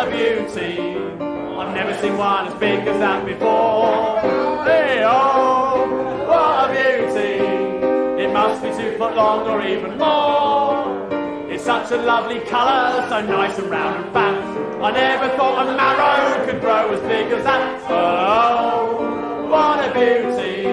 what a beauty. I've never seen one as big as that before. Hey, oh, what a beauty. It must be 2 foot long or even more. It's such a lovely colour, so nice and round and fat. I never thought a marrow could grow as big as that. Oh, what a beauty.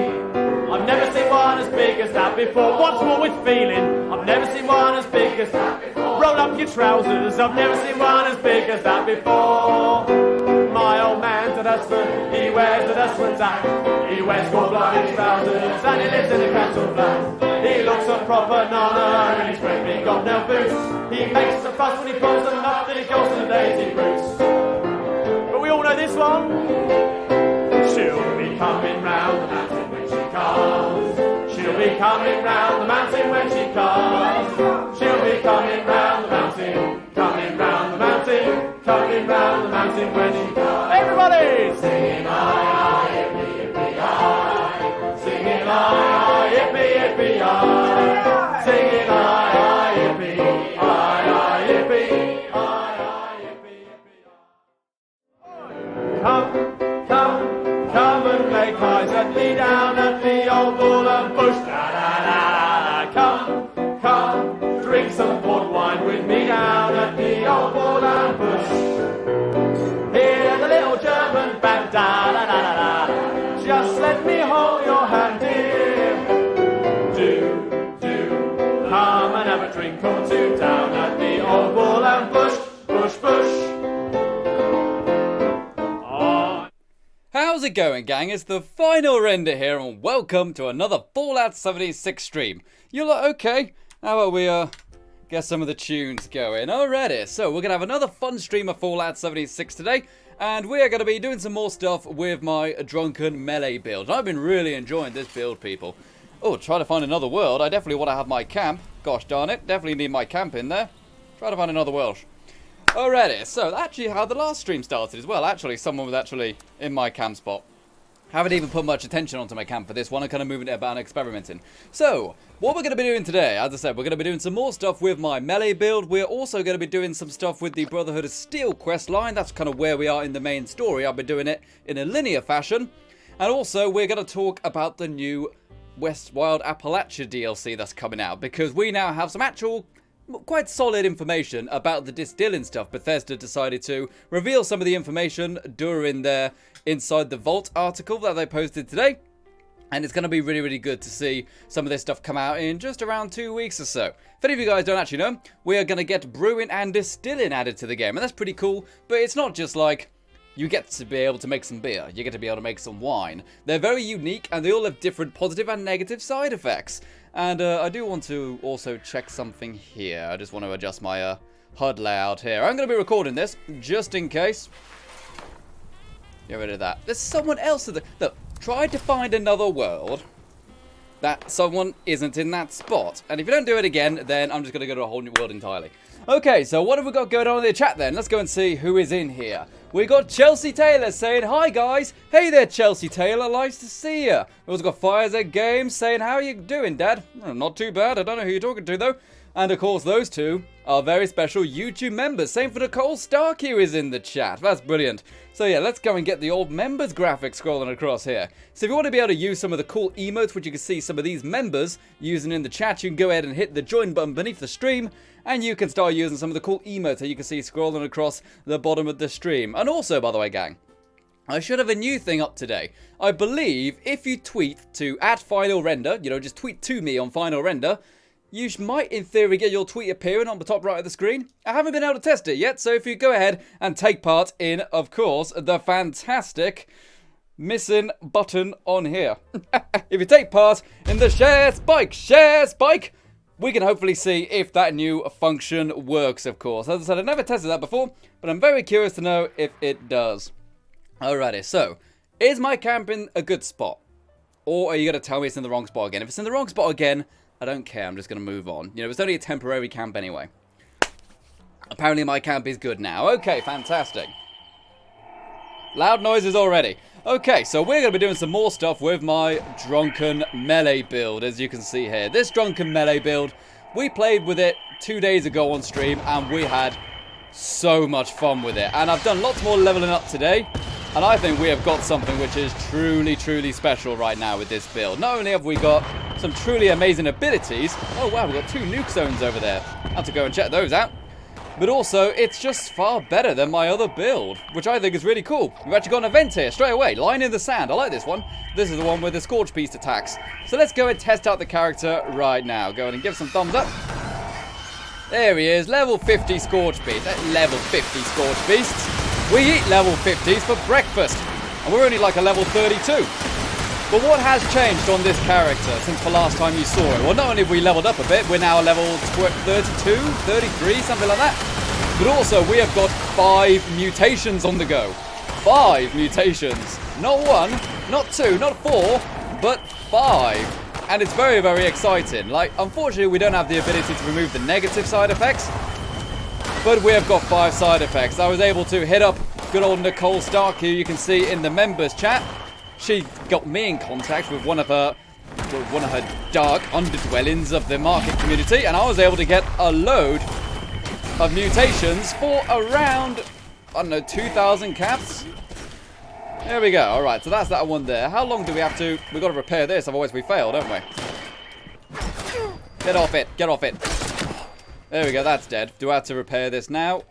I've never seen one as big as that before. What's more with feeling? I've never seen one as big as that before. Roll up your trousers, I've never seen one as big as that before. My old man's a dustman, he wears a dustman's hat. He wears gold-blooded trousers and he lives in a council flat. He looks a proper nonna in his great big hobnail boots. He makes a fuss when he pulls them up, then he goes to the daisy roots. But we all know this one. She'll be coming round the mountain when she comes. She'll be coming round the mountain when she comes. She'll be coming round the mountain, coming round the mountain, coming round the mountain when she comes. Everybody! Singing aye, aye, yippee, yippee, aye. Singing aye, aye, yippee, yippee, aye. Singing aye, aye, yippee, aye, aye, yippee, aye, aye, yippee, yippee, aye. Come and make eyes at me down at the old bull and bush. Da da da da. Come, drink some port wine with me down at the old bull and bush. Hear the little German band. Da da da da da. Just let me hold your hand, dear. Do come and have a drink or two down at the old bull and bush, bush, bush. How's it going, gang? It's the final render here, and welcome to another Fallout 76 stream. You lot okay? How about we get some of the tunes going? Alrighty, so we're gonna have another fun stream of Fallout 76 today, and we are gonna be doing some more stuff with my drunken melee build. I've been really enjoying this build, people. Oh, try to find another world. I definitely want to have my camp. Gosh darn it, definitely need my camp in there. Try to find another world. Alrighty, so that's actually how the last stream started as well. Actually, someone was actually in my camp spot. Haven't even put much attention onto my camp for this one. I'm kind of moving it about and experimenting. So, what we're going to be doing today, as I said, we're going to be doing some more stuff with my melee build. We're also going to be doing some stuff with the Brotherhood of Steel quest line. That's kind of where we are in the main story. I've been doing it in a linear fashion. And also, we're going to talk about the new West Wild Appalachia DLC that's coming out. Because we now have some actual quite solid information about the distilling stuff. Bethesda decided to reveal some of the information during their Inside the Vault article that they posted today. And it's going to be really, really good to see some of this stuff come out in just around 2 weeks or so. If any of you guys don't actually know, we are going to get brewing and distilling added to the game. And that's pretty cool, but it's not just like you get to be able to make some beer. You get to be able to make some wine. They're very unique, and they all have different positive and negative side effects. And I do want to also check something here. I just want to adjust my HUD layout here. I'm going to be recording this, just in case. Get rid of that. There's someone else. Look, try to find another world that someone isn't in that spot. And if you don't do it again, then I'm just going to go to a whole new world entirely. Okay, so what have we got going on in the chat then? Let's go and see who is in here. We got Chelsea Taylor saying, hi guys. Hey there, Chelsea Taylor. Nice to see you. We also got Firez Games saying, how are you doing, Dad? Not too bad. I don't know who you're talking to, though. And of course, those two are very special YouTube members. Same for Nicole Starkey, who is in the chat. That's brilliant. So yeah, let's go and get the old members graphic scrolling across here. So if you want to be able to use some of the cool emotes, which you can see some of these members using in the chat, you can go ahead and hit the join button beneath the stream, and you can start using some of the cool emotes that you can see scrolling across the bottom of the stream. And also, by the way, gang, I should have a new thing up today. I believe if you tweet to @FinalRender, just tweet to me on FinalRender, you might, in theory, get your tweet appearing on the top right of the screen. I haven't been able to test it yet, so if you go ahead and take part in, of course, the fantastic missing button on here. If you take part in the share spike, we can hopefully see if that new function works, of course. As I said, I've never tested that before, but I'm very curious to know if it does. Alrighty, so, is my camp in a good spot? Or are you going to tell me it's in the wrong spot again? If it's in the wrong spot again, I don't care, I'm just going to move on. It's only a temporary camp anyway. Apparently my camp is good now. Okay, fantastic. Loud noises already. Okay, so we're going to be doing some more stuff with my drunken melee build, as you can see here. This drunken melee build, we played with it 2 days ago on stream, and we had so much fun with it. And I've done lots more leveling up today. And I think we have got something which is truly, truly special right now with this build. Not only have we got some truly amazing abilities. Oh, wow, we've got 2 nuke zones over there. I have to go and check those out. But also, it's just far better than my other build, which I think is really cool. We've actually got an event here straight away. Line in the sand. I like this one. This is the one with the Scorch Beast attacks. So let's go and test out the character right now. Go ahead and give some thumbs up. There he is. Level 50 Scorch Beast. Level 50 Scorch Beasts. We eat level 50s for breakfast. And we're only like a level 32. But what has changed on this character since the last time you saw it? Well, not only have we leveled up a bit, we're now level 32, 33, something like that. But also, we have got 5 mutations on the go. 5 mutations. Not 1, not 2, not 4, but 5. And it's very, very exciting. Like, unfortunately, we don't have the ability to remove the negative side effects. But we have got 5 side effects. I was able to hit up good old Nicole Starkey, who you can see in the members chat. She got me in contact with one of her dark underdwellings of the market community, and I was able to get a load of mutations for around, I don't know, 2,000 caps. There we go. All right, so that's that one there. How long do we have to? We've got to repair this, otherwise we fail, don't we? Get off it. Get off it. There we go. That's dead. Do I have to repair this now?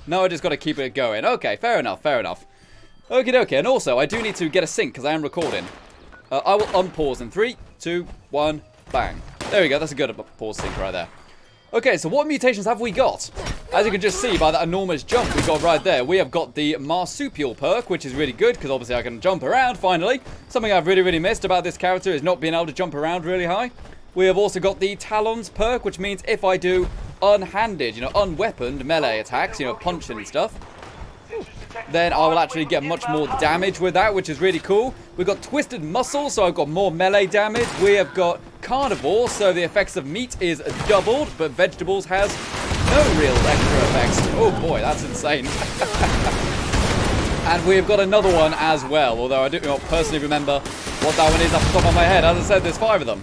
No, I just got to keep it going. Okay, fair enough. Fair enough. Okie dokie, and also I do need to get a sync because I am recording. I will unpause in 3, 2, 1, bang. There we go, that's a good pause sync right there. Okay, so what mutations have we got? As you can just see by that enormous jump we got right there, we have got the Marsupial perk, which is really good because obviously I can jump around finally. Something I've really, really missed about this character is not being able to jump around really high. We have also got the Talons perk, which means if I do unhanded, unweaponed melee attacks, punching and stuff, then I will actually get much more damage with that, which is really cool. We've got Twisted Muscle, so I've got more melee damage. We have got Carnivore, so the effects of meat is doubled, but vegetables has no real extra effects. Oh boy, that's insane. And we've got another one as well, although I do not personally remember what that one is off the top of my head. As I said, there's 5 of them.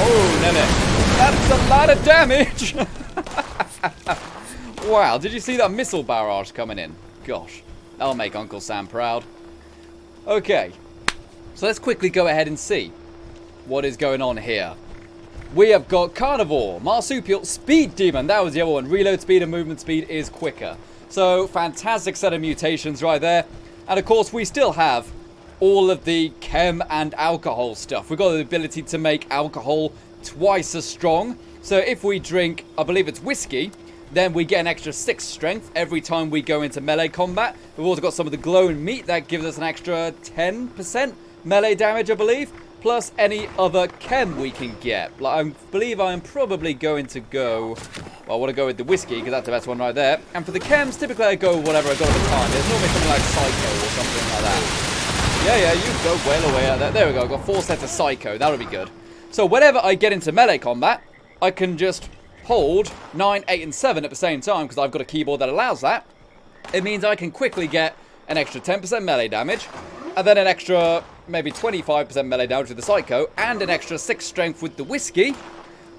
Oh, no. That's a lot of damage. Wow, did you see that missile barrage coming in? Gosh, that'll make Uncle Sam proud. Okay, so let's quickly go ahead and see what is going on here. We have got Carnivore, Marsupial, Speed Demon. That was the other one. Reload speed and movement speed is quicker. So, fantastic set of mutations right there. And of course, we still have all of the chem and alcohol stuff. We've got the ability to make alcohol twice as strong. So if we drink, I believe it's whiskey, then we get an extra 6 strength every time we go into melee combat. We've also got some of the glowing meat that gives us an extra 10% melee damage, I believe. Plus any other chem we can get. Like, I believe I'm probably going to go... Well, I want to go with the whiskey because that's the best one right there. And for the chems, typically I go with whatever I got at the time. There's normally something like Psycho or something like that. Yeah, you go well away out there. There we go. I've got 4 sets of Psycho. That'll be good. So whenever I get into melee combat, I can just hold 9, 8, and 7 at the same time because I've got a keyboard that allows that. It means I can quickly get an extra 10% melee damage, and then an extra maybe 25% melee damage with the Psycho, and an extra 6 strength with the whiskey,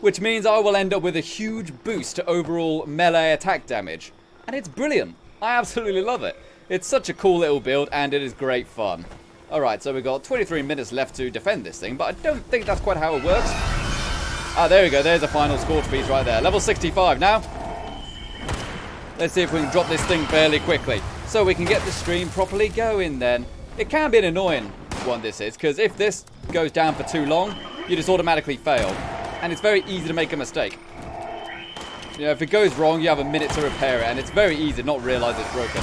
which means I will end up with a huge boost to overall melee attack damage. And it's brilliant. I absolutely love it. It's such a cool little build, and it is great fun. Alright, so we've got 23 minutes left to defend this thing, but I don't think that's quite how it works. Ah, there we go. There's a final Scorch Beast right there. Level 65 now. Let's see if we can drop this thing fairly quickly, so we can get the stream properly going then. It can be an annoying one, this is, because if this goes down for too long, you just automatically fail. And it's very easy to make a mistake. If it goes wrong, you have a minute to repair it, and it's very easy to not realize it's broken.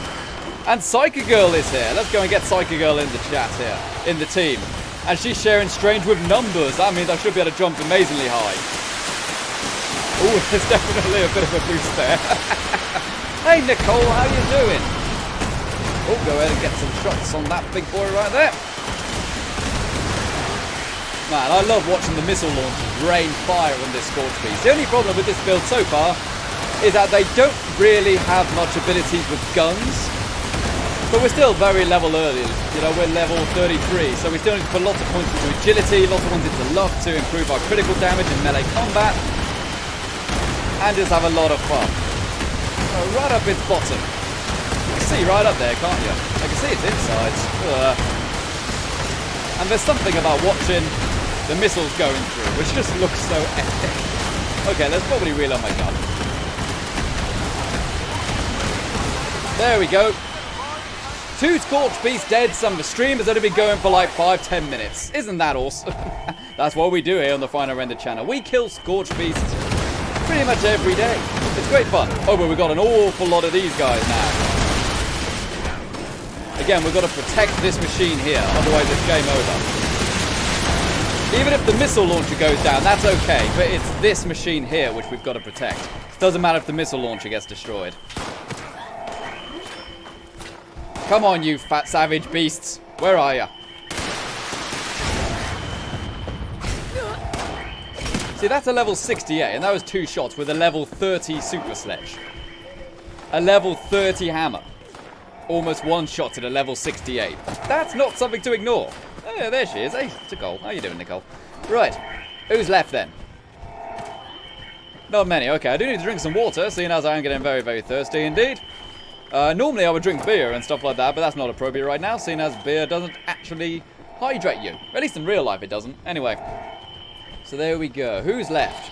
And Psycho Girl is here. Let's go and get Psycho Girl in the chat here, in the team. And she's sharing strange with numbers. That means I should be able to jump amazingly high. Oh, there's definitely a bit of a boost there. Hey, Nicole, how you doing? Oh, go ahead and get some shots on that big boy right there. Man, I love watching the missile launchers rain fire on this Scorch Beast. The only problem with this build so far is that they don't really have much abilities with guns. But we're still very level early. We're level 33, so we still need to put lots of points into agility, lots of points into luck to improve our critical damage in melee combat, and just have a lot of fun. right up its bottom. You can see right up there, can't you? I can see its insides. And there's something about watching the missiles going through, which just looks so epic. Okay, let's probably reload my gun. There we go. 2 Scorched Beasts dead. Some of the stream has only been going for like 5-10 minutes. Isn't that awesome? That's what we do here on the Final Render channel. We kill Scorched Beasts pretty much every day. It's great fun. Oh, but we've got an awful lot of these guys now. Again, we've got to protect this machine here, otherwise it's game over. Even if the missile launcher goes down, that's okay, but it's this machine here which we've got to protect. Doesn't matter if the missile launcher gets destroyed. Come on, you fat savage beasts. Where are you? See, that's a level 68, and that was 2 shots with a level 30 super sledge. A level 30 hammer. Almost 1 shot at a level 68. That's not something to ignore. Oh, yeah, there she is. Hey, Nicole. How you doing, Nicole? Right. Who's left then? Not many. Okay, I do need to drink some water, seeing as I am getting very, very thirsty indeed. Normally I would drink beer and stuff like that, but that's not appropriate right now, seeing as beer doesn't actually hydrate you. At least in real life it doesn't. Anyway. So there we go. Who's left?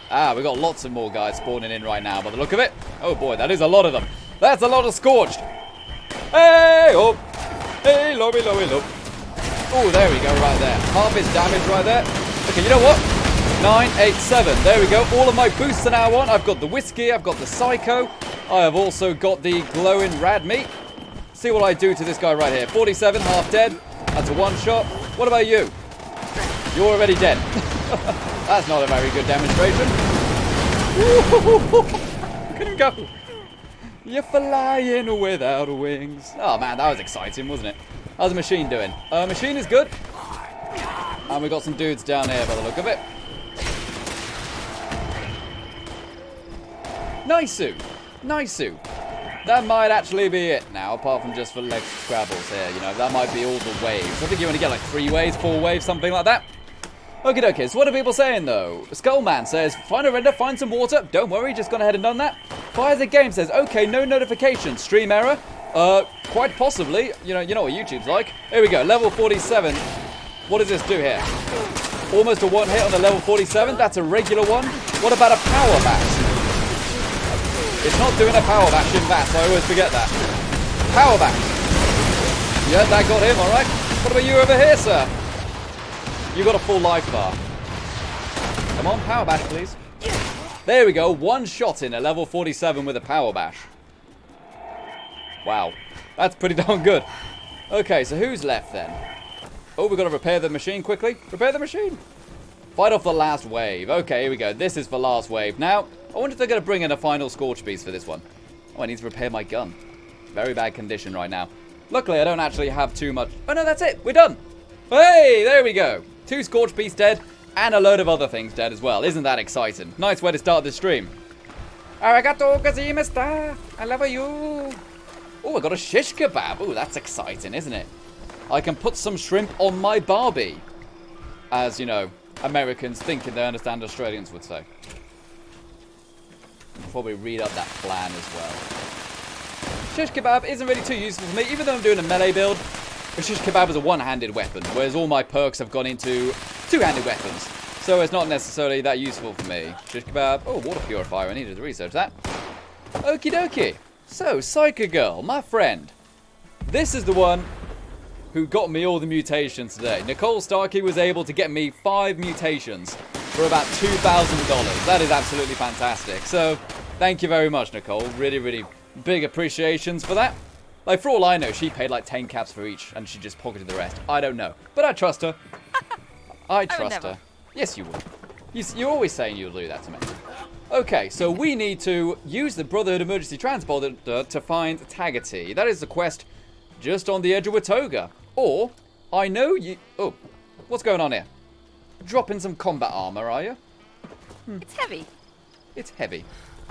Ah, we've got lots of more guys spawning in right now by the look of it. Oh boy, that is a lot of them. That's a lot of Scorched. Hey, oh. Hey, lobby, lobby, lob. Oh, there we go, right there. Half his damage right there. Okay, you know what? 987. There we go. All of my boosts are now on. I've got the whiskey. I've got the psycho. I have also got the glowing rad meat. See what I do to this guy right here. 47, half dead. That's a 1 shot. What about you? You're already dead. That's not a very good demonstration. Look at him go. You're flying without wings. Oh man, that was exciting, wasn't it? How's the machine doing? Machine is good. And we got some dudes down here by the look of it. Nice-oo. Nice-oo. That might actually be it now, apart from just for leg scrabbles here, you know. That might be all the waves. I think you only get like 3 waves, 4 waves, something like that. Okie dokie, so what are people saying though? Skullman says, Final Render, find some water. Don't worry, just gone ahead and done that. Fire the Game says, okay, no notifications. Stream error? Quite possibly. You know what YouTube's like. Here we go, level 47. What does this do here? Almost a 1 hit on the level 47. That's a regular one. What about a power bash? It's not doing a power bash in that, so I always forget that. Power bash. Yeah, that got him, alright. What about you over here, sir? You got a full life bar. Come on, power bash, please. There we go. 1 shot in a level 47 with a power bash. Wow. That's pretty darn good. Okay, so who's left then? Oh, we've got to repair the machine quickly. Repair the machine. Fight off the last wave. Okay, here we go. This is the last wave. Now, I wonder if they're going to bring in a final Scorch Beast for this one. Oh, I need to repair my gun. Very bad condition right now. Luckily, I don't actually have too much. Oh, no, that's it. We're done. Hey, there we go. 2 Scorch Beasts dead, and a load of other things dead as well. Isn't that exciting? Nice way to start the stream. Arigato gozaimashita. I love you. Oh, I got a shish kebab. Oh, that's exciting, isn't it? I can put some shrimp on my Barbie. As, you know, Americans thinking they understand Australians would say. I'll probably read up that plan as well. Shish kebab isn't really too useful for me, even though I'm doing a melee build. A shish kebab is a one-handed weapon, whereas all my perks have gone into two-handed weapons. So it's not necessarily that useful for me. Shish kebab. Oh, water purifier. I needed to research that. Okie dokie. So, Psycho Girl, my friend. This is the one who got me all the mutations today. Nicole Starkey was able to get me 5 mutations for about $2,000. That is absolutely fantastic. So, thank you very much, Nicole. Really, really big appreciations for that. Like, for all I know, she paid like 10 caps for each, and she just pocketed the rest. I don't know. But I trust her. I trust her. Yes, you would. You're always saying you'll do that to me. Okay, so we need to use the Brotherhood Emergency Transporter to find Tagati. That is the quest just on the edge of Watoga. Or, I know you... Oh, what's going on here? Dropping some combat armor, are you? It's heavy. It's heavy.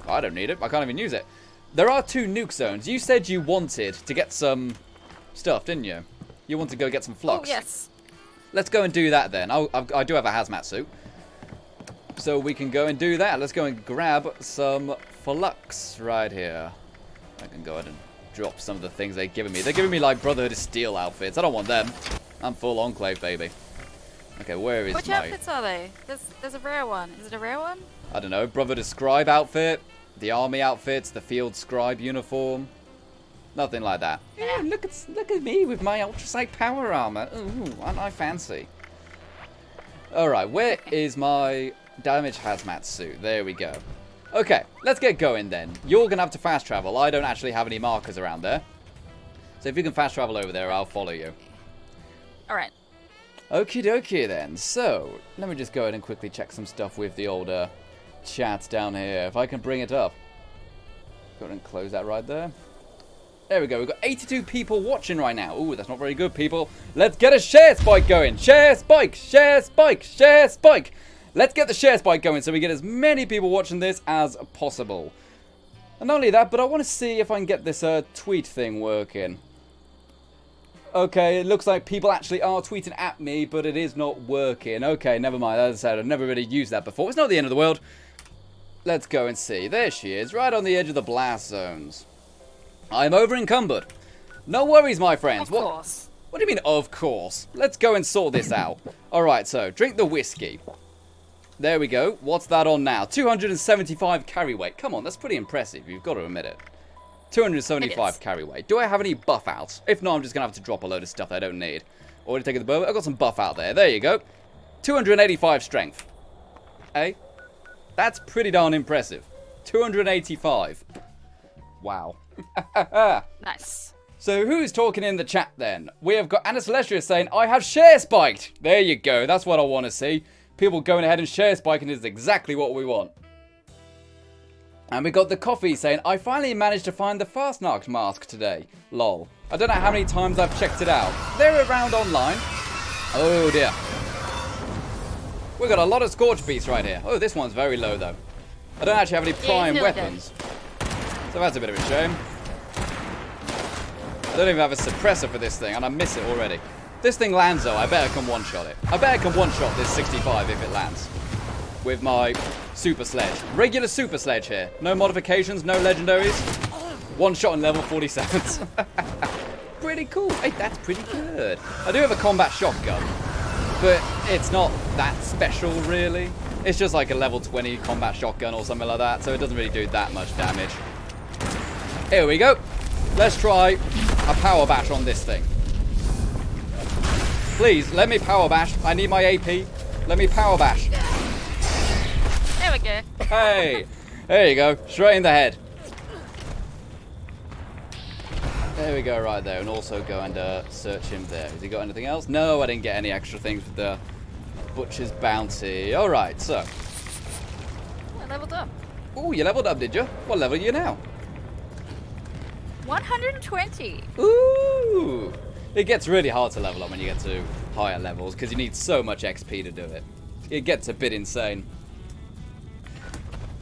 I don't need it. I can't even use it. There are 2 nuke zones. You said you wanted to get some stuff, didn't you? You want to go get some flux. Oh, yes. Let's go and do that then. I do have a hazmat suit. So we can go and do that. Let's go and grab some flux right here. I can go ahead and drop some of the things they're giving me. They're giving me like Brotherhood of Steel outfits. I don't want them. I'm full Enclave, baby. Okay, where is Which outfits are they? There's a rare one. Is it a rare one? I don't know. Brotherhood of Scribe outfit. The army outfits. The field scribe uniform. Nothing like that. Yeah, look at me with my ultrasight power armor. Ooh, aren't I fancy? Alright, where is my damage hazmat suit? There we go. Okay, let's get going then. You're going to have to fast travel. I don't actually have any markers around there. So if you can fast travel over there, I'll follow you. Alright. Okie dokie then. So, let me just go ahead and quickly check some stuff with the old chat down here. If I can bring it up. Go ahead and close that right there. There we go. We've got 82 people watching right now. Ooh, that's not very good, people. Let's get a share spike going. Share spike, share spike, share spike. Let's get the share spike going so we get as many people watching this as possible. And not only that, but I want to see if I can get this tweet thing working. Okay, it looks like people actually are tweeting at me, but it is not working. Okay, never mind. As I said, I've never really used that before. It's not the end of the world. Let's go and see. There she is, right on the edge of the blast zones. I'm over encumbered. No worries, my friends. Of course. What do you mean, of course? Let's go and sort this out. Alright, so, drink the whiskey. There we go. What's that on now? 275 carry weight. Come on, that's pretty impressive. You've got to admit it. 275 carry weight. Do I have any buff outs? If not, I'm just going to have to drop a load of stuff I don't need. Already taking the bow. I've got some buff out there. There you go. 285 strength. Hey? That's pretty darn impressive. 285. Wow. Nice. So who's talking in the chat then? We have got Anna Celestia saying, I have share spiked. There you go. That's what I want to see. People going ahead and share spiking is exactly what we want. And we got the coffee saying, I finally managed to find the Fastnark mask today. Lol. I don't know how many times I've checked it out. They're around online. Oh dear. We've got a lot of Scorch Beasts right here. Oh, this one's very low though. I don't actually have any prime weapons. So that's a bit of a shame. I don't even have a suppressor for this thing, and I miss it already. This thing lands though, I better come one-shot it. I better come one-shot this 65 if it lands. With my super sledge. Regular super sledge here. No modifications, no legendaries. One shot in level 47s. Pretty cool. Hey, that's pretty good. I do have a combat shotgun, but it's not that special really. It's just like a level 20 combat shotgun or something like that, so it doesn't really do that much damage. Here we go. Let's try a power bash on this thing. Please, let me power bash. I need my AP. Let me power bash. There we go. Hey, there you go. Straight in the head. There we go, right there. And also go and search him there. Has he got anything else? No, I didn't get any extra things with the Butcher's Bounty. Alright, so. I leveled up. Ooh, you leveled up, did you? What level are you now? 120. Ooh. It gets really hard to level up when you get to higher levels because you need so much XP to do it. It gets a bit insane.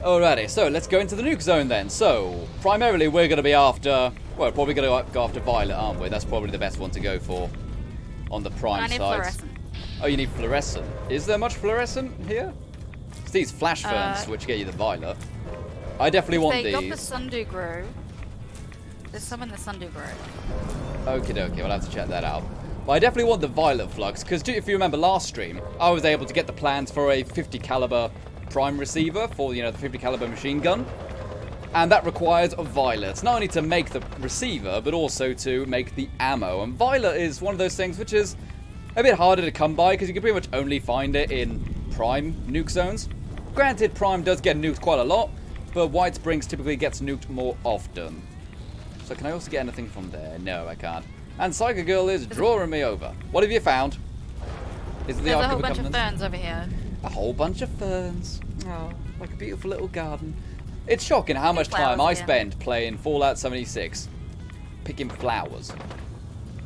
Alrighty, so let's go into the nuke zone then. So, primarily we're going to be after, well, probably going to go after Violet, aren't we? That's probably the best one to go for on the prime I need side. fluorescent. Oh, you need fluorescent. Is there much fluorescent here? It's these flash ferns which get you the Violet. I definitely want these. They got the Sundew Grove. There's some in the Sundew Grove. Okie dokie, we'll have to check that out. But I definitely want the Violet Flux, because if you remember last stream, I was able to get the plans for a 50 caliber prime receiver for, you know, the 50 caliber machine gun. And that requires a Violet, not only to make the receiver, but also to make the ammo. And Violet is one of those things which is a bit harder to come by, because you can pretty much only find it in prime nuke zones. Granted, prime does get nuked quite a lot, but White Springs typically gets nuked more often. So can I also get anything from there? No, I can't. And Psycho Girl is drawing me over. What have you found? Is it the There's Ark a whole of bunch of Covenant? ferns over here. A whole bunch of ferns. Oh, like a beautiful little garden. It's shocking how much flowers time I again. spend playing Fallout 76 picking flowers.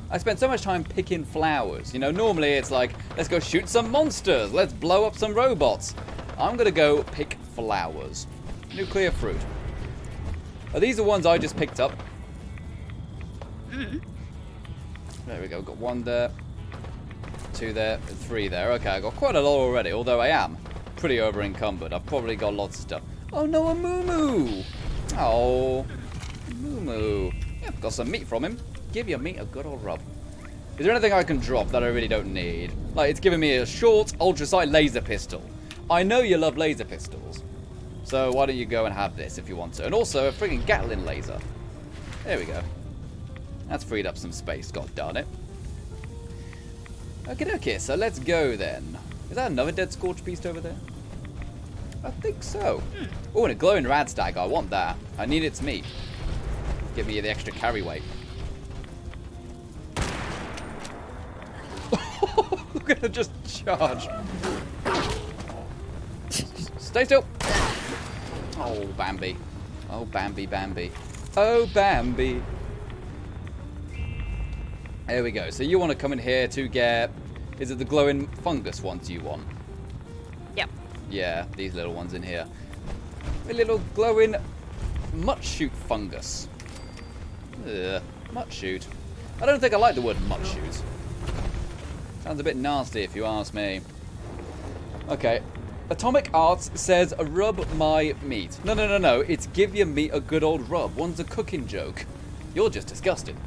I spend so much time picking flowers. You know, normally it's like, let's go shoot some monsters. Let's blow up some robots. I'm going to go pick flowers. Nuclear fruit. Are these the ones I just picked up? There we go. Got one there. Two there. Three there. Okay, I got quite a lot already, although I am pretty over encumbered. I've probably got lots of stuff. Oh no, a moo-moo! Oh, moo moo. Yeah, got some meat from him. Give your meat a good old rub. Is there anything I can drop that I really don't need? Like, it's giving me a short, ultrasight laser pistol. I know you love laser pistols. So why don't you go and have this if you want to. And also a friggin' Gatling laser. There we go. That's freed up some space, god darn it. Okay, so let's go then. Is that another dead scorch beast over there? I think so. Oh, and a glowing rad stag. I want that. I need its meat. Give me the extra carry weight. Look at her just charge. Stay still. Oh, Bambi. Oh, Bambi, Bambi. Oh, Bambi. There we go. So you want to come in here to get... Is it the glowing fungus ones you want? Yep. Yeah, these little ones in here. A little glowing mutt shoot fungus. Ugh, mutt shoot. I don't think I like the word mutt shoot. Sounds a bit nasty if you ask me. Okay. Atomic Arts says rub my meat. No. It's give your meat a good old rub. One's a cooking joke. You're just disgusting.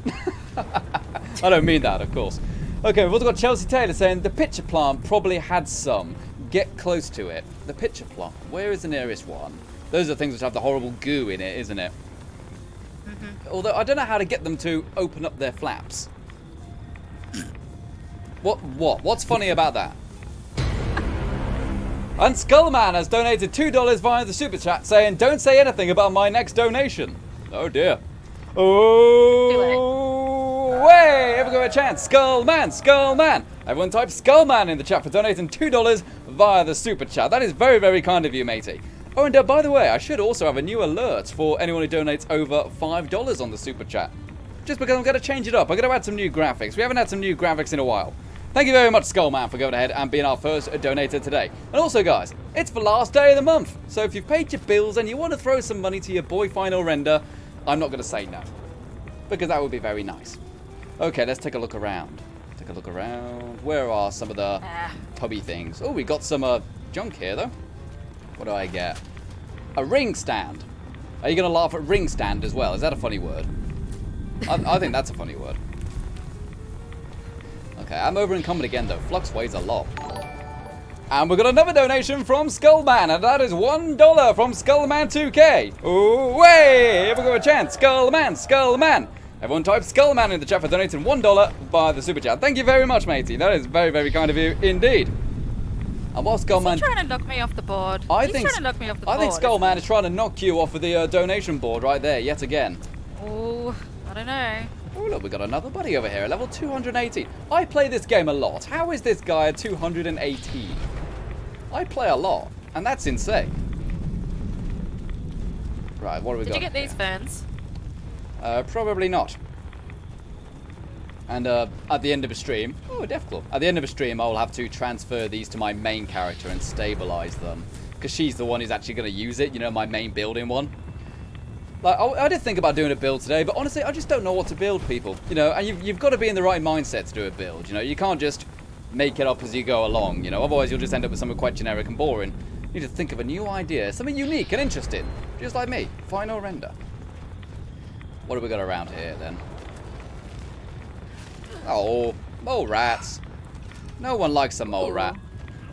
I don't mean that, of course. Okay, we've also got Chelsea Taylor saying the pitcher plant probably had some. Get close to it. The pitcher plant. Where is the nearest one? Those are things which have the horrible goo in it, isn't it? Although I don't know how to get them to open up their flaps. What's funny about that? And Skullman has donated $2 via the super chat saying, don't say anything about my next donation. Oh dear. Oh, way! Ever go a chance? Skullman! Everyone type Skullman in the chat for donating $2 via the super chat. That is very, very kind of you, matey. Oh, and by the way, I should also have a new alert for anyone who donates over $5 on the super chat. Just because I'm going to change it up. I'm going to add some new graphics. We haven't had some new graphics in a while. Thank you very much, Skullman, for going ahead and being our first donator today. And also, guys, it's the last day of the month. So if you've paid your bills and you want to throw some money to your boy Final Render, I'm not going to say no. Because that would be very nice. Okay, let's take a look around. Where are some of the tubby things? Oh, we got some junk here, though. What do I get? A ring stand. Are you going to laugh at ring stand as well? Is that a funny word? I think that's a funny word. Okay, I'm over encumbered again, though. Flux weighs a lot. And we've got another donation from Skullman, and that is $1 from Skullman2K. Oh, way! Have we got a chance? Skullman! Everyone type Skullman in the chat for donating $1 by the super chat. Thank you very much, matey. That is very, very kind of you indeed. And while Skullman... He's trying to knock me off the board. I think Skullman is trying to knock you off of the donation board right there, yet again. Oh, I don't know. Oh, look, we got another buddy over here, level 218. I play this game a lot. How is this guy at 218? I play a lot, and that's insane. Right, what do we got? Did you get these ferns? Probably not. And at the end of a stream, oh, Def Club. At the end of a stream, I'll have to transfer these to my main character and stabilize them, because she's the one who's actually going to use it. You know, my main building one. Like, I did think about doing a build today, but honestly, I just don't know what to build, people. You know, and you've got to be in the right mindset to do a build. You know, you can't just make it up as you go along. You know, otherwise you'll just end up with something quite generic and boring. You need to think of a new idea, something unique and interesting, just like me. Final Render. What have we got around here then? Oh, mole rats. No one likes a mole rat.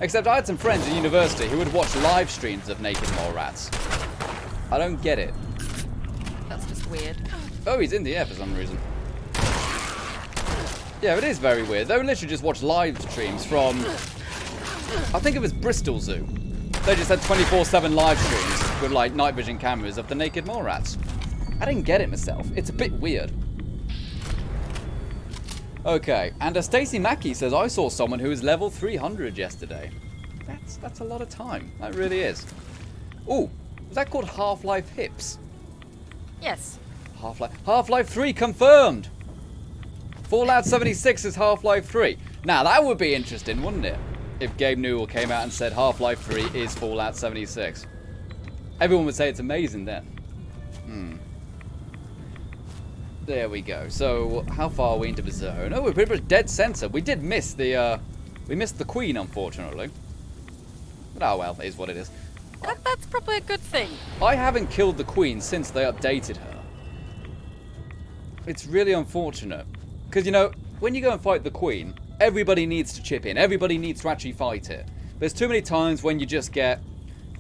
Except I had some friends in university who would watch live streams of naked mole rats. I don't get it. That's just weird. Oh, he's in the air for some reason. Yeah, it is very weird. They would literally just watch live streams from... I think it was Bristol Zoo. They just had 24/7 live streams with, like, night vision cameras of the naked mole rats. I didn't get it myself. It's a bit weird. Okay, and Stacey Mackey says, I saw someone who was level 300 yesterday. That's a lot of time. That really is. Ooh, was that called Half-Life Hips? Yes. Half-Life 3 confirmed! Fallout 76 is Half-Life 3. Now, that would be interesting, wouldn't it? If Gabe Newell came out and said Half-Life 3 is Fallout 76. Everyone would say it's amazing then. There we go. So, how far are we into the zone? Oh, we're pretty much dead center. We did miss the, we missed the Queen, unfortunately. But oh well, it is what it is. I thought that's probably a good thing. I haven't killed the queen since they updated her. It's really unfortunate. Because, you know, when you go and fight the queen, everybody needs to chip in. Everybody needs to actually fight it. There's too many times when you just get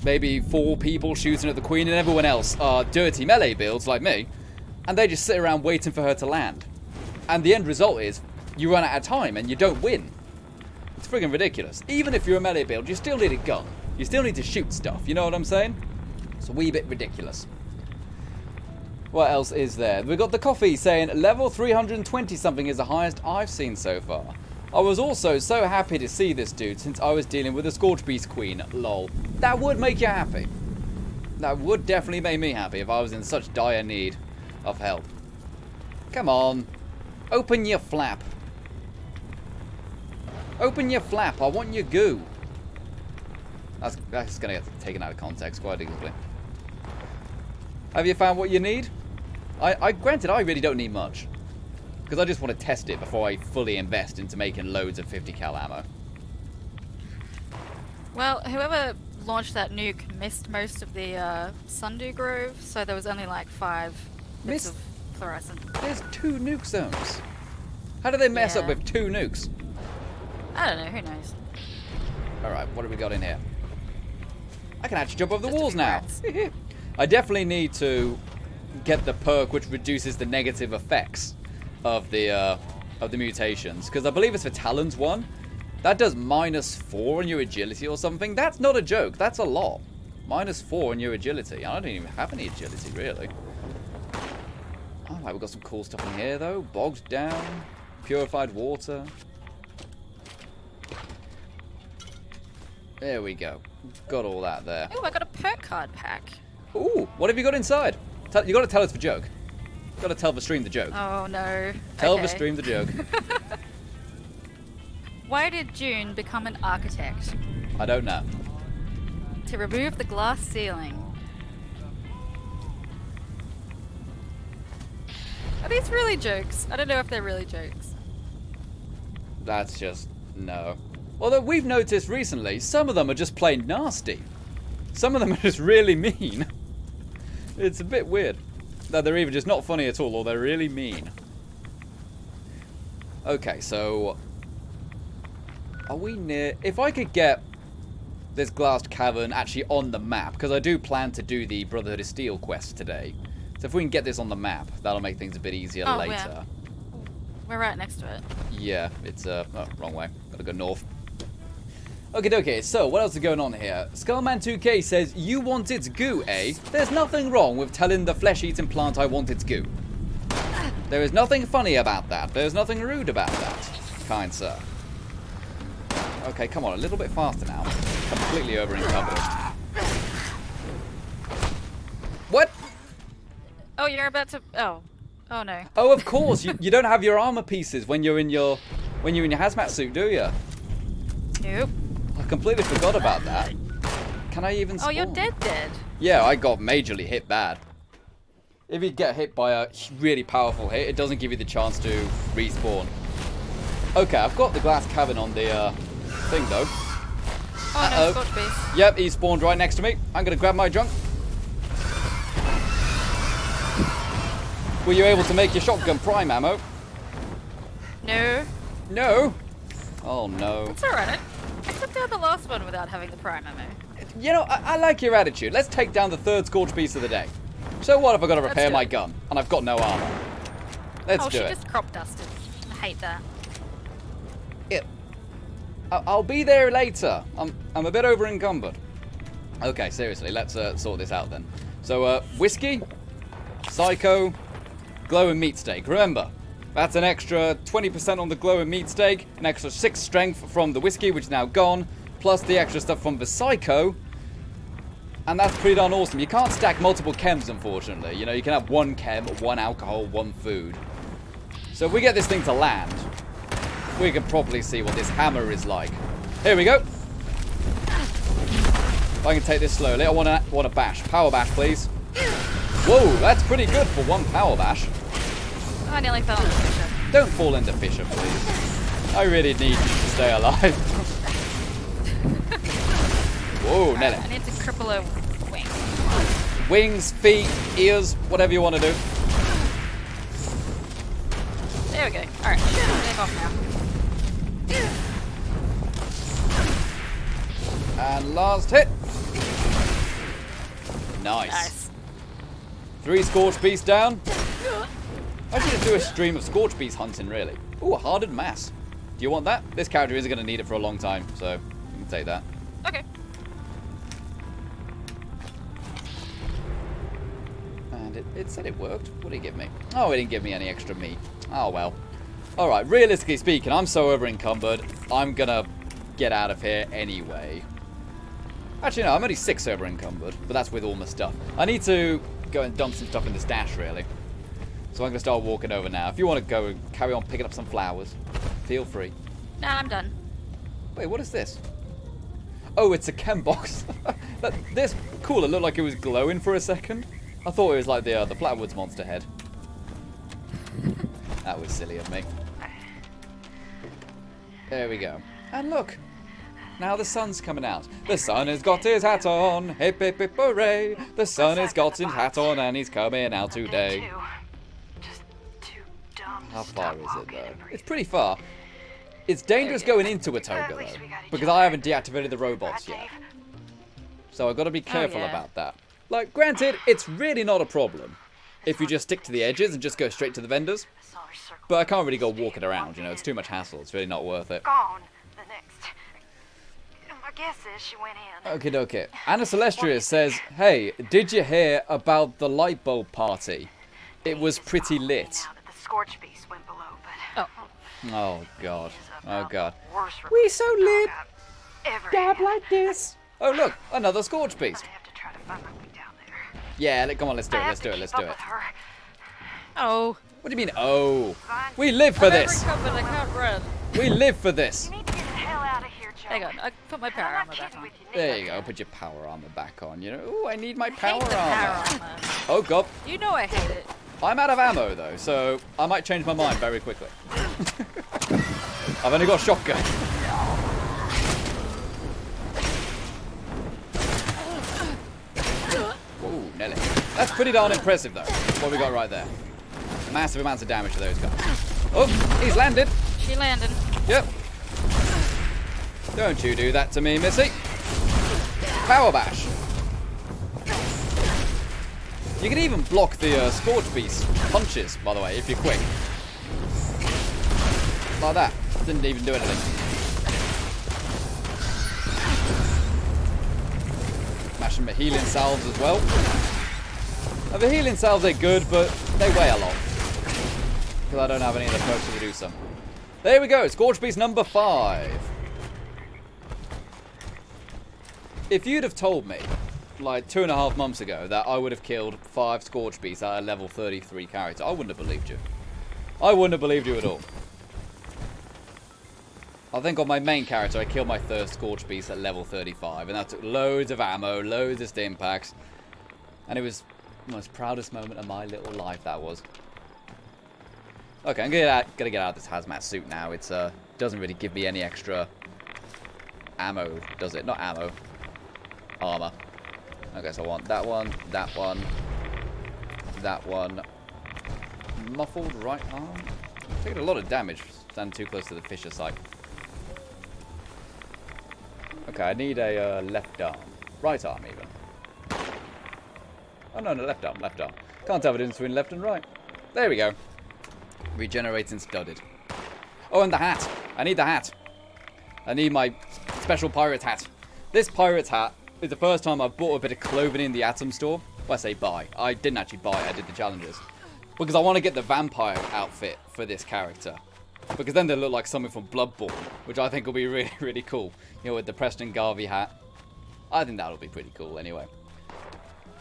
maybe 4 people shooting at the queen and everyone else are dirty melee builds like me. And they just sit around waiting for her to land. And the end result is you run out of time and you don't win. It's friggin' ridiculous. Even if you're a melee build, you still need a gun. You still need to shoot stuff. You know what I'm saying? It's a wee bit ridiculous. What else is there? We've got the coffee saying level 320 something is the highest I've seen so far. I was also so happy to see this dude since I was dealing with a Scorch Beast Queen. Lol. That would make you happy. That would definitely make me happy if I was in such dire need of help. Come on. Open your flap. Open your flap. I want your goo. That's going to get taken out of context quite easily. Have you found what you need? Granted, I really don't need much. Because I just want to test it before I fully invest into making loads of 50 cal ammo. Well, whoever launched that nuke missed most of the Sundew Grove, so there was only like 5 bits of fluorescent. There's 2 nuke zones. How did they mess up with 2 nukes? I don't know, who knows? Alright, what have we got in here? I can actually jump over the Just a walls few now. rats. I definitely need to get the perk which reduces the negative effects of the mutations. Because I believe it's for Talon's one. That does -4 on your agility or something. That's not a joke. That's a lot. -4 on your agility. I don't even have any agility, really. Alright, we've got some cool stuff in here, though. Bogged down. Purified water. There we go. Got all that there. Oh, I got a perk card pack. Ooh, what have you got inside? You got to tell us the joke. You got to tell the stream the joke. Oh no. Tell Okay. the stream the joke. Why did June become an architect? I don't know. To remove the glass ceiling. Are these really jokes? I don't know if they're really jokes. That's just no. Although we've noticed recently, some of them are just plain nasty. Some of them are just really mean. It's a bit weird. That they're either just not funny at all or they're really mean. Okay, so are we near? If I could get this Glassed Cavern actually on the map, because I do plan to do the Brotherhood of Steel quest today. So if we can get this on the map, that'll make things a bit easier later. Yeah. We're right next to it. Yeah, it's oh, wrong way. Gotta go north. Okay, so what else is going on here? Skullman2K says, you want its goo, eh? There's nothing wrong with telling the flesh-eating plant I want its goo. There is nothing funny about that. There's nothing rude about that, kind sir. Okay, come on, a little bit faster now. Completely over-encumbered. What? Oh, you're about to... Oh. Oh no. Oh, of course. You don't have your armor pieces when you're in your hazmat suit, do you? Nope. I completely forgot about that. Can I even spawn? Oh, you're dead. Yeah, I got majorly hit bad. If you get hit by a really powerful hit, it doesn't give you the chance to respawn. Okay, I've got the Glass Cavern on the thing, though. Oh no, Scorch Beast. Yep, he spawned right next to me. I'm going to grab my junk. Were you able to make your shotgun prime ammo? No. No? Oh, no. It's alright. I took down the last one without having the prime ammo. You know, I like your attitude. Let's take down the 3rd Scorch Beast of the day. So what if I've got to repair my gun and I've got no armor? Let's do it. Oh, she just crop dusted. I hate that. I'll be there later. I'm a bit over encumbered. Okay, seriously, let's sort this out then. So, whiskey, psycho, glow and meat steak. Remember, that's an extra 20% on the glow and meat steak, an extra 6 strength from the whiskey, which is now gone, plus the extra stuff from the psycho. And that's pretty darn awesome. You can't stack multiple chems, unfortunately. You know, you can have 1 chem, 1 alcohol, 1 food. So if we get this thing to land, we can probably see what this hammer is like. Here we go. If I can take this slowly, I want a bash. Power bash, please. Whoa, that's pretty good for 1 power bash. Oh, I nearly fell into Fisher. Don't fall into Fisher, please. I really need you to stay alive. Whoa, Right, Nelly. I need to cripple a Wings, feet, ears, whatever you want to do. There we go. Alright, take off now. And last hit. Nice. Nice. 3 Scorch Beasts down. I should just do a stream of Scorch Beast hunting, really. Ooh, a hardened mass. Do you want that? This character isn't going to need it for a long time, so you can take that. Okay. And it said it worked. What did it give me? Oh, it didn't give me any extra meat. Oh, well. Alright, realistically speaking, I'm so over encumbered. I'm going to get out of here anyway. Actually, no, I'm only 6 over encumbered, but that's with all my stuff. I need to go and dump some stuff in the stash, really. So I'm going to start walking over now. If you want to go and carry on picking up some flowers, feel free. Nah, I'm done. Wait, what is this? Oh, it's a chem box. This cool. It looked like it was glowing for a second. I thought it was like the Flatwoods monster head. That was silly of me. There we go. And look. Now the sun's coming out. The sun has got his hat on. Hip hip hip hooray. The sun has got his hat on and he's coming out today. How far is it though? It's pretty far. It's dangerous going into a toga though, because I haven't deactivated the robots yet. So I've got to be careful about that. Like, granted, it's really not a problem if you just stick to the edges and just go straight to the vendors. But I can't really go walking around, you know, it's too much hassle. It's really not worth it. Gone. The next. My guess is she went in. Okay, okay. Anna Celestria says, hey, did you hear about the light bulb party? It was pretty lit. Now that the Scorch Beast went below, but Oh, God. Oh, God. worse We so lit. ever Dab had. like this. Oh, look, another Scorch Beast. I have to try to find my way down there. Yeah, come on, let's do it, I have let's do to it, let's keep do up it. with her. Oh. What do you mean, oh? We live for this. I can't run. We live for this. You need to get the hell out of here, Joe. Hang on, I put my power I'm armor not back kidding on. with you, There Nick. you go, put your power armor back on, you know. Ooh, I need my power Hate the armor. power armor. Oh, God. You know I hate it. I'm out of ammo, though, so I might change my mind very quickly. I've only got a shotgun. Ooh, Nelly. That's pretty darn impressive, though, what we got right there. Massive amounts of damage to those guys. Oh, he's landed. She landed. Yep. Don't you do that to me, Missy. Power bash. You can even block the Scorch Beast punches, by the way, if you're quick. Like that. Didn't even do anything. Smashing the healing salves as well. Now, the healing salves are good, but they weigh a lot. Because I don't have any of the perks to reduce them. There we go, Scorch Beast number 5. If you'd have told me, like 2.5 months ago, that I would have killed 5 Scorch Beasts at a level 33 character, I wouldn't have believed you. I wouldn't have believed you at all. I think on my main character, I killed my first Scorch Beast at level 35, and that took loads of ammo, loads of stim packs, and it was the most proudest moment of my little life, that was. Okay, I'm gonna get out of this hazmat suit now. It's doesn't really give me any extra ammo, does it? Not ammo. Armor. Okay, so I want that one, that one, that one. Muffled right arm. Taking a lot of damage standing too close to the Fisher site. Okay, I need a left arm. Right arm, even. Oh, no, left arm, left arm. Can't tell the difference between left and right. There we go. Regenerating studded. Oh, and the hat. I need the hat. I need my special pirate hat. This pirate's hat is the first time I've bought a bit of clothing in the Atom store. Well, I say buy. I didn't actually buy it. I did the challenges. Because I want to get the vampire outfit for this character. Because then they look like something from Bloodborne, which I think will be really, really cool. You know, with the Preston Garvey hat. I think that'll be pretty cool anyway.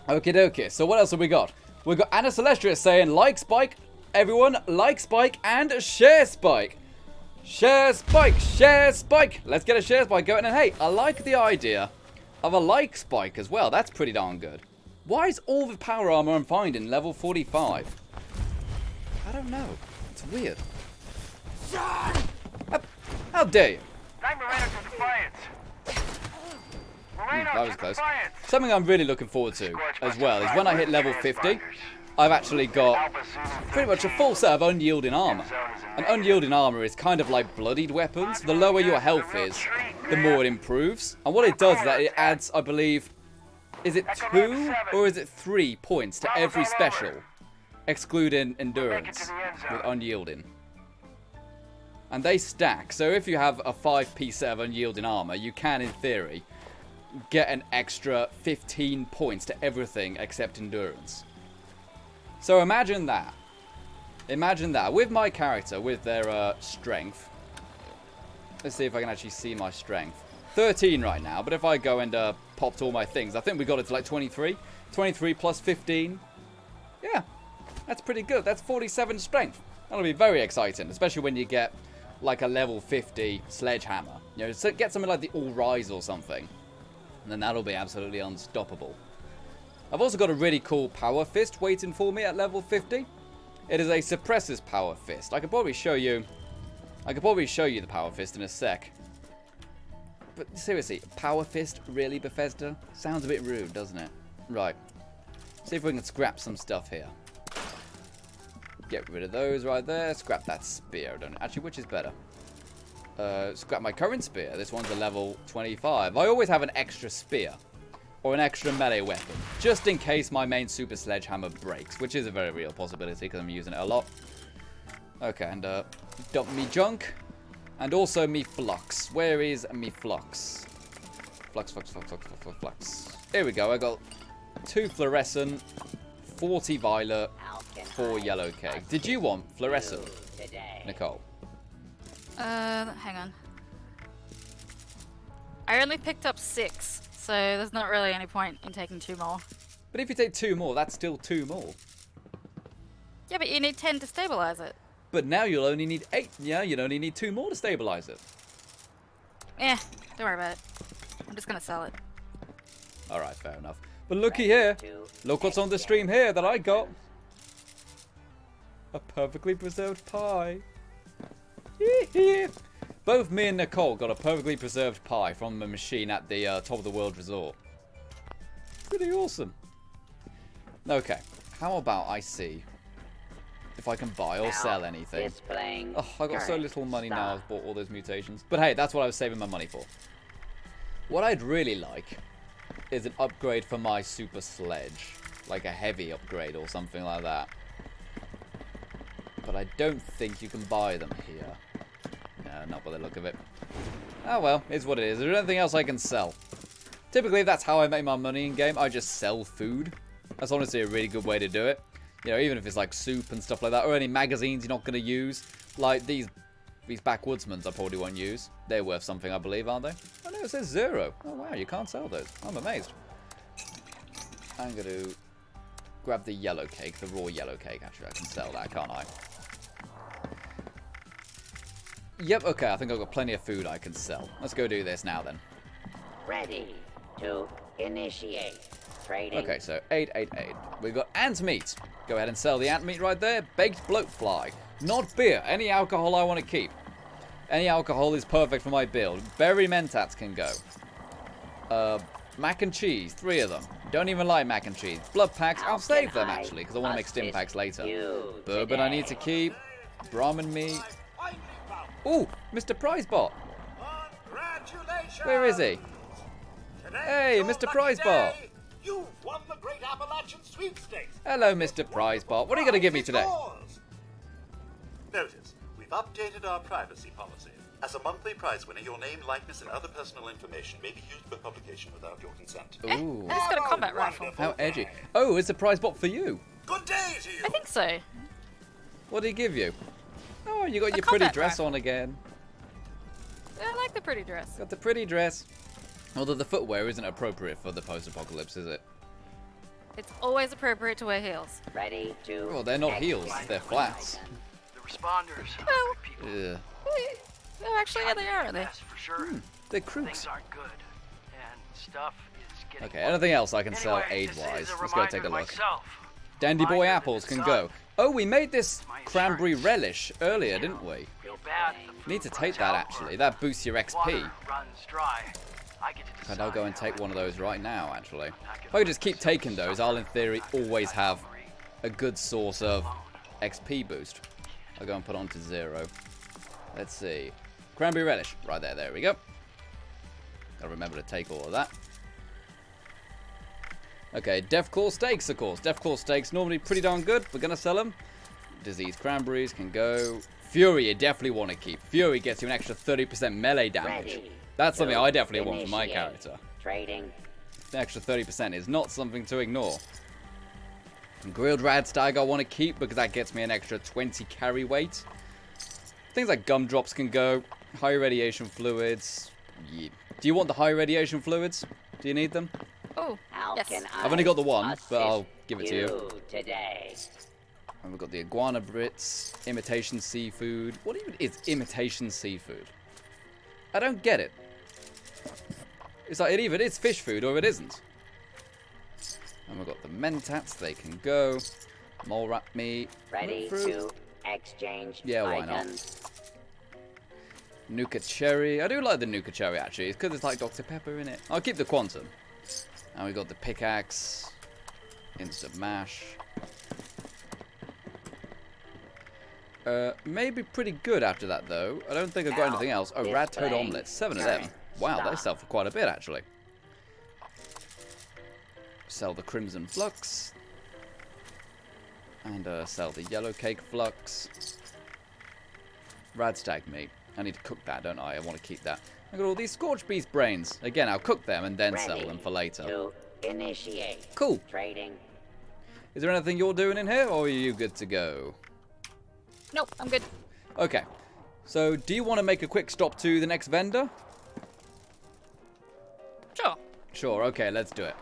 Okie dokie. So what else have we got? We've got Anna Celestria saying, like Spike, everyone, like Spike and share Spike. Share Spike, share Spike. Let's get a share Spike going. And hey, I like the idea of a like Spike as well. That's pretty darn good. Why is all the power armor I'm finding level 45? I don't know. It's weird. How dare you? I'm Malena to Defiance. That was close. Something I'm really looking forward to as well is when I hit level 50, I've actually got pretty much a full set of unyielding armor. And unyielding armor is kind of like bloodied weapons. The lower your health is, the more it improves. And what it does is that it adds, I believe, is it 2 or is it 3 points to every special, excluding endurance with unyielding. And they stack, so if you have a 5-piece set of unyielding armor, you can, in theory, get an extra 15 points to everything except endurance. So imagine that. Imagine that. With my character, with their strength. Let's see if I can actually see my strength. 13 right now, but if I go and popped all my things, I think we got it to like 23. 23 plus 15. Yeah, that's pretty good. That's 47 strength. That'll be very exciting, especially when you get like a level 50 sledgehammer. You know, so get something like the All Rise or something. And then that'll be absolutely unstoppable. I've also got a really cool Power Fist waiting for me at level 50. It is a Suppressor's Power Fist. I could probably show you the Power Fist in a sec. But seriously, Power Fist, really, Bethesda? Sounds a bit rude, doesn't it? Right. See if we can scrap some stuff here. Get rid of those right there. Scrap that spear. Actually, which is better? Scrap my current spear. This one's a level 25. I always have an extra spear. Or an extra melee weapon. Just in case my main super sledgehammer breaks. Which is a very real possibility because I'm using it a lot. Okay, and dump me junk. And also me flux. Where is me flux? Flux. Here we go. I got 2 fluorescent, 40 violet, 4 yellow cake. Did you want fluorescent, Nicole? Hang on. I only picked up 6, so there's not really any point in taking 2 more. But if you take 2 more, that's still 2 more. Yeah, but you need 10 to stabilize it. But now you'll only need 8. Yeah, you'll only need 2 more to stabilize it. Yeah, don't worry about it. I'm just gonna sell it. Alright, fair enough. But looky here. Look what's on the stream here that I got. A perfectly preserved pie. Both me and Nicole got a perfectly preserved pie from the machine at the Top of the World Resort. Pretty awesome. Okay, how about I see if I can buy or sell anything. Oh, I got so little money now I've bought all those mutations. But hey, that's what I was saving my money for. What I'd really like is an upgrade for my super sledge. Like a heavy upgrade or something like that. But I don't think you can buy them here. No, not by the look of it. Oh well, it's what it is. Is there anything else I can sell? Typically, that's how I make my money in game. I just sell food. That's honestly a really good way to do it. You know, even if it's like soup and stuff like that, or any magazines you're not going to use. Like these backwoodsmans I probably won't use. They're worth something, I believe, aren't they? Oh no, it says 0. Oh wow, you can't sell those. I'm amazed. I'm going to grab the yellow cake, the raw yellow cake. Actually, I can sell that, can't I? Yep, okay, I think I've got plenty of food I can sell. Let's go do this now then. Ready to initiate trading. Okay, so 888. We've got ant meat. Go ahead and sell the ant meat right there. Baked bloatfly. Not beer. Any alcohol I want to keep. Any alcohol is perfect for my build. Berry mentats can go. Mac and cheese. 3 of them. Don't even like mac and cheese. Blood packs. I'll save them actually because I want to make stim packs later. Bourbon I need to keep. Brahmin meat. Ooh, Mr. Prizebot. Where is he? Hey, Mr. Prizebot. You've won the Great Appalachian Sweepstakes. Hello, Mr. Prizebot. What are you going to give me today? Notice, we've updated our privacy policy. As a monthly prize winner, your name, likeness, and other personal information may be used for publication without your consent. Ooh. I just got a combat rifle. How edgy. Oh, it's a Prizebot for you. Good day to you. I think so. What did he give you? Oh, you got your pretty combat dress rifle. on again. I like the pretty dress. Got the pretty dress. Although the footwear isn't appropriate for the post-apocalypse, is it? It's always appropriate to wear heels. Ready to. Well, they're not heels, they're flats. The responders are Well, good people. Ugh. Oh, actually, yeah, they are, aren't they? Yes, for sure. They're crooks. Things aren't good, and stuff is getting. Okay, anything else I can sell Anyway, this is aid-wise? a Let's go take a reminder to look. myself. Dandy boy Reminder apples that can it's go. on. Oh, we made this My cranberry insurance. relish earlier, didn't we? Real bad the food Need to take runs that out actually. or That boosts your water XP. runs dry. I get to decide. And I'll go and take one of those right now, actually. Not If I gonna could just keep let taking myself those, I'll in suffer theory because always I'm have hungry. a good source of XP boost. I'll go and put on to 0. Let's see. Cranberry relish. Right there, there we go. Gotta remember to take all of that. Okay, Deathclaw steaks, of course. Deathclaw steaks normally pretty darn good. We're gonna sell them. Diseased cranberries can go. Fury, you definitely want to keep. Fury gets you an extra 30% melee damage. Ready That's something to I definitely want for my initiate character. Trading. The extra 30% is not something to ignore. And grilled radstag I want to keep because that gets me an extra 20 carry weight. Things like gumdrops can go. High radiation fluids. Yeah. Do you want the high radiation fluids? Do you need them? Oh, How yes. can I've only got the one, assist but I'll give it to you. Today. And we've got the iguana brits, imitation seafood. What even is imitation seafood? I don't get it. It's like it either is fish food or it isn't. And we've got the mentats, they can go. Mole rat meat. Ready fruit. to exchange Yeah, why not? items. Nuka cherry. I do like the Nuka cherry actually. It's because it's like Dr. Pepper in it. I'll keep the quantum. And we got the pickaxe. Instant mash. Maybe pretty good after that though. I don't think I've got Now, anything else. Oh, rat toad displaying omelets. 7 of them. current Wow, they stock. sell for quite a bit actually. Sell the crimson flux. And sell the yellow cake flux. Radstag meat. I need to cook that, don't I? I want to keep that. I got all these scorched beast brains. Again, I'll cook them and then sell Ready them for later. to initiate Cool. trading. Is there anything you're doing in here, or are you good to go? Nope, I'm good. Okay. So, do you want to make a quick stop to the next vendor? Sure. Sure, okay, let's do it.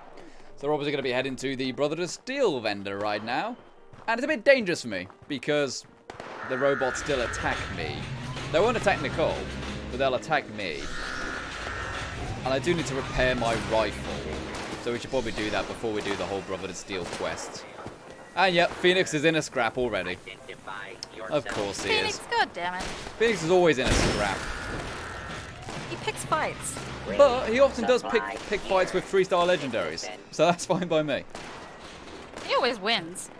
So we're obviously going to be heading to the Brotherhood Steel vendor right now. And it's a bit dangerous for me, because the robots still attack me. They won't attack Nicole, but they'll attack me. And I do need to repair my rifle. So we should probably do that before we do the whole Brotherhood Steel quest. And yep, Phoenix is in a scrap already. Identify Of yourself. course he Phoenix, is. god damn it. Phoenix is always in a scrap. He picks fights. But he often does pick Supply fights with 3-star legendaries. So that's fine by me. He always wins.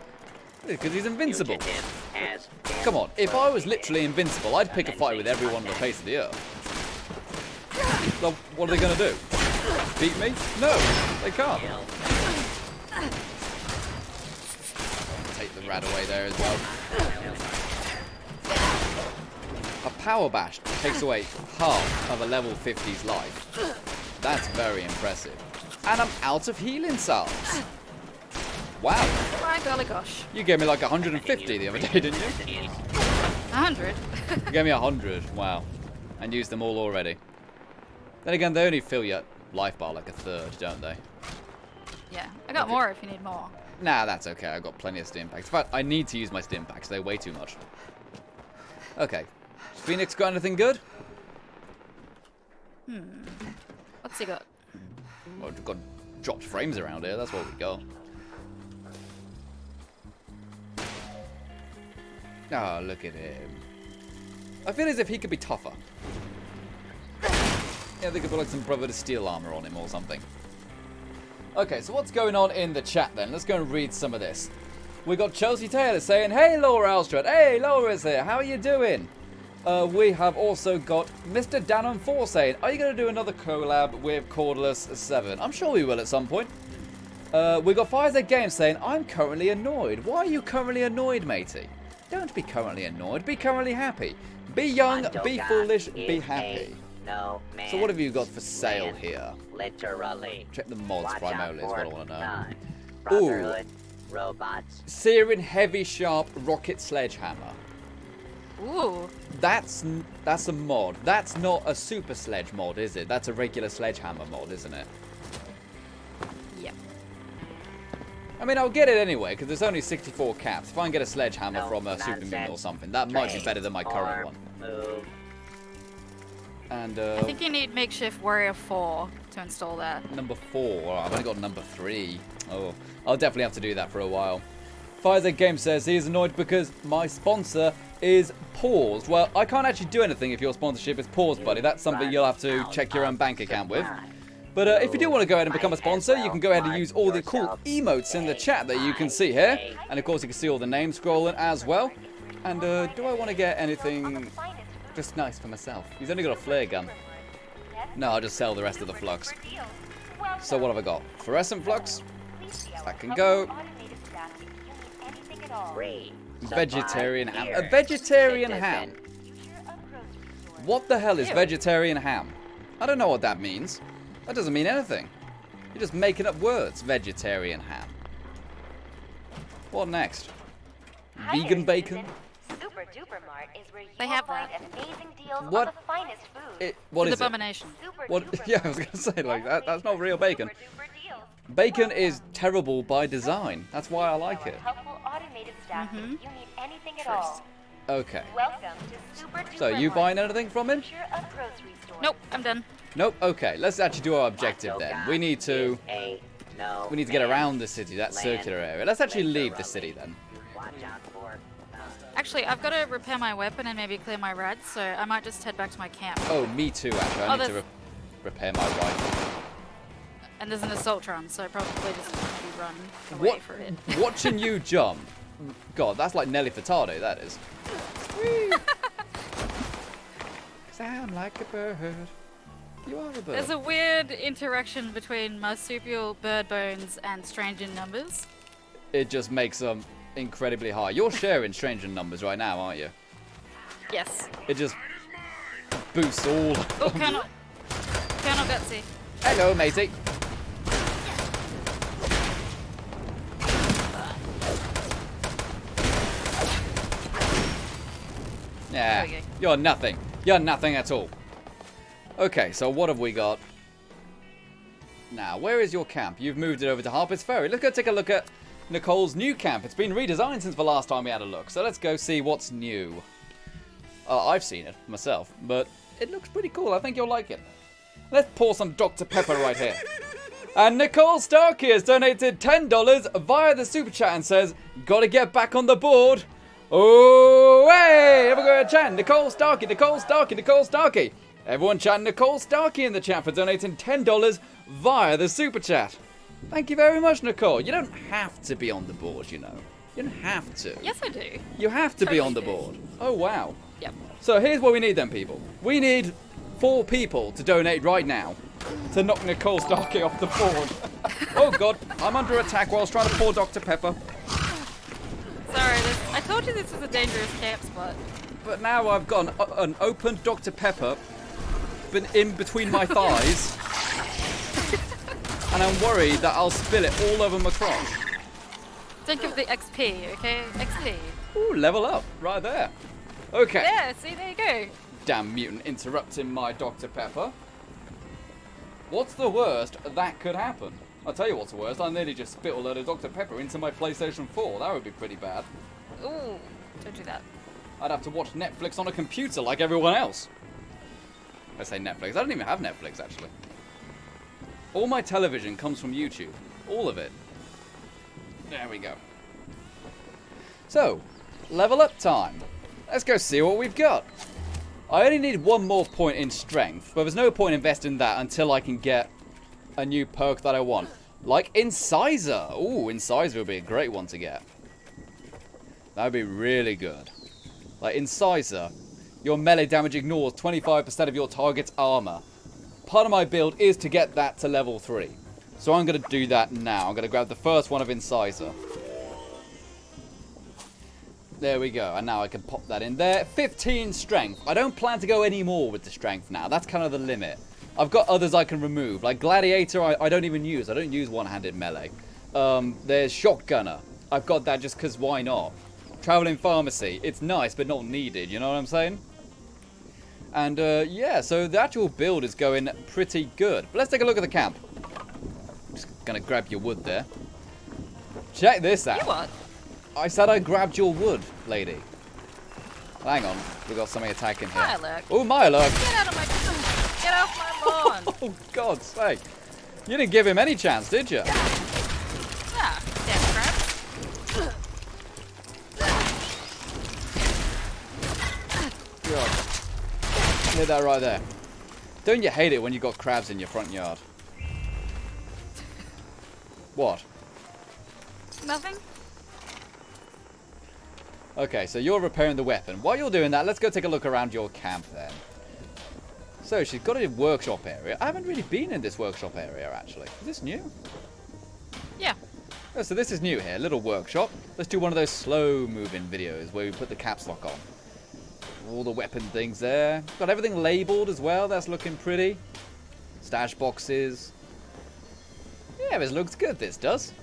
Because he's invincible. Fugitive has been Come on, if I was literally invincible, I'd pick a fight with everyone on the face of the earth. So what are they going to do? Beat me? No, they can't. killed. Take the rat away there as well. A power bash takes away half of a level 50's life. That's very impressive. And I'm out of healing salves. Wow, My golly gosh. you gave me like 150 the other day, didn't you? 100. You gave me 100, wow. And used them all already. Then again, they only fill your life bar like a third, don't they? Yeah, I got more if you need more. Nah, that's okay. I've got plenty of stim packs. In fact, I need to use my stim packs. They're way too much. Okay. Phoenix got anything good? What's he got? Well, we've got dropped frames around here. That's what we got. Oh, look at him. I feel as if he could be tougher. Yeah, they could put like some Brotherhood Steel armor on him or something. Okay, so what's going on in the chat then? Let's go and read some of this. We got Chelsea Taylor saying, "Hey Laura Alstrad, hey Laura's here, how are you doing?" We have also got Mr. Danon4 saying, "Are you going to do another collab with Cordless 7? I'm sure we will at some point. We got Fireset Games saying, "I'm currently annoyed." Why are you currently annoyed, matey? Don't be currently annoyed, be currently happy. Be young, be Wantoga foolish, is be happy. No man. So what have you got for sale land, here? Literally. Check the mods Watch primarily is out what I for want to know. none. Ooh. Brotherhood, robots. Searing Heavy Sharp Rocket Sledgehammer. Ooh. That's a mod. That's not a super sledge mod, is it? That's a regular sledgehammer mod, isn't it? Yep. I mean, I'll get it anyway, because there's only 64 caps. If I can get a sledgehammer No from a super mutant or nonsense. something, that might be Trade better than my current or one. Move. And, I think you need Makeshift Warrior 4 to install that. number 4. Oh, I've only got number 3. Oh, I'll definitely have to do that for a while. Fireset Game says he is annoyed because my sponsor is paused. Well, I can't actually do anything if your sponsorship is paused, buddy. That's something you'll have to check your own bank account with. But if you do want to go ahead and become a sponsor, you can go ahead and use all the cool emotes in the chat that you can see here. And of course, you can see all the names scrolling as well. And do I want to get anything just nice for myself? He's only got a flare gun. No, I'll just sell the rest of the flux. So what have I got? Fluorescent flux. That can go. Vegetarian ham. A vegetarian ham. What the hell is vegetarian ham? I don't know what that means. That doesn't mean anything. You're just making up words. Vegetarian ham. What next? Vegan bacon? Super Duper Mart is where you They have find that. amazing deals What? on the finest food. What It's is an it? abomination. Super What? Duper Yeah, I Mart. was gonna say like that. That's not real bacon. Super duper deals. Bacon is terrible by design. That's why I like it. Helpful automated staff if you need anything at all. Okay. Welcome to Super Duper So you Mart. buying anything from him? Picture a grocery store. Nope, I'm done. Nope. Okay. Let's actually do our objective then. We need to get around the city, that circular area. Let's actually leave the city then. Actually, I've got to repair my weapon and maybe clear my rads, so I might just head back to my camp. Oh, me too. Actually, I need to repair my rifle. And there's an assaultron, so probably just maybe run away for it. Watching you jump. God, that's like Nelly Furtado, that is. Sound like a bird. You are a bird. There's a weird interaction between marsupial, bird bones, and strange in numbers. It just makes them incredibly high. You're sharing strange in numbers right now, aren't you? Yes. It just boosts all. Oh, Colonel Gutsy. Hello, matey. Yeah, There we go. you're nothing. You're nothing at all. Okay, so what have we got? Now, where is your camp? You've moved it over to Harper's Ferry. Let's go take a look at Nicole's new camp. It's been redesigned since the last time we had a look, so let's go see what's new. I've seen it myself, but it looks pretty cool. I think you'll like it. Let's pour some Dr. Pepper right here. And Nicole Starkey has donated $10 via the super chat and says, "Gotta get back on the board." Oh, hey! Everyone chat. Nicole Starkey, Nicole Starkey, Nicole Starkey. Everyone chat Nicole Starkey in the chat for donating $10 via the super chat. Thank you very much, Nicole. You don't have to be on the board, you know. You don't have to. Yes, I do. You have to be on the Totally board. Oh, wow. Yep. So here's what we need then, people. We need 4 people to donate right now to knock Nicole Starkey off the board. Oh, God. I'm under attack whilst trying to pour Dr. Pepper. Sorry, I told you this was a dangerous camp spot. But now I've got an opened Dr. Pepper in between my thighs. And I'm worried that I'll spill it all over my crotch. Think of the XP, okay? XP. Ooh, level up. Right there. Okay. Yeah, see, there you go. Damn mutant interrupting my Dr. Pepper. What's the worst that could happen? I'll tell you what's the worst. I nearly just spit a load of Dr. Pepper into my PlayStation 4. That would be pretty bad. Ooh, don't do that. I'd have to watch Netflix on a computer like everyone else. I say Netflix. I don't even have Netflix, actually. All my television comes from YouTube. All of it. There we go. So, level up time. Let's go see what we've got. I only need 1 more point in strength, but there's no point investing that until I can get a new perk that I want. Like Incisor. Ooh, Incisor would be a great one to get. That would be really good. Like Incisor, your melee damage ignores 25% of your target's armor. Part of my build is to get that to level 3. So I'm going to do that now. I'm going to grab the first one of Incisor. There we go. And now I can pop that in there. 15 strength. I don't plan to go any more with the strength now. That's kind of the limit. I've got others I can remove. Like Gladiator, I don't even use. I don't use one-handed melee. There's Shotgunner. I've got that just because why not? Traveling Pharmacy. It's nice, but not needed. You know what I'm saying? And, yeah, so the actual build is going pretty good. But let's take a look at the camp. Just gonna grab your wood there. Check this out. You what? I said I grabbed your wood, lady. Hang on. We've got something attacking here. Mirelurk. Oh, Mirelurk. Get out of my... Get off my lawn. Oh, God's sake. You didn't give him any chance, did you? Ah, damn crap. God. Hit that right there. Don't you hate it when you got crabs in your front yard? What? Nothing? Okay, so you're repairing the weapon. While you're doing that, let's go take a look around your camp then. So she's got a workshop area. I haven't really been in this workshop area actually. Is this new? Yeah. Oh, so this is new here, little workshop. Let's do one of those slow moving videos where we put the caps lock on. All the weapon things there. Got everything labeled as well, that's looking pretty. Stash boxes. Yeah, this looks good, this does.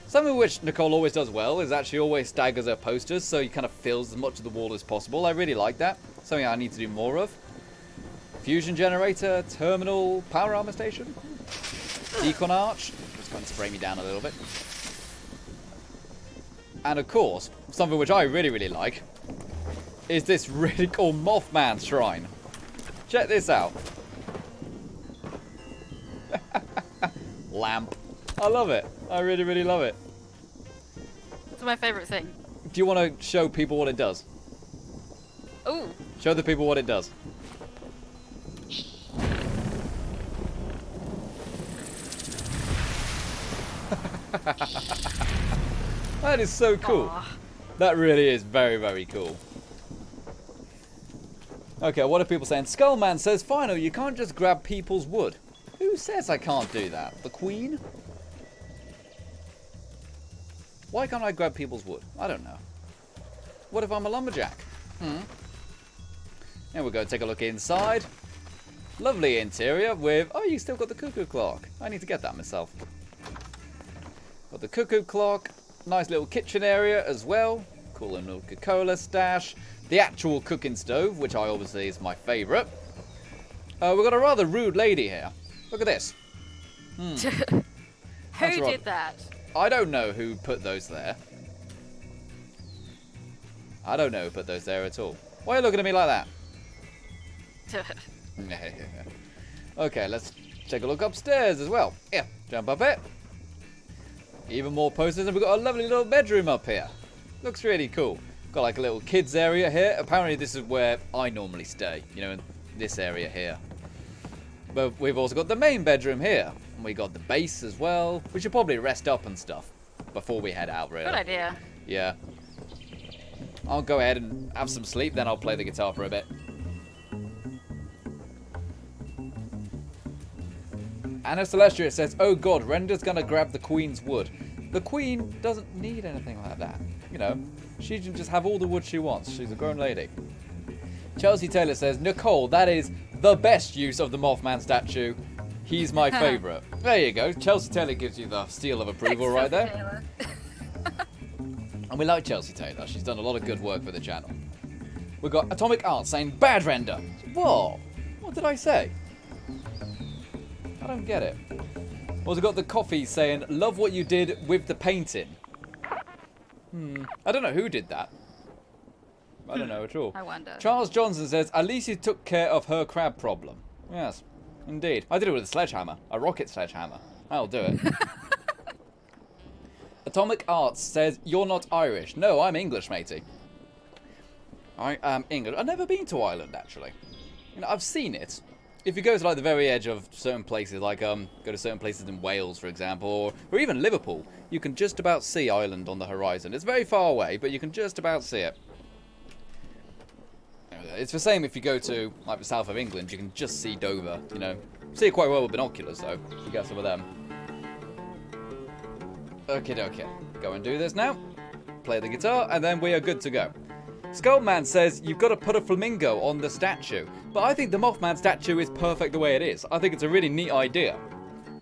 Something which Nicole always does well is actually always staggers her posters so you kind of fills as much of the wall as possible. I really like that. Something I need to do more of. Fusion generator, terminal, power armor station. Decon arch. Just going to spray me down a little bit. And of course, something which I really like is this really cool Mothman shrine. Check this out. Lamp. I love it. I really love it. It's my favourite thing. Do you want to show people what it does? Ooh. Show the people what it does. That is so cool. Aww. That really is very cool. Okay, what are people saying? Skullman says, Final, you can't just grab people's wood. Who says I can't do that? The Queen? Why can't I grab people's wood? I don't know. What if I'm a lumberjack? There we go, take a look inside. Lovely interior with... Oh, you still got the cuckoo clock. I need to get that myself. Got the cuckoo clock. Nice little kitchen area as well. Cool little Coca-Cola stash. The actual cooking stove, which I obviously is my favourite. We've got a rather rude lady here. Look at this. Who That's right. did that? I don't know who put those there. I don't know who put those there at all. Why are you looking at me like that? Okay, let's take a look upstairs as well. Yeah, jump up it. Even more posters, and we've got a lovely little bedroom up here. Looks really cool. Got like a little kids area here. Apparently this is where I normally stay, you know, in this area here. But we've also got the main bedroom here. And we got the base as well. We should probably rest up and stuff before we head out, really. Good idea. Yeah. I'll go ahead and have some sleep, then I'll play the guitar for a bit. Anna Celestia says, oh god, Render's gonna grab the Queen's wood. The Queen doesn't need anything like that. You know, she can just have all the wood she wants. She's a grown lady. Chelsea Taylor says, Nicole, that is the best use of the Mothman statue. He's my favourite. There you go. Chelsea Taylor gives you the seal of approval right there. And we like Chelsea Taylor. She's done a lot of good work for the channel. We've got Atomic Art saying, bad render. Whoa. What did I say? I don't get it. Also got the coffee saying, love what you did with the painting. I don't know who did that. I don't know at all. I wonder. Charles Johnson says, at least you took care of her crab problem. Yes, indeed. I did it with a sledgehammer. A rocket sledgehammer. I'll do it. Atomic Arts says, you're not Irish. No, I'm English, matey. I am English. I've never been to Ireland, actually. You know, I've seen it. If you go to like the very edge of certain places, like go to certain places in Wales, for example, or even Liverpool, you can just about see Ireland on the horizon. It's very far away, but you can just about see it. It's the same if you go to like the south of England, you can just see Dover, you know. See it quite well with binoculars, though, if you get some of them. Okay, go and do this now. Play the guitar, and then we are good to go. Skullman says, you've got to put a flamingo on the statue. But I think the Mothman statue is perfect the way it is. I think it's a really neat idea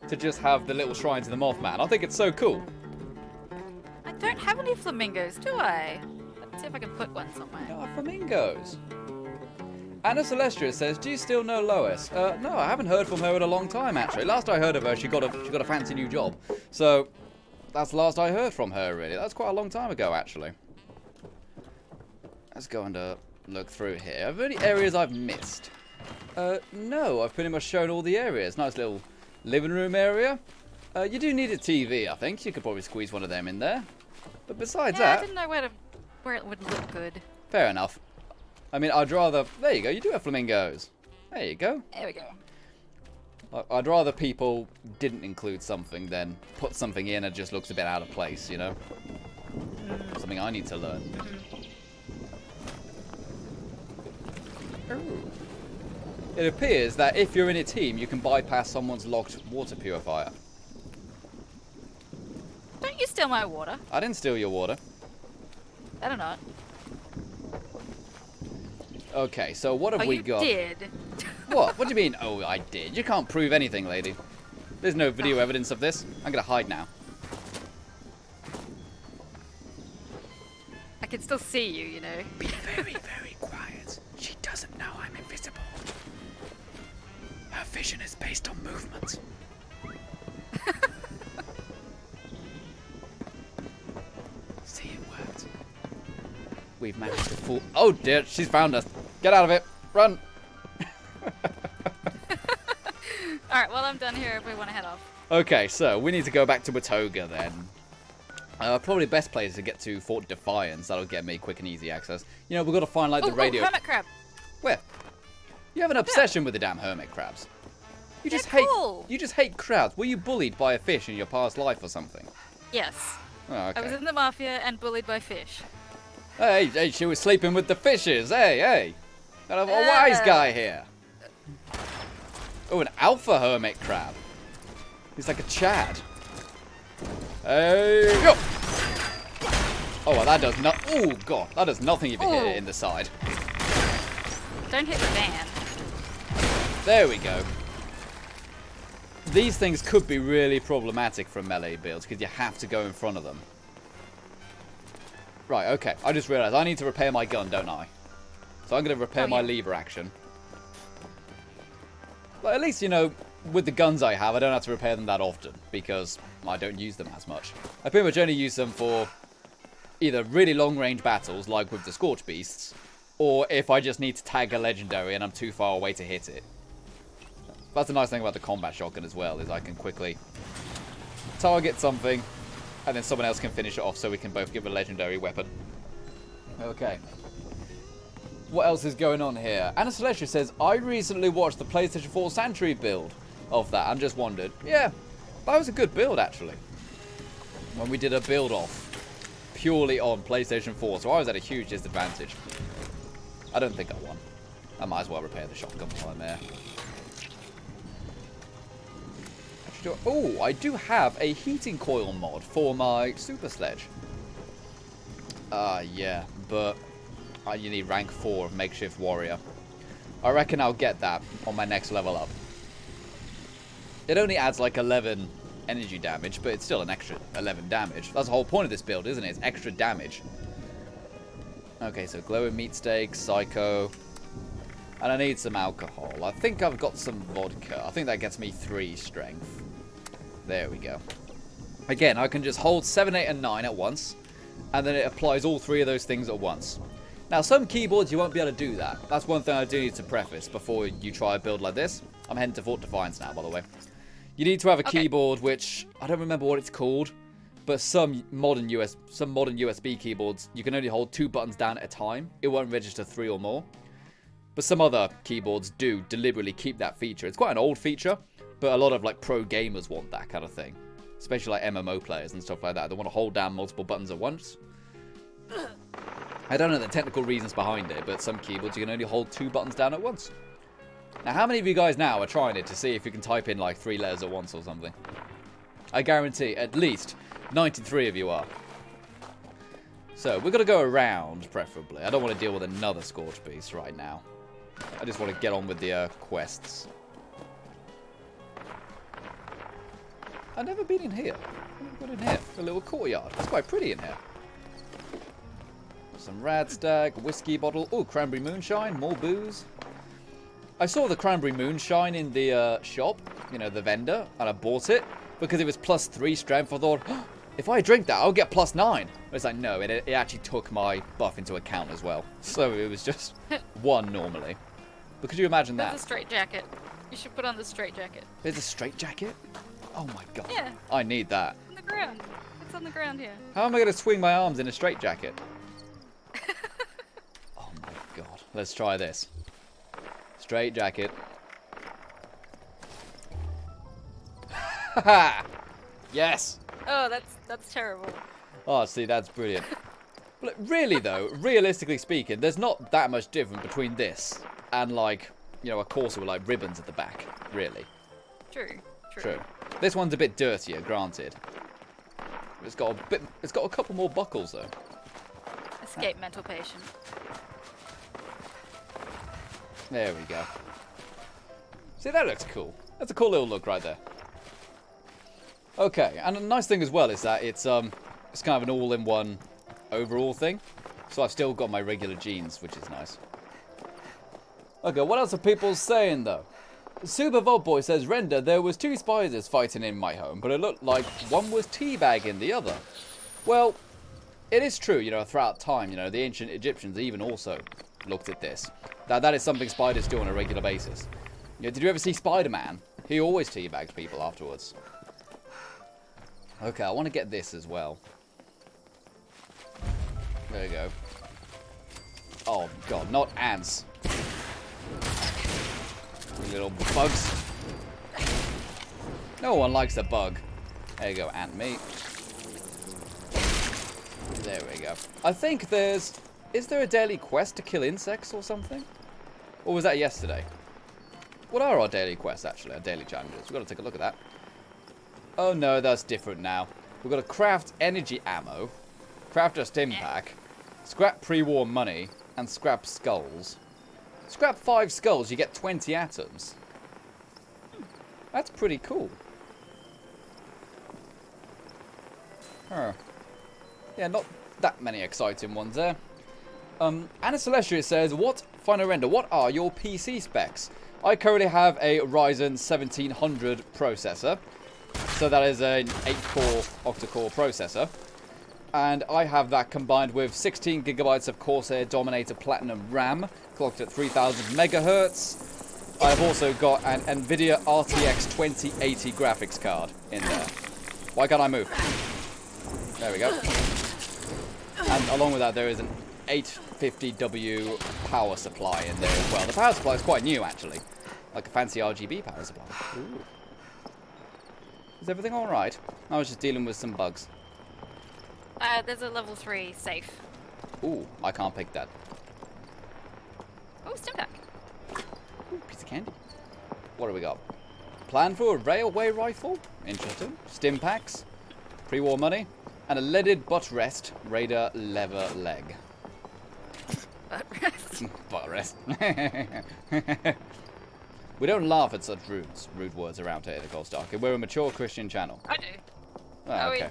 to just have the little shrine to the Mothman. I think it's so cool. I don't have any flamingos, do I? Let's see if I can put one somewhere. Oh, flamingos. Anna Celestia says, do you still know Lois? No, I haven't heard from her in a long time, actually. Last I heard of her, she got a fancy new job. So, that's the last I heard from her, really. That's quite a long time ago, actually. Let's go and look through here. Are there any areas I've missed? No, I've pretty much shown all the areas. Nice little living room area. You do need a TV, I think. You could probably squeeze one of them in there. But besides Yeah, that... I didn't know where it would look good. Fair enough. I mean, I'd rather... There you go, you do have flamingos. There you go. There we go. I'd rather people didn't include something than put something in and just looks a bit out of place, you know? Something I need to learn. Ooh. It appears that if you're in a team, you can bypass someone's locked water purifier. Don't you steal my water. I didn't steal your water. Better not. Okay, so what have we got? You did. What? What do you mean, oh, I did? You can't prove anything, lady. There's no video evidence of this. I'm gonna hide now. I can still see you, you know. Be very, very quiet. She doesn't know I'm invisible. Her vision is based on movement. See, it worked. We've managed to fool... Oh dear, she's found us. Get out of it. Run. Alright, well I'm done here if we want to head off. Okay, so we need to go back to Watoga then. Probably the best place to get to Fort Defiance. That'll get me quick and easy access. You know, we've got to find like the radio... hermit crab. Where? You have an obsession with the damn hermit crabs. You just They're hate... cool. You just hate crabs. Were you bullied by a fish in your past life or something? Yes. Oh, I was okay. in the mafia and bullied by fish. Hey, she was sleeping with the fishes. Hey. Got a wise guy here. Oh, an alpha hermit crab. He's like a Chad. Hey, go! Oh, well, that does not. Oh god, that does nothing if you hit it in the side. Don't hit the van. There we go. These things could be really problematic for melee builds because you have to go in front of them. Right, okay. I just realised I need to repair my gun, don't I? So I'm going to repair my lever action. But at least, you know, with the guns I have, I don't have to repair them that often because I don't use them as much. I pretty much only use them for either really long-range battles, like with the Scorch Beasts, or if I just need to tag a legendary and I'm too far away to hit it. That's the nice thing about the combat shotgun as well, is I can quickly target something, and then someone else can finish it off so we can both give a legendary weapon. Okay. What else is going on here? Anna Celestia says, I recently watched the PlayStation 4 Sanctuary build of that and just wondered. Yeah, that was a good build, actually. When we did a build-off purely on PlayStation 4, so I was at a huge disadvantage. I don't think I won. I might as well repair the shotgun while I'm there. Oh, I do have a heating coil mod for my super sledge. Yeah, but you need rank 4 of makeshift warrior. I reckon I'll get that on my next level up. It only adds like 11 energy damage, but it's still an extra 11 damage. That's the whole point of this build, isn't it? It's extra damage. Okay, so glowing meat steak, psycho. And I need some alcohol. I think I've got some vodka. I think that gets me 3 strength. There we go. Again, I can just hold 7, 8, and 9 at once. And then it applies all 3 of those things at once. Now, some keyboards you won't be able to do that. That's one thing I do need to preface before you try a build like this. I'm heading to Fort Defiance now, by the way. You need to have a keyboard which, I don't remember what it's called, but some modern USB keyboards, you can only hold 2 buttons down at a time. It won't register 3 or more. But some other keyboards do deliberately keep that feature. It's quite an old feature, but a lot of like pro gamers want that kind of thing. Especially like MMO players and stuff like that. They want to hold down multiple buttons at once. I don't know the technical reasons behind it, but some keyboards you can only hold 2 buttons down at once. Now, how many of you guys now are trying it to see if you can type in like 3 letters at once or something? I guarantee at least 93 of you are. So, we're going to go around, preferably. I don't want to deal with another Scorch Beast right now. I just want to get on with the quests. I've never been in here. I've never been in here. It's a little courtyard. It's quite pretty in here. Some Radstag, whiskey bottle. Oh, cranberry moonshine, more booze. I saw the cranberry moonshine in the shop, you know, the vendor, and I bought it because it was plus 3 strength. I thought, oh, if I drink that, I'll get plus 9. It's like, no, it actually took my buff into account as well. So it was just 1 normally. But could you imagine that? There's a straight jacket. You should put on the straight jacket. There's a straight jacket? Oh my god. Yeah. I need that. On the ground. It's on the ground here. How am I going to swing my arms in a straight jacket? Oh my god. Let's try this. Straight jacket. Haha! Yes! Oh, that's terrible. Oh, see, that's brilliant. But really, though, realistically speaking, there's not that much different between this and, like, you know, a Corsa with, like, ribbons at the back, really. True. This one's a bit dirtier, granted. It's got a couple more buckles, though. Escape mental patient. There we go. See, that looks cool. That's a cool little look right there. Okay, and a nice thing as well is that it's kind of an all-in-one overall thing. So I've still got my regular jeans, which is nice. Okay, what else are people saying, though? Super Vault Boy says, Render, there was 2 spiders fighting in my home, but it looked like one was teabagging the other. Well, it is true, you know, throughout time, you know, the ancient Egyptians even also looked at this. That is something spiders do on a regular basis. You know, did you ever see Spider-Man? He always teabagged people afterwards. Okay, I want to get this as well. There you go. Oh, God, not ants. Little bugs. No one likes a bug. There you go, ant meat. There we go. I think there's... Is there a daily quest to kill insects or something? Or was that yesterday? What are our daily quests, actually? Our daily challenges? We've got to take a look at that. Oh, no, that's different now. We've got to craft energy ammo, craft a stim pack, scrap pre-war money, and scrap skulls. Scrap 5 skulls, you get 20 atoms. That's pretty cool. Huh. Yeah, not that many exciting ones there. Anna Celestia says, what, Final Render, what are your PC specs? I currently have a Ryzen 1700 processor. So that is an 8-core octa-core processor. And I have that combined with 16 gigabytes of Corsair Dominator Platinum RAM, clocked at 3000 megahertz. I've also got an Nvidia RTX 2080 graphics card in there. Why can't I move? There we go. And along with that, there is an 850W power supply in there as well. The power supply is quite new, actually. Like a fancy RGB power supply. Ooh. Is everything alright? I was just dealing with some bugs. There's a level 3 safe. Ooh, I can't pick that. Oh, stim pack. Ooh, piece of candy. What do we got? Plan for a railway rifle? Interesting. Stim packs, pre-war money, and a leaded butt rest raider lever leg. Butt rest. Butt rest. We don't laugh at such rude words around here, Nicole Starkey. We're a mature Christian channel. I do. Oh, okay.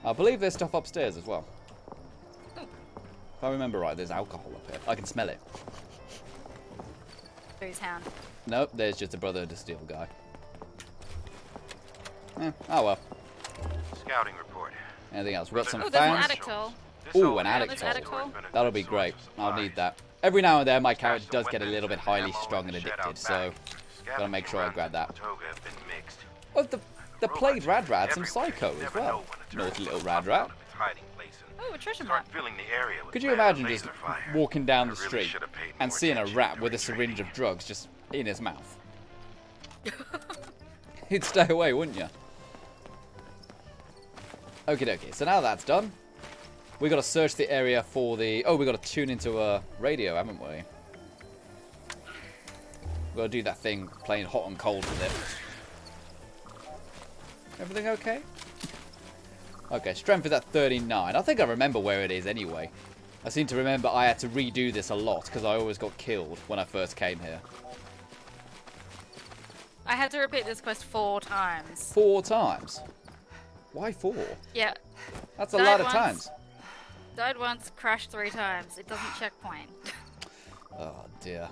I believe there's stuff upstairs as well. Oh. If I remember right, there's alcohol up here. I can smell it. Who's hound? Nope, there's just a brother Distill guy. Oh well. Scouting report. Anything else? We've got some Oh, there's an fans. addict hole. Ooh, an Yeah, addict there's hole. addict hole. That'll be great. I'll need that. Every now and then my character does get a little bit highly strung and addicted, so gotta make sure I grab that. Oh, the plagued Radrat, some psycho as well. Naughty little Radrat. Oh, a treasure map. Could you imagine just walking down the street and seeing a rat with a syringe of drugs just in his mouth? You'd stay away, wouldn't you? Okie dokie, so now that's done, we got to search the area for the... Oh, we got to tune into a radio, haven't we? We've got to do that thing, playing hot and cold with it. Everything okay? Okay, strength is at 39. I think I remember where it is anyway. I seem to remember I had to redo this a lot because I always got killed when I first came here. I had to repeat this quest 4 times. 4 times? Why 4? Yeah. That's a lot of once, times. Died once, crashed 3 times. It doesn't checkpoint. Oh dear.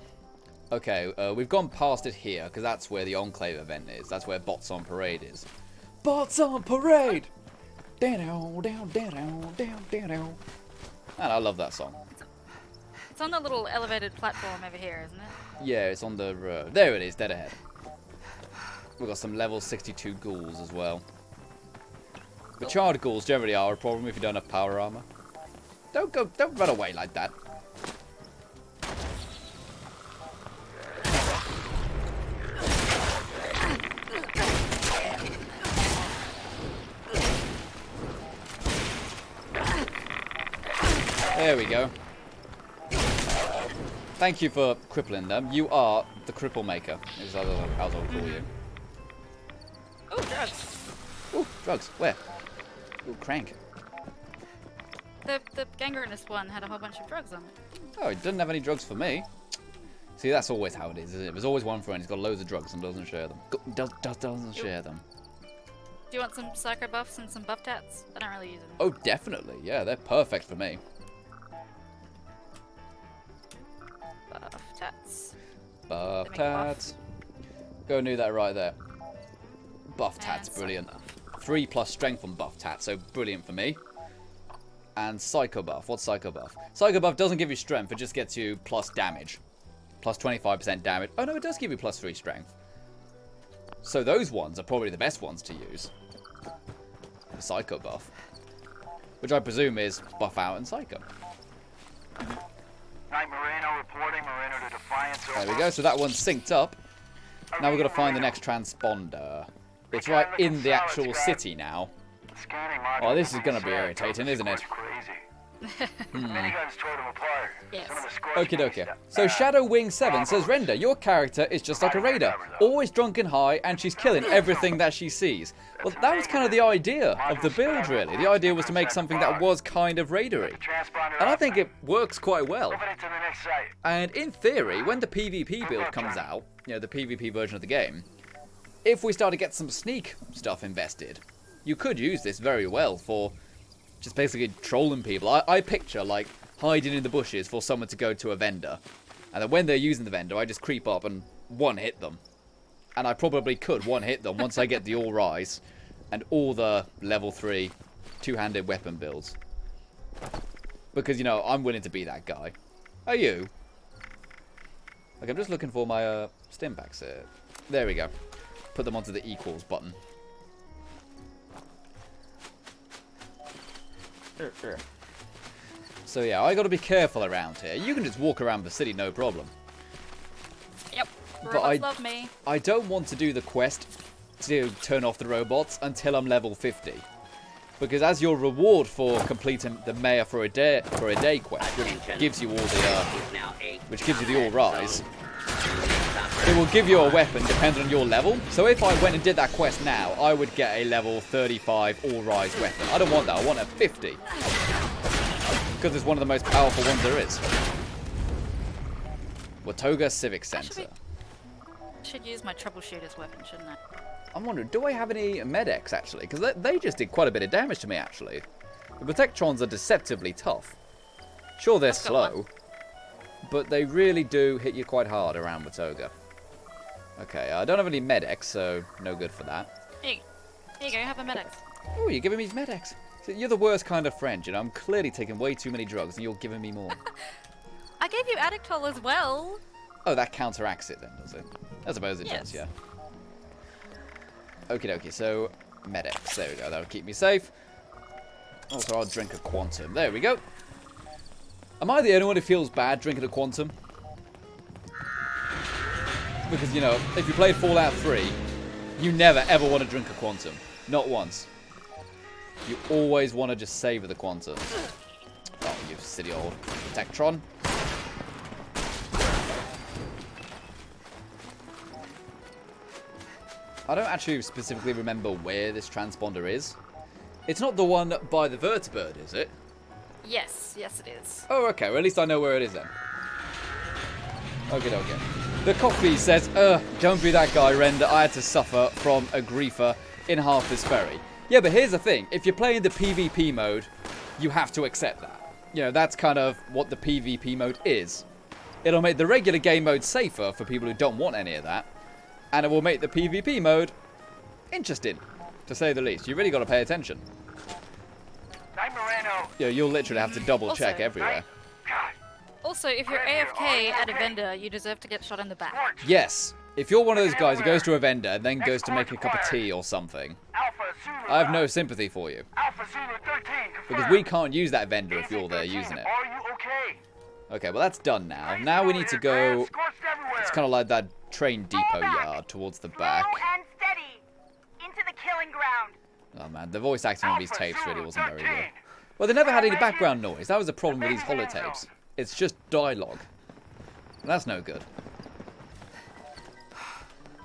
Okay, we've gone past it here because that's where the Enclave event is. That's where Bots on Parade is. Bots on Parade! Down, down, down, down, down, down, down. And I love that song. It's on the little elevated platform over here, isn't it? Yeah, it's on the road. There it is, dead ahead. We've got some level 62 ghouls as well. But charred ghouls generally are a problem if you don't have power armor. Don't run away like that. There we go. Thank you for crippling them. You are the cripple maker, is as I'll call you. Oh, drugs. Ooh, drugs. Where? Ooh, crank. The gangrenous one had a whole bunch of drugs on it. Oh, it doesn't have any drugs for me. See, that's always how it is, isn't it? There's always one friend who's got loads of drugs and doesn't share them. Doesn't share them. Do you want some psycho buffs and some buff tats? I don't really use them. Oh, definitely. Yeah, they're perfect for me. Buff tats. Buff Let me tats. Go and do that right there. Buff tats, And brilliant. psycho buff. 3+ strength on buff tats, so brilliant for me. And psycho buff. What's psycho buff? Psycho buff doesn't give you strength, it just gets you plus damage. Plus 25% damage. Oh no, it does give you plus 3 strength. So those ones are probably the best ones to use. The psycho buff. Which I presume is buff out and psycho. Night Moreno reporting. Moreno to Defiance. There we go, so that one's synced up. Now we've got to find the next transponder. It's right in the actual city now. Oh, this is going to be irritating, isn't it? Miniguns tore them apart. Yes. Okie dokie. So Shadow Wing 7 says, Render, your character is just like a raider. Always drunk and high, and she's killing everything that she sees. Well, that was kind of the idea of the build, really. The idea was to make something that was kind of raidery. And I think it works quite well. And in theory, when the PvP build comes out, you know, the PvP version of the game, if we start to get some sneak stuff invested, you could use this very well for just basically trolling people. I picture, like, hiding in the bushes for someone to go to a vendor. And then when they're using the vendor, I just creep up and one-hit them. And I probably could one-hit them once I get the all-rise and all the level 3 two-handed weapon builds. Because, you know, I'm willing to be that guy. Are you? Like, I'm just looking for my stim packs here. There we go. Put them onto the equals button. So yeah, I gotta be careful around here. You can just walk around the city, no problem. Yep. But Robots love me. I don't want to do the quest to turn off the robots until I'm level 50. Because as your reward for completing the Mayor for a Day quest, which gives you all the which gives you the all-rise, it will give you a weapon depending on your level. So if I went and did that quest now, I would get a level 35 all-rise weapon. I don't want that, I want a 50. Because it's one of the most powerful ones there is. Watoga Civic Center. Should use my troubleshooter's weapon, shouldn't I? I'm wondering, do I have any medics actually? Because they just did quite a bit of damage to me actually. The Protectrons are deceptively tough. Sure, they're slow, but they really do hit you quite hard around Watoga. Okay, I don't have any medics, so no good for that. Here you go, have a medics. Oh, you're giving me medics. So you're the worst kind of friend, you know. I'm clearly taking way too many drugs, and you're giving me more. I gave you Addictol as well. Oh, that counteracts it then, does it? I suppose it does, yeah. Okie dokie, so medics. There we go, that'll keep me safe. Also, I'll drink a Quantum. There we go. Am I the only one who feels bad drinking a Quantum? Because, you know, if you played Fallout 3, you never ever want to drink a Quantum. Not once. You always want to just savor the Quantum. Oh, you silly old Tectron. I don't actually specifically remember where this transponder is. It's not the one by the vertibird, is it? Yes, yes it is. Oh, okay. Well, at least I know where it is then. Okay. The coffee says, don't be that guy, Render. I had to suffer from a griefer in Harper's Ferry. Yeah, but here's the thing. If you're playing the PvP mode, you have to accept that. You know, that's kind of what the PvP mode is. It'll make the regular game mode safer for people who don't want any of that. And it will make the PvP mode interesting, to say the least. You really got to pay attention. Yeah, you'll literally have to double check everywhere. Also, if you're AFK at a vendor, you deserve to get shot in the back. Yes. If you're one of those guys who goes to a vendor and then goes to make a cup of tea or something, I have no sympathy for you. Because we can't use that vendor if you're there using it. Okay, well that's done now. Now we need to go... It's kind of like that train depot yard towards the back. And steady. Into the killing ground. Oh man, the voice acting on these tapes really wasn't very good. Well, they never had any background noise. That was the problem with these holotapes. It's just dialogue. That's no good.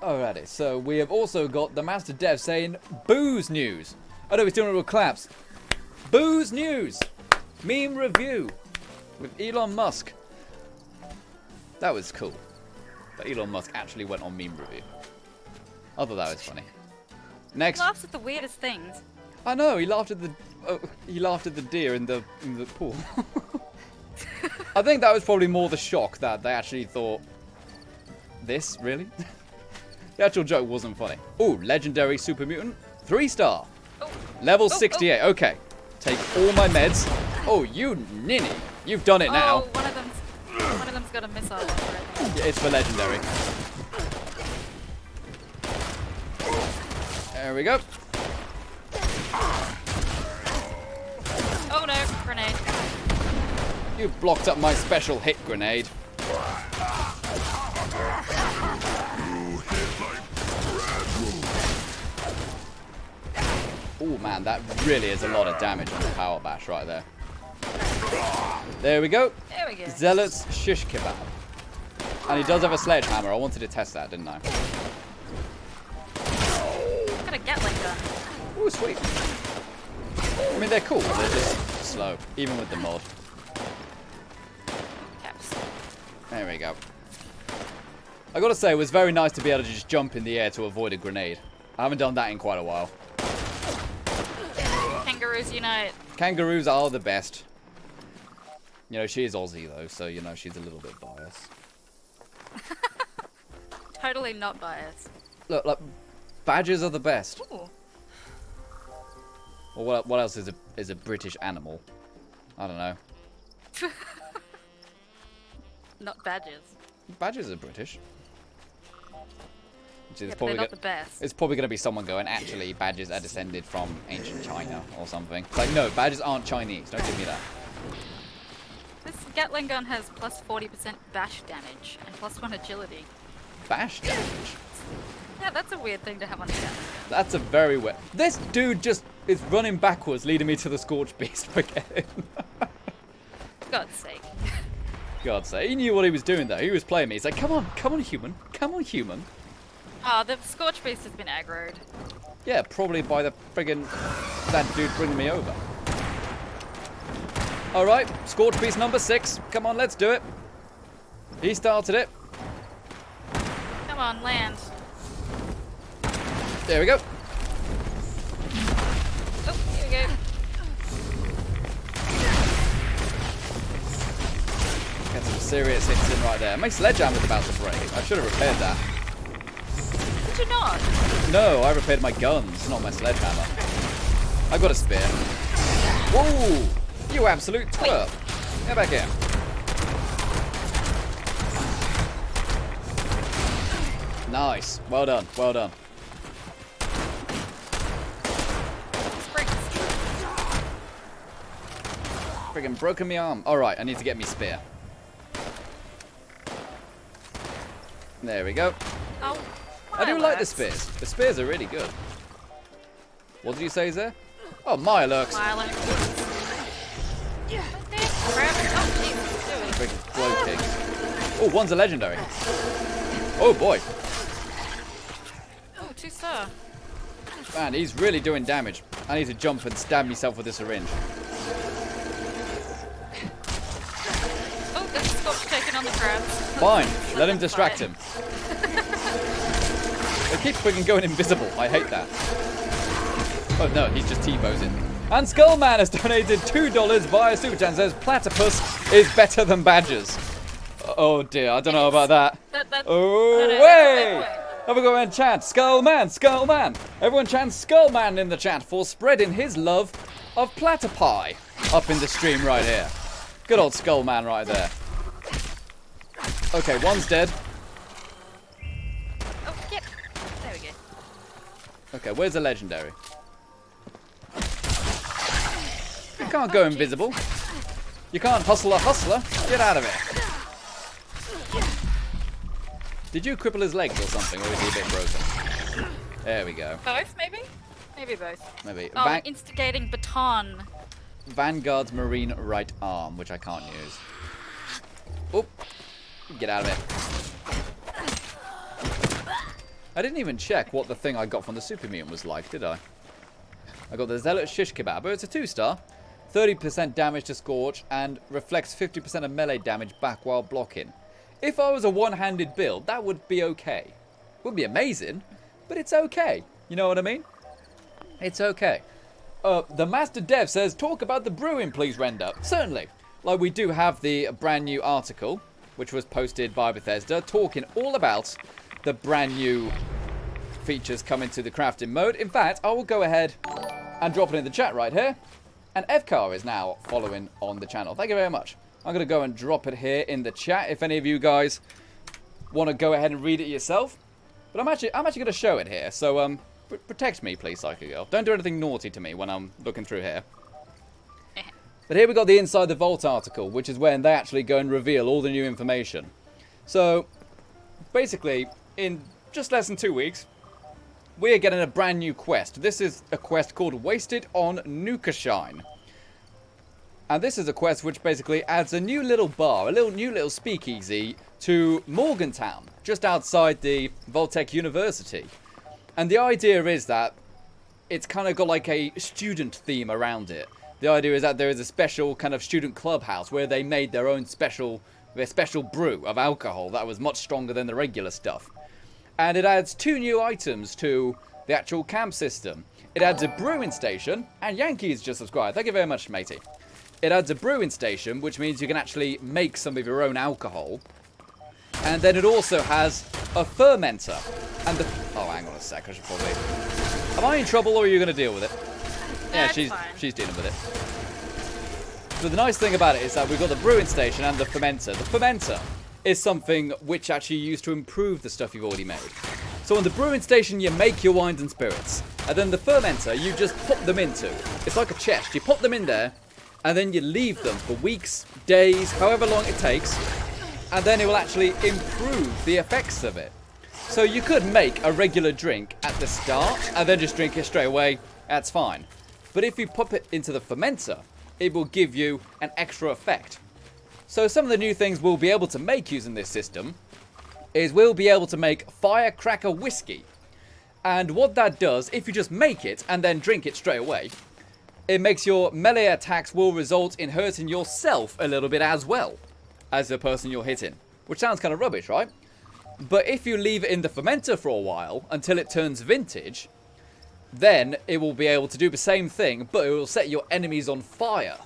Alrighty, so we have also got the master dev saying booze news. Oh no, he's doing it with claps. Booze news. Meme review with Elon Musk. That was cool. But Elon Musk actually went on meme review. I thought that was funny. Next. He laughs at the weirdest things. I know, he laughed at the deer in the pool. I think that was probably more the shock that they actually thought, this, really? The actual joke wasn't funny. Ooh, legendary super mutant, 3-star. Oh. Level 68, okay. Take all my meds. Oh, you ninny. You've done it now. Oh, one of them's got a missile launcher, I think. Yeah, it's for legendary. There we go. Oh no, grenade. You blocked up my special hit grenade. Oh man, that really is a lot of damage on the power bash right there. There we go. There we go. Zealot's shish kebab. And he does have a sledgehammer. I wanted to test that, didn't I? Got a Gatling gun. Ooh, sweet. I mean, they're cool, but they're just slow, even with the mod. Caps. There we go. I gotta say, it was very nice to be able to just jump in the air to avoid a grenade. I haven't done that in quite a while. Kangaroos unite. Kangaroos are the best. You know, she is Aussie, though, so, you know, she's a little bit biased. Totally not biased. Look, like, badgers are the best. Ooh. Well, what else is a British animal? I don't know. Not badgers. Badgers are British. Which is Yeah, but they're not the best. It's probably going to be someone going, actually, badgers are descended from ancient China or something. It's like, no, badgers aren't Chinese. Don't give me that. This Gatling gun has plus 40% bash damage and plus 1 agility. Bash damage? Yeah, that's a weird thing to have on a Gatling gun. That's a very weird... This dude just is running backwards, leading me to the Scorch Beast again. God's sake. God's sake. He knew what he was doing, though. He was playing me. He's like, come on, human. Come on, human. Oh, the Scorch Beast has been aggroed. Yeah, probably by the friggin' that dude bringing me over. Alright, Scorch Beast number 6. Come on, let's do it. He started it. Come on, land. There we go. Oh, here we go. Get some serious hits in right there. My sledgehammer's about to break. I should have repaired that. Did you not? No, I repaired my guns, not my sledgehammer. I got a spear. Whoa! You absolute twerp. Get back here. Nice. Well done. Well done. Friggin' broken me arm. Alright, I need to get me spear. There we go. Oh, I do like the Mirelurks. spears. The spears are really good. What did you say is there? Oh, Mirelurks. Mirelurks. Oh, Jesus, Big glow king. Oh, one's a legendary. Oh boy. Oh, 2-star. Man, he's really doing damage. I need to jump and stab myself with a syringe. Oh, there's a Scorch taking on the crabs. Fine, let him distract him. They keep friggin' going invisible. I hate that. Oh no, he's just T-posing. And Skullman has donated $2 via Super Chat and says platypus is better than badgers. Oh dear, I don't know about that. Oh, way! Everyone chant Skullman, Skullman. Everyone chant Skullman in the chat for spreading his love of platypi up in the stream right here. Good old Skullman right there. Okay, one's dead. Oh, yep. There we go. Okay, where's the legendary? You can't go invisible. You can't hustle a hustler. Get out of it. Did you cripple his legs or something, or is he a bit broken? There we go. Both, maybe? Maybe both. Maybe. Oh, instigating baton. Vanguard's Marine right arm, which I can't use. Oop. Get out of it. I didn't even check what the thing I got from the Super Mutant was like, did I? I got the Zealot Shish Kebab. It's a 2-star. 30% damage to Scorch and reflects 50% of melee damage back while blocking. If I was a one-handed build, that would be okay. Wouldn't be amazing, but it's okay. You know what I mean? It's okay. The Master Dev says, talk about the brewing, please, Render. Certainly. Like, we do have the brand new article, which was posted by Bethesda, talking all about the brand new features coming to the crafting mode. In fact, I will go ahead and drop it in the chat right here. And FCAR is now following on the channel. Thank you very much. I'm going to go and drop it here in the chat if any of you guys want to go ahead and read it yourself. But I'm actually going to show it here. So, protect me, please, Psycho Girl. Don't do anything naughty to me when I'm looking through here. But here we got the Inside the Vault article, which is when they actually go and reveal all the new information. So, basically, in just less than 2 weeks, we are getting a brand new quest. This is a quest called Wasted on Nuke. And this is a quest which basically adds a new little bar, a new little speakeasy to Morgantown, just outside the Voltech University. And the idea is that it's kind of got like a student theme around it. The idea is that there is a special kind of student clubhouse where they made their own special brew of alcohol that was much stronger than the regular stuff. And it adds 2 new items to the actual camp system. It adds a brewing station, and Yankees just subscribed. Thank you very much, matey. It adds a brewing station, which means you can actually make some of your own alcohol. And then it also has a fermenter. And the... Oh, hang on a sec, I should probably... Am I in trouble, or are you going to deal with it? Yeah, she's dealing with it. But the nice thing about it is that we've got the brewing station and the fermenter. The fermenter is something which actually you use to improve the stuff you've already made. So on the brewing station, you make your wines and spirits. And then the fermenter, you just pop them into. It's like a chest. You pop them in there, and then you leave them for weeks, days, however long it takes. And then it will actually improve the effects of it. So you could make a regular drink at the start, and then just drink it straight away. That's fine. But if you pop it into the fermenter, it will give you an extra effect. So some of the new things we'll be able to make using this system is we'll be able to make firecracker whiskey. And what that does, if you just make it and then drink it straight away, it makes your melee attacks will result in hurting yourself a little bit as well as the person you're hitting. Which sounds kind of rubbish, right? But if you leave it in the fermenter for a while until it turns vintage, then it will be able to do the same thing, but it will set your enemies on fire.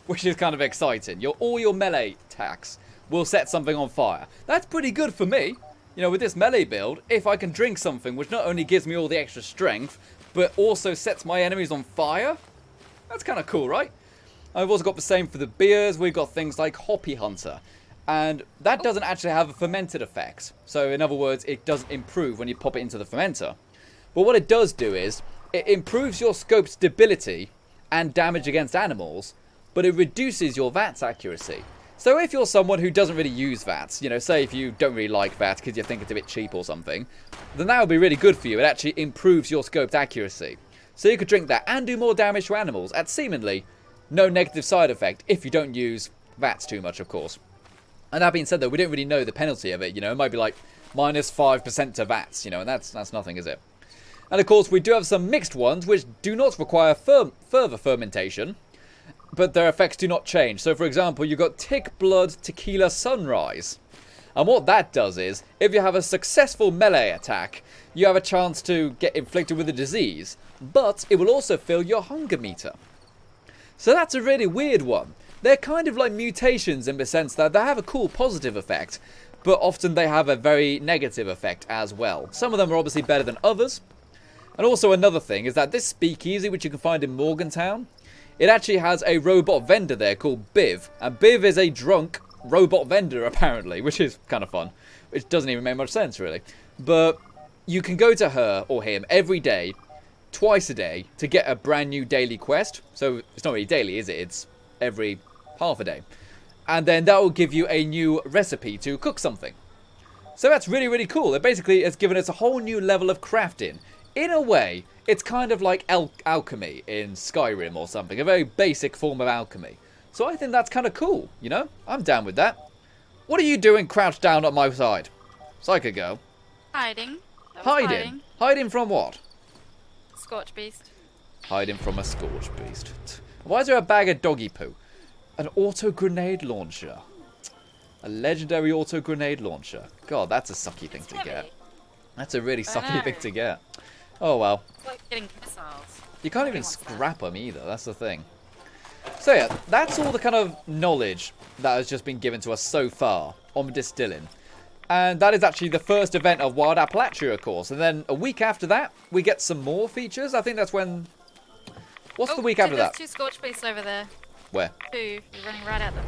Which is kind of exciting. All your melee attacks will set something on fire. That's pretty good for me. You know, with this melee build, if I can drink something which not only gives me all the extra strength, but also sets my enemies on fire, that's kind of cool, right? I've also got the same for the beers. We've got things like Hoppy Hunter. And that doesn't actually have a fermented effect. So in other words, it doesn't improve when you pop it into the fermenter. But what it does do is, it improves your scope stability and damage against animals, but it reduces your VATS accuracy. So if you're someone who doesn't really use VATS, you know, say if you don't really like VATS because you think it's a bit cheap or something, then that would be really good for you. It actually improves your scoped accuracy. So you could drink that and do more damage to animals at seemingly no negative side effect if you don't use VATS too much, of course. And that being said, though, we don't really know the penalty of it. You know, it might be like minus 5% to VATS, you know, and that's nothing, is it? And of course, we do have some mixed ones which do not require further fermentation, but their effects do not change. So, for example, you've got Tick Blood Tequila Sunrise. And what that does is, if you have a successful melee attack, you have a chance to get inflicted with a disease, but it will also fill your hunger meter. So that's a really weird one. They're kind of like mutations in the sense that they have a cool positive effect, but often they have a very negative effect as well. Some of them are obviously better than others. And also another thing is that this speakeasy, which you can find in Morgantown, it actually has a robot vendor there called Biv. And Biv is a drunk robot vendor, apparently, which is kind of fun. Which doesn't even make much sense, really. But you can go to her or him every day, twice a day, to get a brand new daily quest. So it's not really daily, is it? It's every half a day. And then that will give you a new recipe to cook something. So that's really, really cool. It basically has given us a whole new level of crafting. In a way, It's kind of like alchemy in Skyrim or something. A very basic form of alchemy. So I think that's kind of cool, you know? I'm down with that. What are you doing crouched down at my side? Psycho girl. Hiding. That was Hiding? Hiding from what? Scorch beast. Hiding from a scorch beast. Why is there a bag of doggy poo? An auto grenade launcher. A legendary auto grenade launcher. God, that's a sucky thing to get. That's a really sucky thing to get. Oh well. It's like getting missiles. You can't even scrap them either. That's the thing. So yeah, that's all the kind of knowledge that has just been given to us so far on Distilling. And that is actually the first event of Wild Appalachia, of course. And then a week after that, we get some more features. I think that's when... What's the week after that? There's 2 scorch beasts over there. Where? 2. You're running right at them.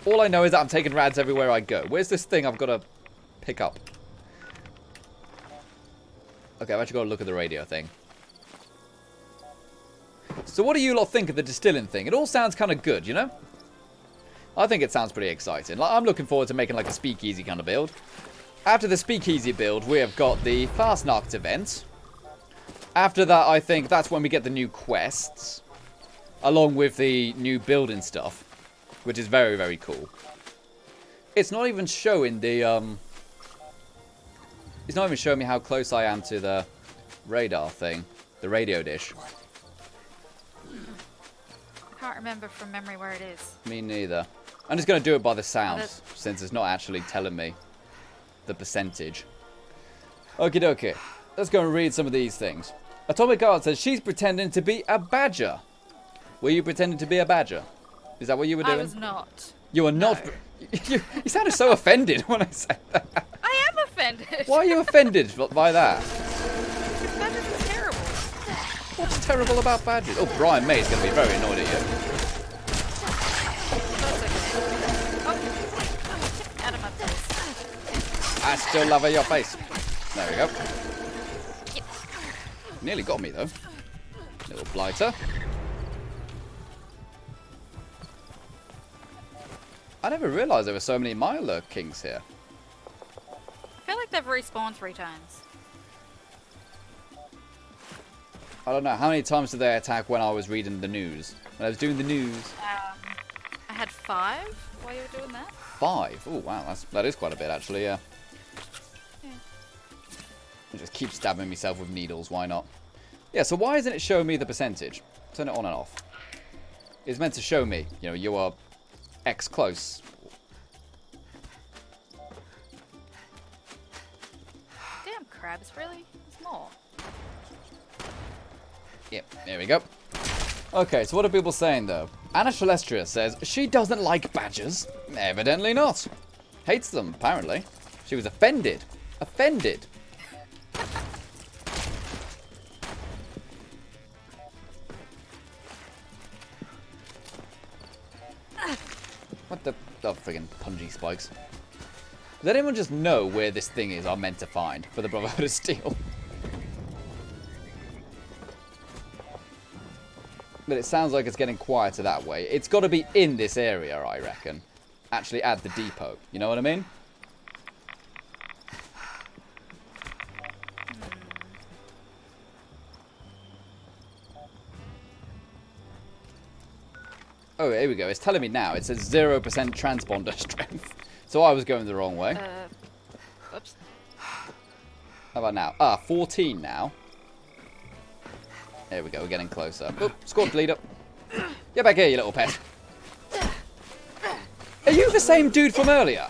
All I know is that I'm taking rads everywhere I go. Where's this thing I've got to pick up? Okay, I've actually got to look at the radio thing. So what do you lot think of the distilling thing? It all sounds kind of good, you know? I think it sounds pretty exciting. Like, I'm looking forward to making like a speakeasy kind of build. After the speakeasy build, we have got the Fastnacht event. After that, I think that's when we get the new quests. Along with the new building stuff. Which is very, very cool. It's not even showing the, It's not even showing me how close I am to the radar thing. The radio dish. I can't remember from memory where it is. Me neither. I'm just going to do it by the sounds, since it's not actually telling me the percentage. Okie dokie. Let's go and read some of these things. Atomic Guard says she's pretending to be a badger. Were you pretending to be a badger? Is that what you were doing? I was not. You were not. You sounded so offended when I said that. I am offended. Why are you offended by that? Because badgers are terrible. What's terrible about badgers? Oh, Brian May's going to be very annoyed at you. Out of my face. I still love your face. There we go. Nearly got me, though. Little blighter. I never realised there were so many Milo Kings here. I feel like they've respawned 3 times. I don't know. How many times did they attack when I was reading the news? When I was doing the news? I had 5 while you were doing that. 5? Oh, wow. That is quite a bit, actually, yeah. I just keep stabbing myself with needles. Why not? Yeah, so why isn't it showing me the percentage? Turn it on and off. It's meant to show me, you know, you are X close. Damn crabs, really? There's more. Yep, there we go. Okay, so what are people saying, though? Anna Celestria says she doesn't like badgers. Evidently not. Hates them, apparently. She was offended. Offended. What the... Oh, friggin' pungy spikes. Does anyone just know where this thing is I'm meant to find for the Brotherhood of Steel? But it sounds like it's getting quieter that way. It's got to be in this area, I reckon. Actually at the depot. You know what I mean? Oh, here we go. It's telling me now. It says 0% transponder strength. So I was going the wrong way. Oops. How about now? Ah, 14 now. There we go. We're getting closer. Oh, squad leader. Get back here, you little pet. Are you the same dude from earlier?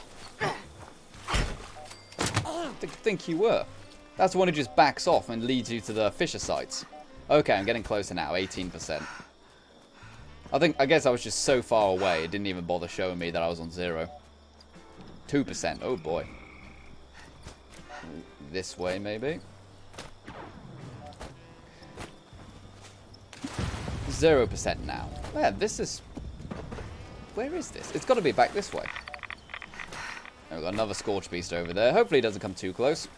I think you were. That's the one who just backs off and leads you to the Fisher sites. Okay, I'm getting closer now. 18%. I guess I was just so far away, it didn't even bother showing me that I was on 0. 2%. Oh boy. This way, maybe. 0% now. Yeah, this is... Where is this? It's got to be back this way. We've got another Scorch Beast over there. Hopefully it doesn't come too close.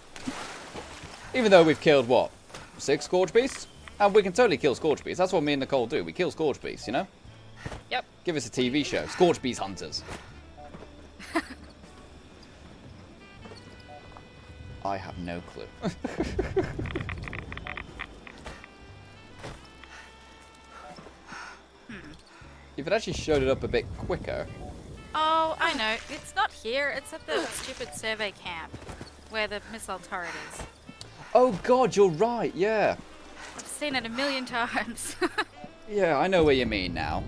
Even though we've killed, what? 6 Scorch Beasts? And we can totally kill Scorch Beasts. That's what me and Nicole do. We kill Scorch Beasts, you know? Yep. Give us a TV show. Scorch Beast Hunters. I have no clue. if it actually showed it up a bit quicker. Oh, I know. It's not here. It's at the stupid survey camp where the missile turret is. Oh God, you're right. Yeah. I've seen it a million times. Yeah, I know what you mean now.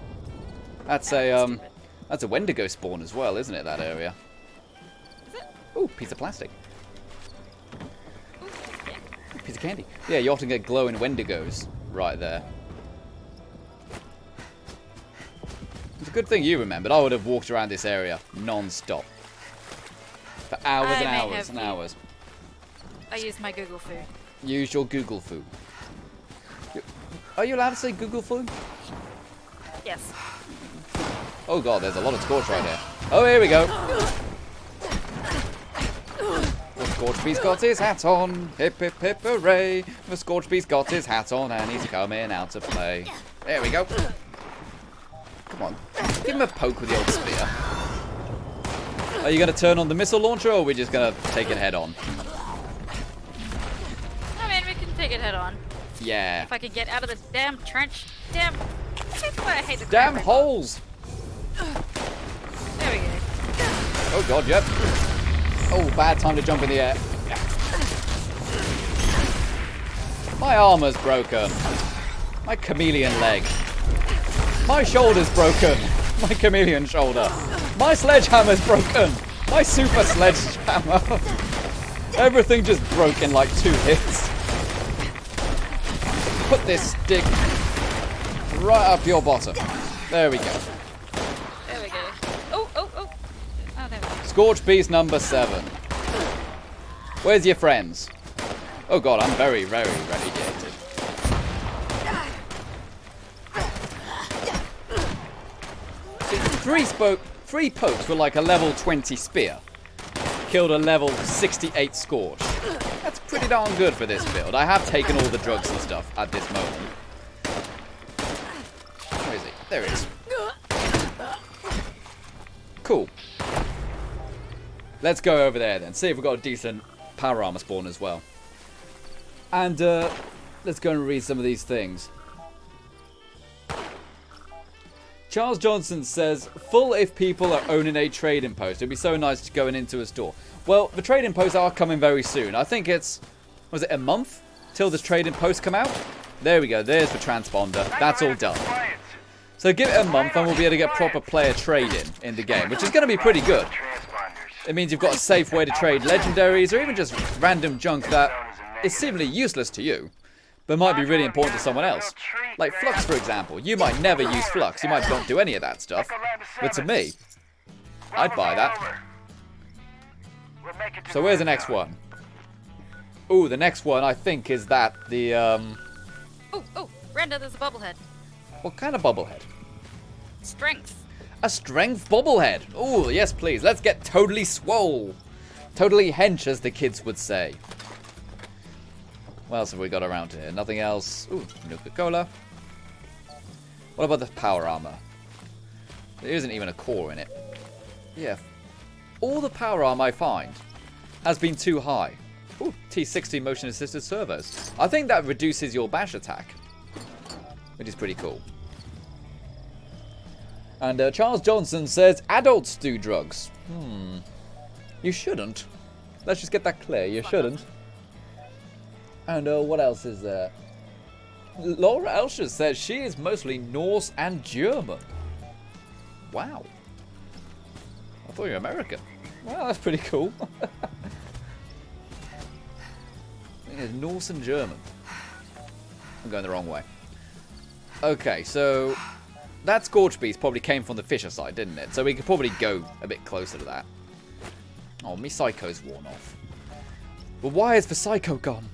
That's that's a Wendigo spawn as well, isn't it? That area. Is it? Ooh, piece of plastic. Ooh, yeah. Piece of candy. Yeah, you often get glowing Wendigos right there. It's a good thing you remembered. I would have walked around this area non-stop. For hours and hours and hours. I used my Google food. Use your Google foo. Are you allowed to say Google foo? Yes. Oh God, there's a lot of scorch right here. Oh, here we go. The Scorch Beast got his hat on. Hip hip hip hooray. The Scorch Beast got his hat on and he's coming out to play. There we go. Come on. Give him a poke with the old spear. Are you going to turn on the missile launcher or are we just going to take it head on? I mean, we can take it head on. Yeah. If I can get out of the damn trench. Damn. That's why I hate the Damn crap holes. There we go. Oh God, yep. Oh, bad time to jump in the air. My armor's broken. My chameleon leg. My shoulder's broken. My chameleon shoulder. My sledgehammer's broken. My super sledgehammer. Everything just broke in like 2 hits. Put this stick right up your bottom. There we go. There we go. Oh, oh, oh. Oh, there we go. Scorch Beast number 7. Where's your friends? Oh God, I'm very, very radiated. Three pokes were like a level 20 spear. Killed a level 68 Scorch. That's pretty darn good for this build. I have taken all the drugs and stuff at this moment. Where is he? There he is. Cool. Let's go over there then. See if we've got a decent power armor spawn as well. And let's go and read some of these things. Charles Johnson says, full if people are owning a trading post. It'd be so nice to going into a store. Well, the trading posts are coming very soon. I think it's, was it a month till the trading posts come out? There we go. There's the transponder. That's all done. So give it a month and we'll be able to get proper player trading in the game, which is going to be pretty good. It means you've got a safe way to trade legendaries or even just random junk that is seemingly useless to you, but might be really important to someone else. Like Flux, for example. You might never use Flux. You might not do any of that stuff. But to me, I'd buy that. So where's the next one? Ooh, the next one I think is that the Oh, oh, Brenda, there's a bobblehead. what kind of bobblehead? Strength. A strength bobblehead. Ooh, yes please. Let's get totally swole. Totally hench, as the kids would say. What else have we got around here? Nothing else. Ooh, Nuka-Cola. What about the power armor? There isn't even a core in it. Yeah. All the power armor I find has been too high. Ooh, T60 motion assisted servos. I think that reduces your bash attack, which is pretty cool. And Charles Johnson says, adults do drugs. You shouldn't. Let's just get that clear. You shouldn't. And what else is there? Laura Elsher says she is mostly Norse and German. Wow. I thought you were American. Wow, that's pretty cool. It's Norse and German. I'm going the wrong way. Okay, so that Scorch Beast probably came from the Fisher side, didn't it? So we could probably go a bit closer to that. Oh, me Psycho's worn off. But why is the Psycho gone?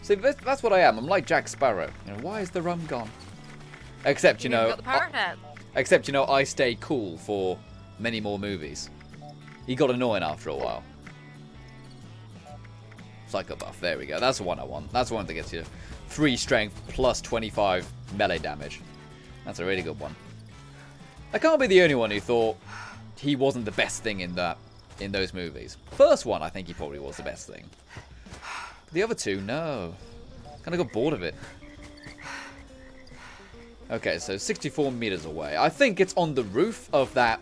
See, that's what I am. I'm like Jack Sparrow. You know, why is the rum gone? Except, you know, Got the pirate hat. except, you know, I stay cool for many more movies. He got annoying after a while. Psycho buff. There we go. That's the one I want. That's the one that gets you 3 strength plus 25 melee damage. That's a really good one. I can't be the only one who thought he wasn't the best thing in those movies. First one, I think he probably was the best thing. But the other two, no. Kind of got bored of it. Okay, so 64 meters away. I think it's on the roof of that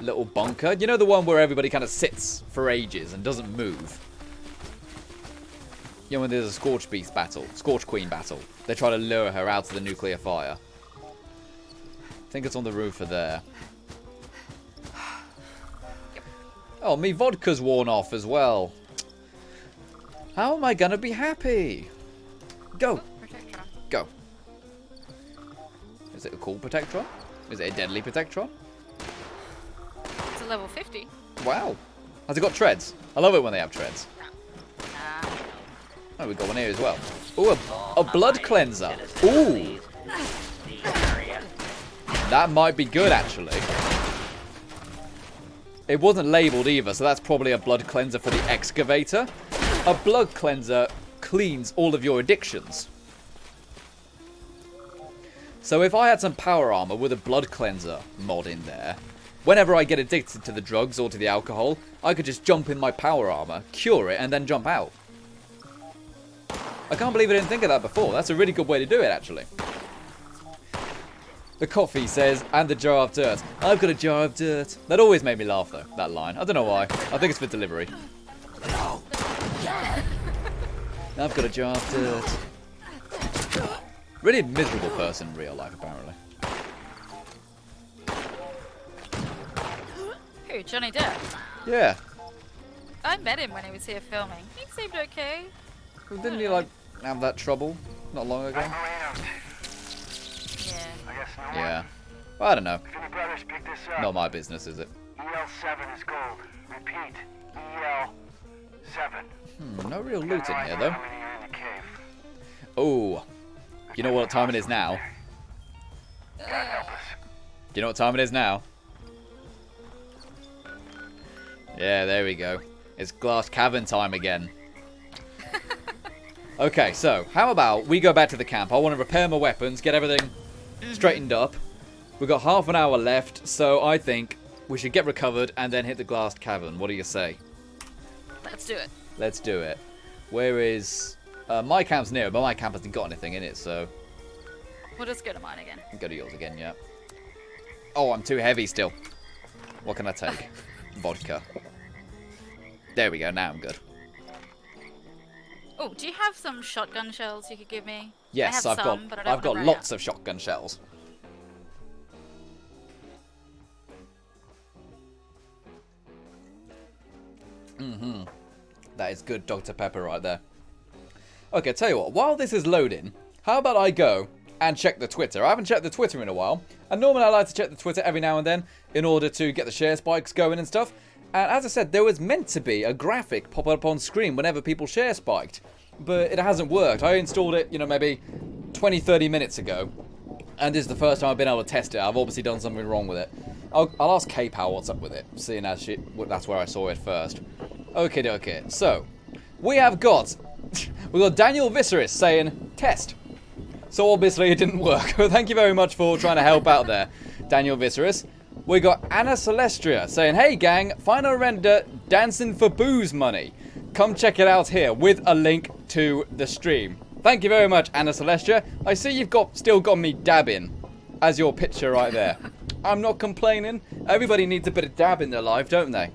little bunker. You know, the one where everybody kind of sits for ages and doesn't move? You know, when there's a Scorch Beast battle, Scorch Queen battle, they try to lure her out of the nuclear fire. I think it's on the roof of there. Oh, me vodka's worn off as well. How am I gonna be happy? Go. Protectron. Go. Is it a cool Protectron? Is it a deadly Protectron? It's a level 50. Wow. Has it got treads? I love it when they have treads. Nah. Oh, we've got one here as well. Ooh, a blood cleanser. Ooh. That might be good, actually. It wasn't labelled either, so that's probably a blood cleanser for the excavator. A blood cleanser cleans all of your addictions. So if I had some power armor with a blood cleanser mod in there, whenever I get addicted to the drugs or to the alcohol, I could just jump in my power armor, cure it, and then jump out. I can't believe I didn't think of that before. That's a really good way to do it, actually. The coffee says, and the jar of dirt. I've got a jar of dirt. That always made me laugh, though, that line. I don't know why. I think it's for delivery. I've got a jar of dirt. Really miserable person in real life, apparently. Who, Johnny Depp? Yeah. I met him when he was here filming. He seemed okay. Well, didn't he, like, have that trouble not long ago? I'm Malena. Yeah. I guess no one. Yeah. Well, I don't know. If any brothers pick this up, Not my business, is it? EL7 is gold. Repeat, EL7. No real loot in here, though. How many are in the cave? Oh. You know what time it is now? God help us. Do you know what time it is now? Yeah, there we go. It's Glassed Cavern time again. Okay, so, how about we go back to the camp? I want to repair my weapons, get everything straightened up. We've got half an hour left, so I think we should get recovered and then hit the Glassed Cavern. What do you say? Let's do it. Let's do it. Where is... my camp's near, but my camp hasn't got anything in it, so... We'll just go to mine again. Go to yours again, yeah. Oh, I'm too heavy still. What can I take? Vodka. There we go, now I'm good. Oh, do you have some shotgun shells you could give me? Yes, I have I've some, but I don't got wanna run lots out. of shotgun shells. That is good Dr. Pepper right there. Okay, tell you what, while this is loading, how about I go and check the Twitter? I haven't checked the Twitter in a while, and normally I like to check the Twitter every now and then in order to get the share spikes going and stuff. And as I said, there was meant to be a graphic pop up on screen whenever people share spiked, but it hasn't worked. I installed it, you know, maybe 20-30 minutes ago, and this is the first time I've been able to test it. I've obviously done something wrong with it. I'll ask C.a.m.p what's up with it, seeing as that's where I saw it first. Okay, so we have got Daniel Viserys saying test. So obviously it didn't work. Thank you very much for trying to help out there, Daniel Viserys. We got Anna Celestria saying, hey gang, final render dancing for booze money. Come check it out here with a link to the stream. Thank you very much, Anna Celestria. I see you've still got me dabbing as your picture right there. I'm not complaining. Everybody needs a bit of dab in their life, don't they?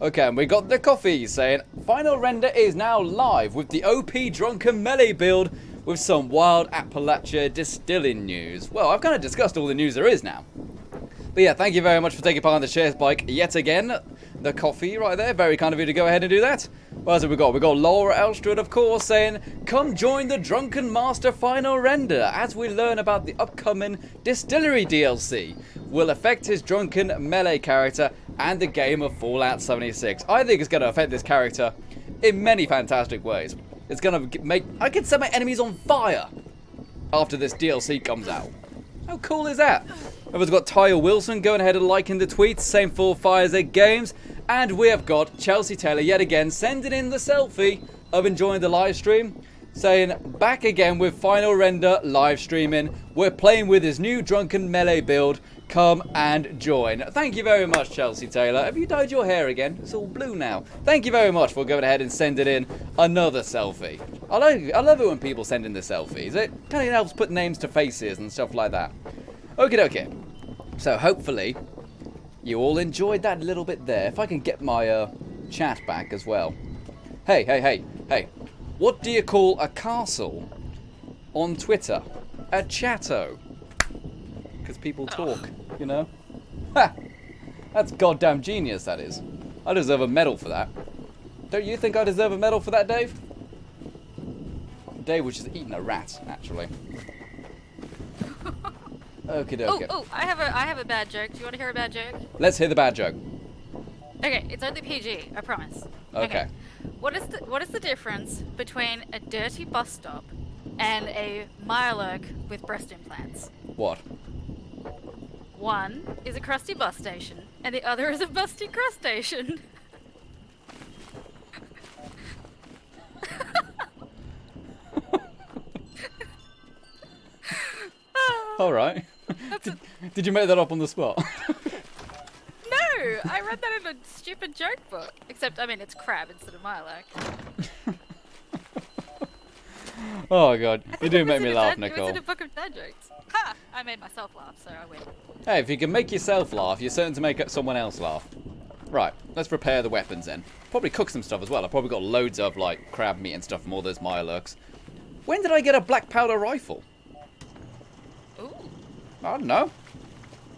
Okay, and we got the coffee saying, final render is now live with the OP Drunken Melee build with some wild Appalachia distilling news. Well, I've kind of discussed all the news there is now. But yeah, thank you very much for taking part in the share spike yet again. The coffee right there, very kind of you to go ahead and do that. What else have we got? We got Laura Elstrad, of course, saying, come join the Drunken Master final render as we learn about the upcoming Distillery DLC. Will affect his Drunken Melee character and the game of Fallout 76. I think it's going to affect this character in many fantastic ways. It's going to make... I can set my enemies on fire after this DLC comes out. How cool is that? We've got Tyler Wilson going ahead and liking the tweets. Same for Fires Egg Games. And we have got Chelsea Taylor yet again sending in the selfie of enjoying the live stream. Saying, back again with final render live streaming. We're playing with his new Drunken Melee build. come and join. Thank you very much, Chelsea Taylor. Have you dyed your hair again? It's all blue now. Thank you very much for going ahead and sending in another selfie. I love it when people send in the selfies. It kind of helps put names to faces and stuff like that. Okie dokie. So hopefully you all enjoyed that little bit there. If I can get my chat back as well. Hey. What do you call a castle on Twitter? A chatto. Because people talk, you know? Ha! That's goddamn genius, that is. I deserve a medal for that. Don't you think I deserve a medal for that, Dave? Dave was just eating a rat, actually. Okie dokie. Oh, I have a bad joke. Do you want to hear a bad joke? Let's hear the bad joke. Okay, it's only PG, I promise. Okay. What is the difference between a dirty bus stop and a Mirelurk with breast implants? What? One is a crusty bus station, and the other is a busty crust station. Alright. Did you make that up on the spot? No! I read that in a stupid joke book. Except, I mean, it's crab instead of Mirelurk. Oh god, you do make me laugh, It was Nicole. in a book of dad jokes. Ha! I made myself laugh, so I win. Hey, if you can make yourself laugh, you're certain to make someone else laugh. Right, let's prepare the weapons then. Probably cook some stuff as well. I've probably got loads of, like, crab meat and stuff from all those Mirelurks. When did I get a black powder rifle? Ooh. I don't know.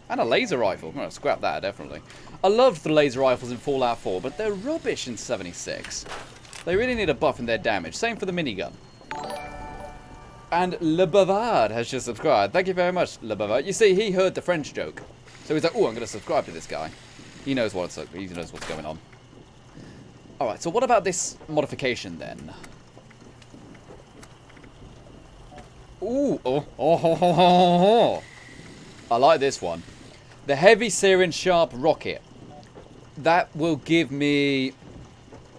And a laser rifle. I'm gonna scrap that, definitely. I loved the laser rifles in Fallout 4, but they're rubbish in 76. They really need a buff in their damage. Same for the minigun. And Le Bavard has just subscribed. Thank you very much, Le Bavard. You see, he heard the French joke. So he's like, oh, I'm going to subscribe to this guy. He knows what's going on. Alright, so what about this modification then? Ooh, I like this one. The Heavy Searing Sharp Rocket. That will give me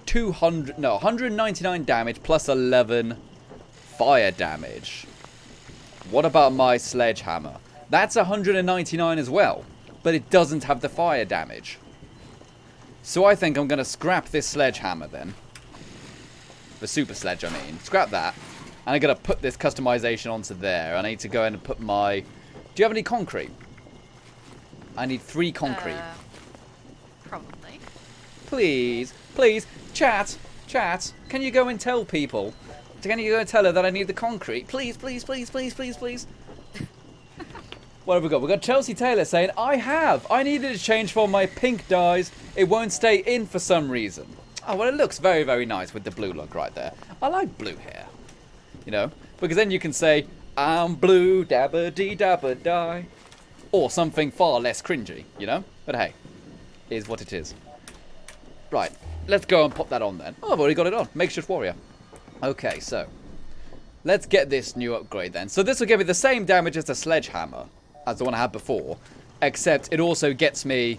199 damage plus 11 fire damage. What about my sledgehammer? That's 199 as well, but it doesn't have the fire damage. So I think I'm going to scrap this sledgehammer then. The super sledge, I mean. Scrap that. And I'm going to put this customization onto there. I need to go in and put my... Do you have any concrete? I need 3 concrete. Probably. Please, chat, can you go and tell people? Can you go and tell her that I need the concrete? Please. What have we got? We've got Chelsea Taylor saying, I needed to change for my pink dyes. It won't stay in for some reason. Oh, well, it looks very, very nice with the blue look right there. I like blue hair. You know? Because then you can say, I'm blue, dabba-dee-dabba-die. Or something far less cringy, you know? But hey, is what it is. Right, let's go and pop that on then. Oh, I've already got it on. Makeshift warrior. Okay, so let's get this new upgrade then. So this will give me the same damage as the sledgehammer, as the one I had before, except it also gets me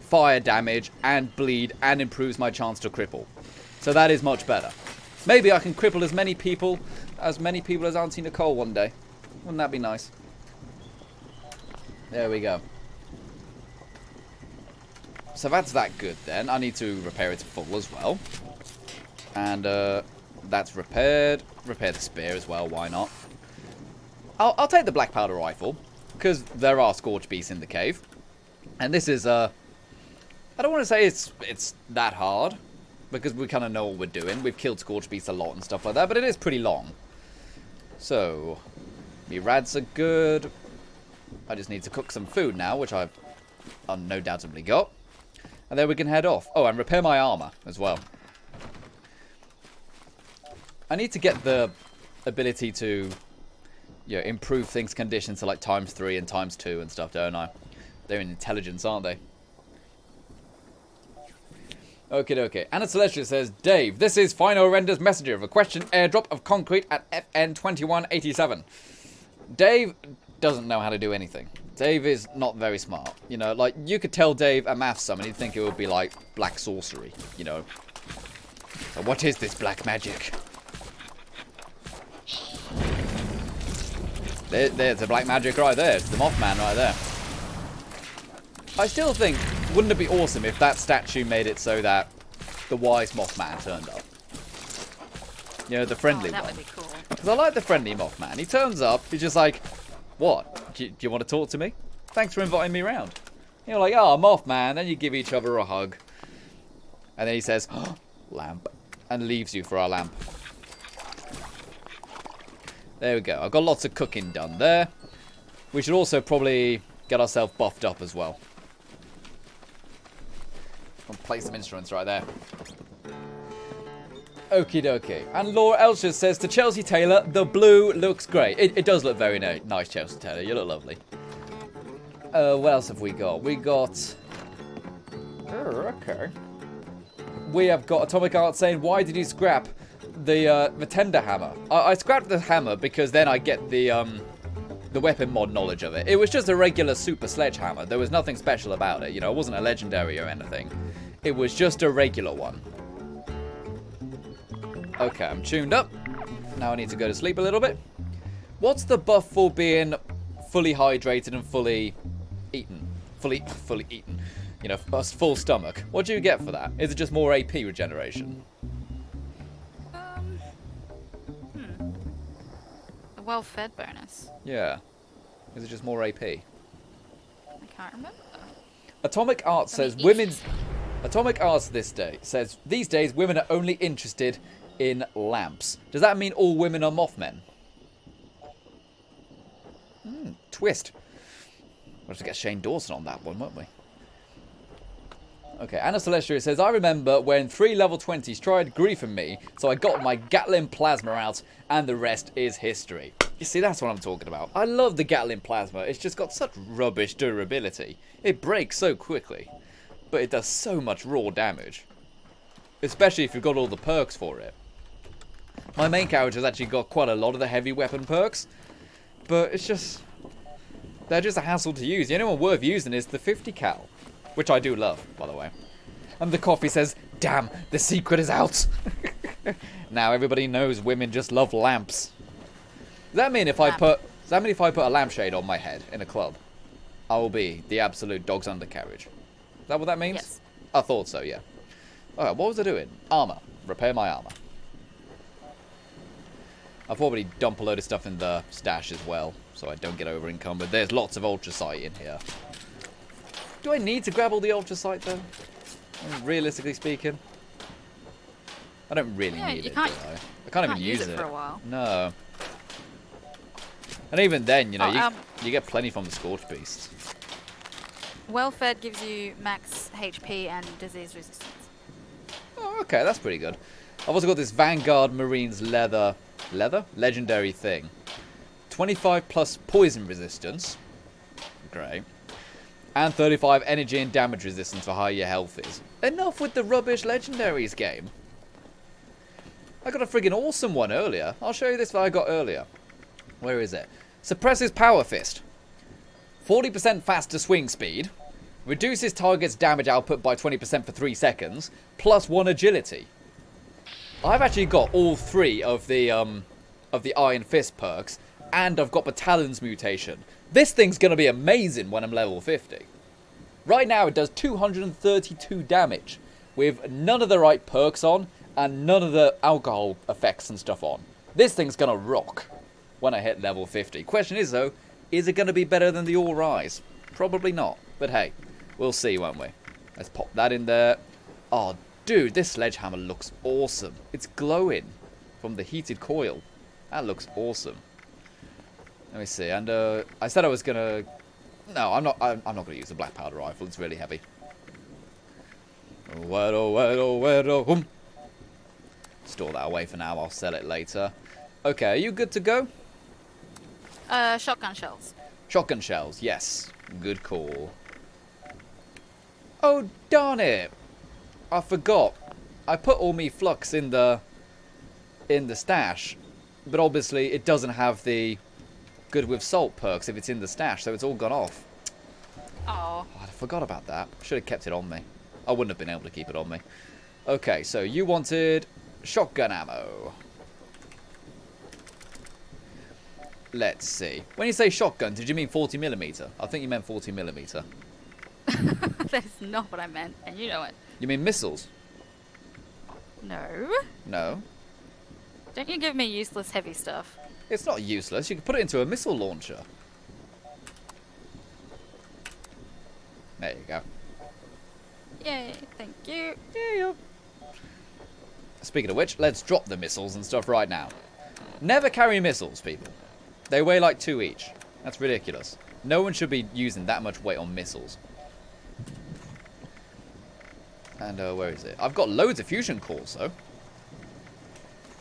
fire damage and bleed and improves my chance to cripple. So that is much better. Maybe I can cripple as many people as Auntie Nicole one day. Wouldn't that be nice? There we go. So that's that good then. I need to repair it to full as well. And that's repaired. Repair the spear as well, why not? I'll take the black powder rifle, because there are scorch beasts in the cave. And this is, I don't want to say it's that hard, because we kind of know what we're doing. We've killed scorch beasts a lot and stuff like that, but it is pretty long. So, me rads are good. I just need to cook some food now, which I've no doubtably got. And then we can head off. Oh, and repair my armor as well. I need to get the ability to, you know, improve things conditions to like ×3 and ×2 and stuff, don't I? They're in intelligence, aren't they? Okay. Anna Celestia says, Dave, this is Final Render's messenger. Request an airdrop of concrete at FN 2187. Dave doesn't know how to do anything. Dave is not very smart. You know, like, you could tell Dave a math sum and he'd think it would be like black sorcery, you know. So what is this black magic? There's the black magic right there. It's the Mothman right there. I still think, wouldn't it be awesome if that statue made it so that the wise Mothman turned up? You know, the friendly that one. would be cool. Because I like the friendly Mothman. He turns up, he's just like, what? Do you want to talk to me? Thanks for inviting me around. You're like, oh, Mothman. Then you give each other a hug. And then he says, oh, lamp. And leaves you for our lamp. There we go. I've got lots of cooking done there. We should also probably get ourselves buffed up as well. I'll play some instruments right there. Okie dokie. And Laura Elcher says to Chelsea Taylor, the blue looks great. It does look very nice, Chelsea Taylor. You look lovely. What else have we got? We got... Oh, okay. We have got Atomic Art saying, why did you scrap the tender hammer? I scrapped the hammer because then I get the weapon mod knowledge of it. It was just a regular super sledgehammer. There was nothing special about it. You know, it wasn't a legendary or anything. It was just a regular one. Okay, I'm tuned up. Now I need to go to sleep a little bit. What's the buff for being fully hydrated and fully eaten? Fully eaten. You know, a full stomach. What do you get for that? Is it just more AP regeneration? A well-fed bonus. Yeah. Is it just more AP? I can't remember. Atomic Art says women's... Atomic Arts says these days women are only interested in lamps. Does that mean all women are Mothmen? Twist. We'll have to get Shane Dawson on that one, won't we? Okay, Anna Celestia says, I remember when 3 level 20s tried griefing me, so I got my Gatling Plasma out, and the rest is history. You see, that's what I'm talking about. I love the Gatling Plasma. It's just got such rubbish durability. It breaks so quickly, but it does so much raw damage. Especially if you've got all the perks for it. My main character has actually got quite a lot of the heavy weapon perks, but it's just... they're just a hassle to use. The only one worth using is the 50 cal. Which I do love, by the way. And the coffee says, damn, the secret is out. Now everybody knows women just love lamps. Does that mean if I put a lampshade on my head in a club, I will be the absolute dog's undercarriage? Is that what that means? Yes. I thought so, yeah. Alright, what was I doing? Armor. Repair my armor. I'll probably dump a load of stuff in the stash as well, so I don't get over encumbered. There's lots of ultrasight in here. Do I need to grab all the ultrasight though? I mean, realistically speaking, I don't really need it. Do I can't even use it for a while. No. And even then, you know, you get plenty from the Scorch Beasts. Well-fed gives you max HP and disease resistance. Oh, okay, that's pretty good. I've also got this Vanguard Marines legendary thing. 25 plus poison resistance. Great. And 35 energy and damage resistance for how high your health is. Enough with the rubbish legendaries game. I got a friggin' awesome one earlier. I'll show you this that I got earlier. Where is it? Suppresses Power Fist. 40% faster swing speed. Reduces target's damage output by 20% for 3 seconds. Plus 1 agility. I've actually got all 3 of the Iron Fist perks. And I've got Battalion's mutation. This thing's going to be amazing when I'm level 50. Right now it does 232 damage. With none of the right perks on. And none of the alcohol effects and stuff on. This thing's going to rock when I hit level 50. Question is though, is it going to be better than the All Rise? Probably not. But hey, we'll see, won't we? Let's pop that in there. Oh, dude, this sledgehammer looks awesome. It's glowing from the heated coil. That looks awesome. Let me see. And I said I was going to... No, I'm not going to use the black powder rifle. It's really heavy. Store that away for now. I'll sell it later. Okay, are you good to go? Shotgun shells. Shotgun shells, yes. Good call. Oh, darn it. I forgot. I put all me flux in the stash. But obviously it doesn't have the good with salt perks if it's in the stash, so it's all gone off. Oh. I forgot about that. Should have kept it on me. I wouldn't have been able to keep it on me. Okay, so you wanted shotgun ammo. Let's see. When you say shotgun, did you mean 40mm? I think you meant 40mm. That's not what I meant, and you know it. You mean missiles? No. No. Don't you give me useless heavy stuff. It's not useless. You can put it into a missile launcher. There you go. Yay, thank you. Yeah. Speaking of which, let's drop the missiles and stuff right now. Never carry missiles, people. They weigh like 2 each. That's ridiculous. No one should be using that much weight on missiles. And where is it? I've got loads of fusion cores, though.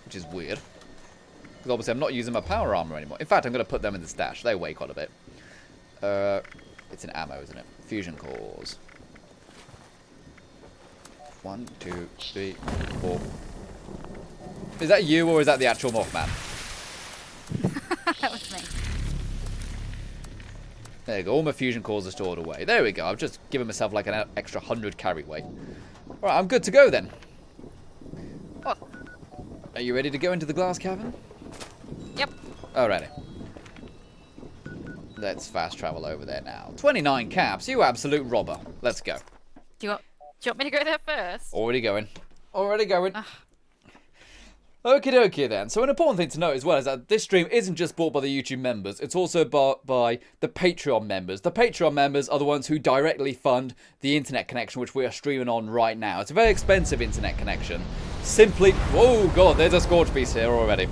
Which is weird. Because obviously I'm not using my power armor anymore. In fact, I'm going to put them in the stash. They weigh quite a bit. It's in ammo, isn't it? Fusion cores. 1, 2, 3, 4. Is that you or is that the actual Mothman? That was me. There you go. All my fusion cores are stored away. There we go. I've just given myself like an extra 100 carry weight. Alright, I'm good to go then. Oh. Are you ready to go into the Glassed Cavern? Yep. Alrighty. Let's fast travel over there now. 29 caps, you absolute robber. Let's go. Do you want me to go there first? Already going. Already going. Okie dokie then. So an important thing to note as well is that this stream isn't just bought by the YouTube members, it's also bought by the Patreon members. The Patreon members are the ones who directly fund the internet connection which we are streaming on right now. It's a very expensive internet connection. Simply, oh god, there's a Scorch Beast here already.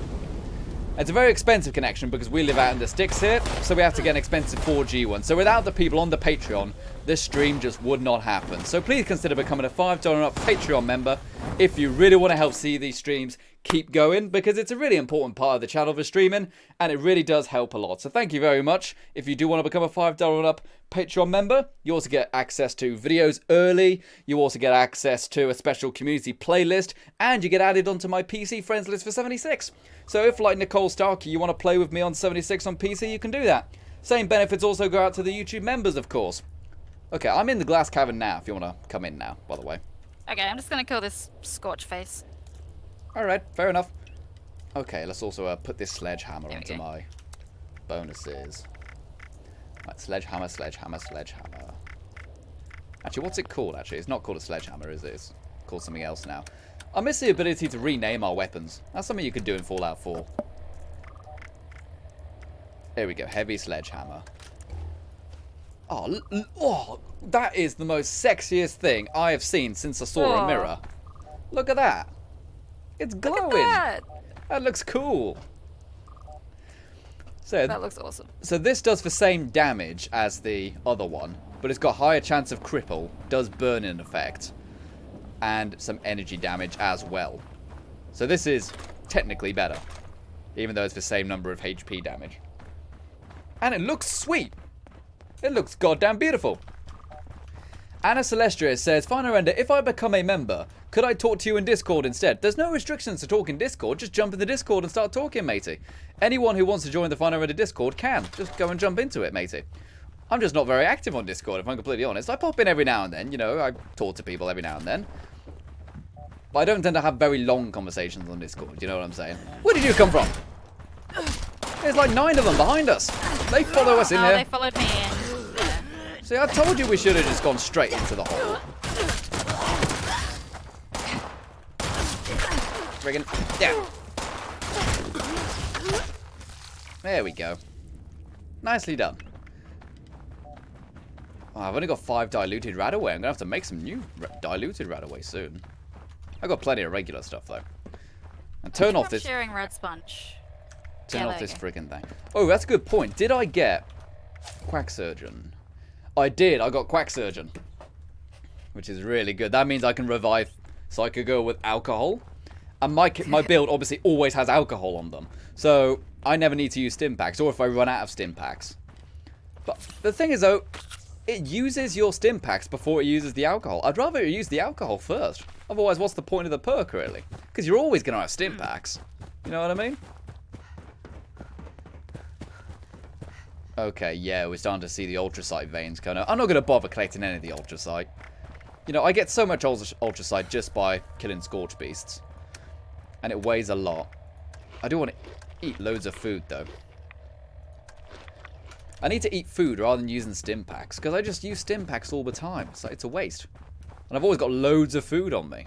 It's a very expensive connection because we live out in the sticks here, so we have to get an expensive 4G one. So without the people on the Patreon, this stream just would not happen. So please consider becoming a $5 up Patreon member if you really want to help see these streams keep going, because it's a really important part of the channel for streaming, and it really does help a lot. So thank you very much. If you do want to become a $5 up Patreon member, you also get access to videos early, you also get access to a special community playlist, and you get added onto my PC friends list for 76. So if, like Nicole Starkey, you want to play with me on 76 on PC, you can do that. Same benefits also go out to the YouTube members, of course. Okay, I'm in the Glassed Cavern now, if you want to come in now, by the way. Okay, I'm just gonna kill this Scorch Face. Alright, fair enough. Okay, let's also put this sledgehammer There we onto go. my bonuses. Right, sledgehammer, sledgehammer, sledgehammer. Actually, what's it called, actually? It's not called a sledgehammer, is it? It's called something else now. I miss the ability to rename our weapons. That's something you could do in Fallout 4. There we go, heavy sledgehammer. Oh, that is the most sexiest thing I have seen since I saw a Aw. mirror. Look at that. It's glowing. That! That looks cool. So, That looks awesome. so this does the same damage as the other one, but it's got higher chance of cripple, does burn-in effect, and some energy damage as well. So this is technically better, even though it's the same number of HP damage. And it looks sweet. It looks goddamn beautiful. Anna Celestia says, Final Render, if I become a member, could I talk to you in Discord instead? There's no restrictions to talk in Discord. Just jump in the Discord and start talking, matey. Anyone who wants to join the Final Render Discord can. Just go and jump into it, matey. I'm just not very active on Discord, if I'm completely honest. I pop in every now and then, you know, I talk to people every now and then. But I don't tend to have very long conversations on Discord, you know what I'm saying? Where did you come from? There's like 9 of them behind us. They follow us in Oh, here. they followed me in. Yeah. See, I told you we should have just gone straight into the hole. Friggin' down. There we go. Nicely done. Oh, I've only got 5 diluted radaway. I'm going to have to make some new diluted radaway soon. I've got plenty of regular stuff, though. And turn off I'm this... sharing red sponge. Turn Yeah, off there this you go. friggin' thing. Oh, that's a good point. Did I get Quack Surgeon? I did. I got Quack Surgeon. Which is really good. That means I can revive Psycho Girl with alcohol. And my build obviously always has alcohol on them. So I never need to use stim packs. Or if I run out of stim packs. But the thing is, though, it uses your stim packs before it uses the alcohol. I'd rather it use the alcohol first. Otherwise, what's the point of the perk, really? Because you're always going to have stim packs. You know what I mean? Okay, yeah, we're starting to see the ultracite veins kind of. I'm not going to bother collecting any of the ultracite. You know, I get so much ultracite just by killing Scorch Beasts. And it weighs a lot. I do want to eat loads of food, though. I need to eat food rather than using stim packs, because I just use stim packs all the time. It's a waste. And I've always got loads of food on me.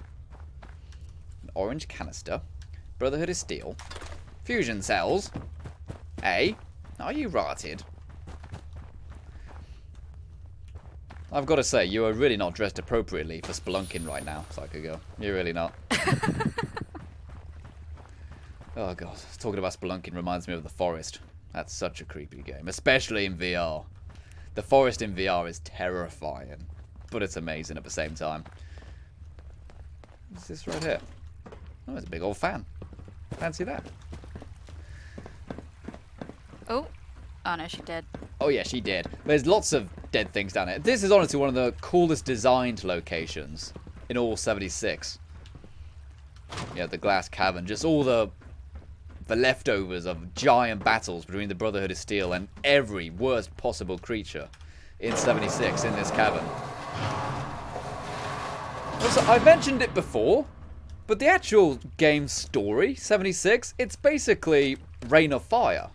An orange canister. Brotherhood of Steel. Fusion cells. Hey, are you rotted? I've got to say, you are really not dressed appropriately for spelunking right now, Psycho. You're really not. Oh god, talking about spelunking reminds me of The Forest. That's such a creepy game, especially in VR. The Forest in VR is terrifying, but it's amazing at the same time. What's this right here? Oh, it's a big old fan. Fancy that. Oh. Oh no, she dead. Oh yeah, she did. There's lots of dead things down here. This is honestly one of the coolest designed locations in all 76. Yeah, the Glassed Cavern. Just all the leftovers of giant battles between the Brotherhood of Steel and every worst possible creature in 76 in this cavern. Also, I've mentioned it before, but the actual game story, 76, it's basically Reign of Fire.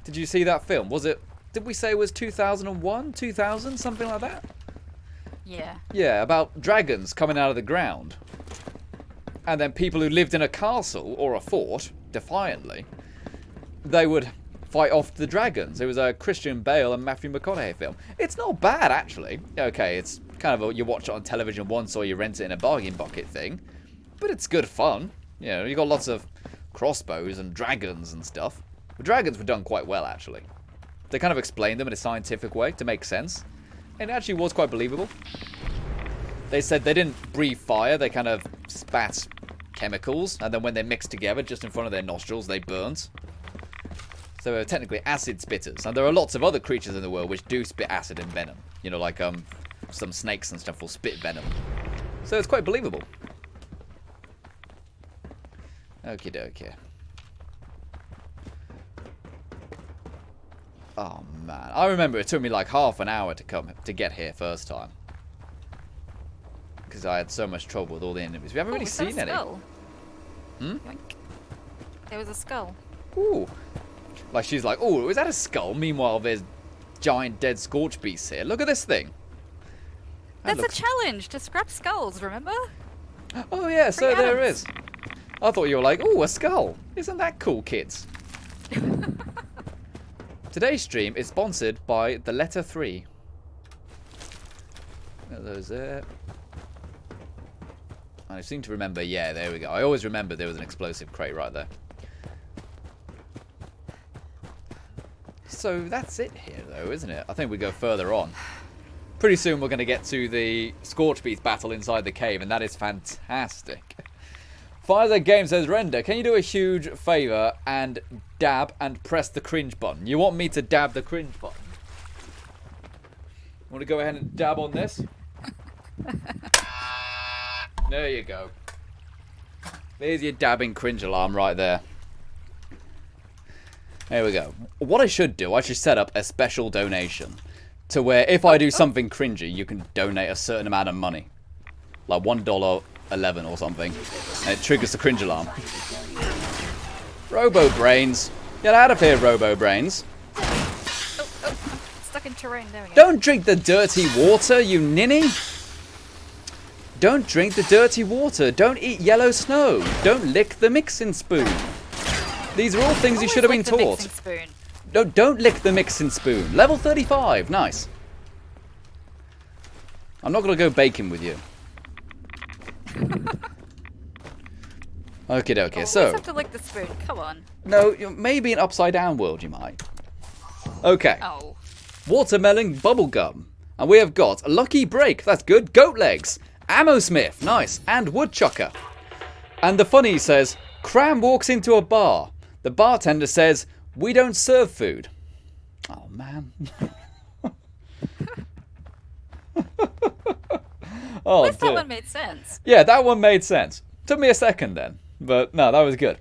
Did you see that film? Did we say it was 2001, 2000, something like that? Yeah. Yeah, about dragons coming out of the ground. And then people who lived in a castle or a fort, defiantly, they would fight off the dragons. It was a Christian Bale and Matthew McConaughey film. It's not bad, actually. Okay, it's kind of you watch it on television once or you rent it in a bargain bucket thing. But it's good fun. You know, you got lots of crossbows and dragons and stuff. The dragons were done quite well, actually. They kind of explained them in a scientific way to make sense. And it actually was quite believable. They said they didn't breathe fire, they kind of spat chemicals, and then when they mixed together just in front of their nostrils, they burnt. So they were technically acid spitters. And there are lots of other creatures in the world which do spit acid and venom. You know, like some snakes and stuff will spit venom. So it's quite believable. Okie dokie. Oh man, I remember it took me like half an hour to get here first time. Because I had so much trouble with all the enemies. We haven't really seen any. Hmm? There was a skull. Ooh. Like she's like, oh, is that a skull? Meanwhile, there's giant dead scorch beasts here. Look at this thing. That's a challenge to scrap skulls, remember? Oh yeah, so Free there atoms. is. I thought you were like, oh, a skull. Isn't that cool, kids? Today's stream is sponsored by the letter 3. Are those there? I seem to remember, yeah, there we go. I always remember there was an explosive crate right there. So that's it here, though, isn't it? I think we go further on. Pretty soon we're going to get to the Scorchbeast battle inside the cave, and that is fantastic. Fire Game says, Render, can you do a huge favour and dab and press the cringe button? You want me to dab the cringe button? Want to go ahead and dab on this? There you go. There's your dabbing cringe alarm right there. There we go. What I should do, I should set up a special donation to where if I do something cringy, you can donate a certain amount of money. Like $1.11 or something. And it triggers the cringe alarm. Robo Brains. Get out of here, Robo Brains. Oh, I'm stuck in terrain. There we go. Don't drink the dirty water, you ninny. Don't drink the dirty water. Don't eat yellow snow. Don't lick the mixing spoon. These are all things you should have been taught. No, don't lick the mixing spoon. Level 35. Nice. I'm not going to go baking with you. Okie dokie, so... You have to lick the spoon. Come on. No, maybe an upside down world you might. Okay. Oh. Watermelon bubblegum. And we have got a lucky break. That's good. Goat legs. Ammo Smith. Nice. And woodchucker. And the funny says, Cram walks into a bar. The bartender says, we don't serve food. Oh, man. Oh, At least dear. that one made sense. Yeah, that one made sense. Took me a second then. But no, that was good.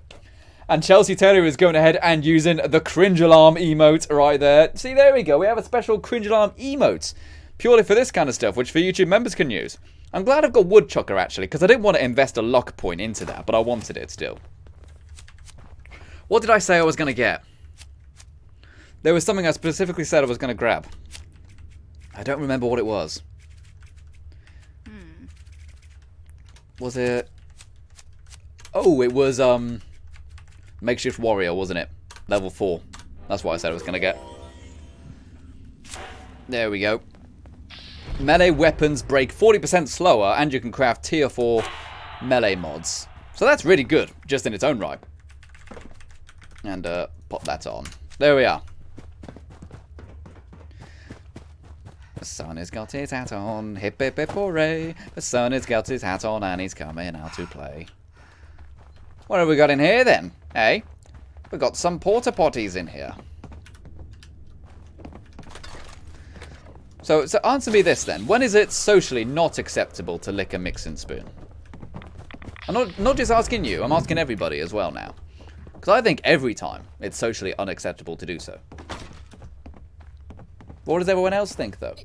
And Chelsea Taylor is going ahead and using the cringe alarm emote right there. See, there we go. We have a special cringe alarm emote. Purely for this kind of stuff, which for YouTube members can use. I'm glad I've got woodchucker actually, because I didn't want to invest a luck point into that, but I wanted it still. What did I say I was going to get? There was something I specifically said I was going to grab. I don't remember what it was. Was it... Oh, it was, Makeshift Warrior, wasn't it? Level 4. That's what I said I was going to get. There we go. Melee weapons break 40% slower, and you can craft tier 4 melee mods. So that's really good, just in its own right. And, pop that on. There we are. The sun has got his hat on, hip hip hip hooray. The sun has got his hat on and he's coming out to play. What have we got in here then? Hey? We've got some porta potties in here. So answer me this then. When is it socially not acceptable to lick a mixing spoon? I'm not just asking you, I'm asking everybody as well now. Because I think every time it's socially unacceptable to do so. What does everyone else think, though?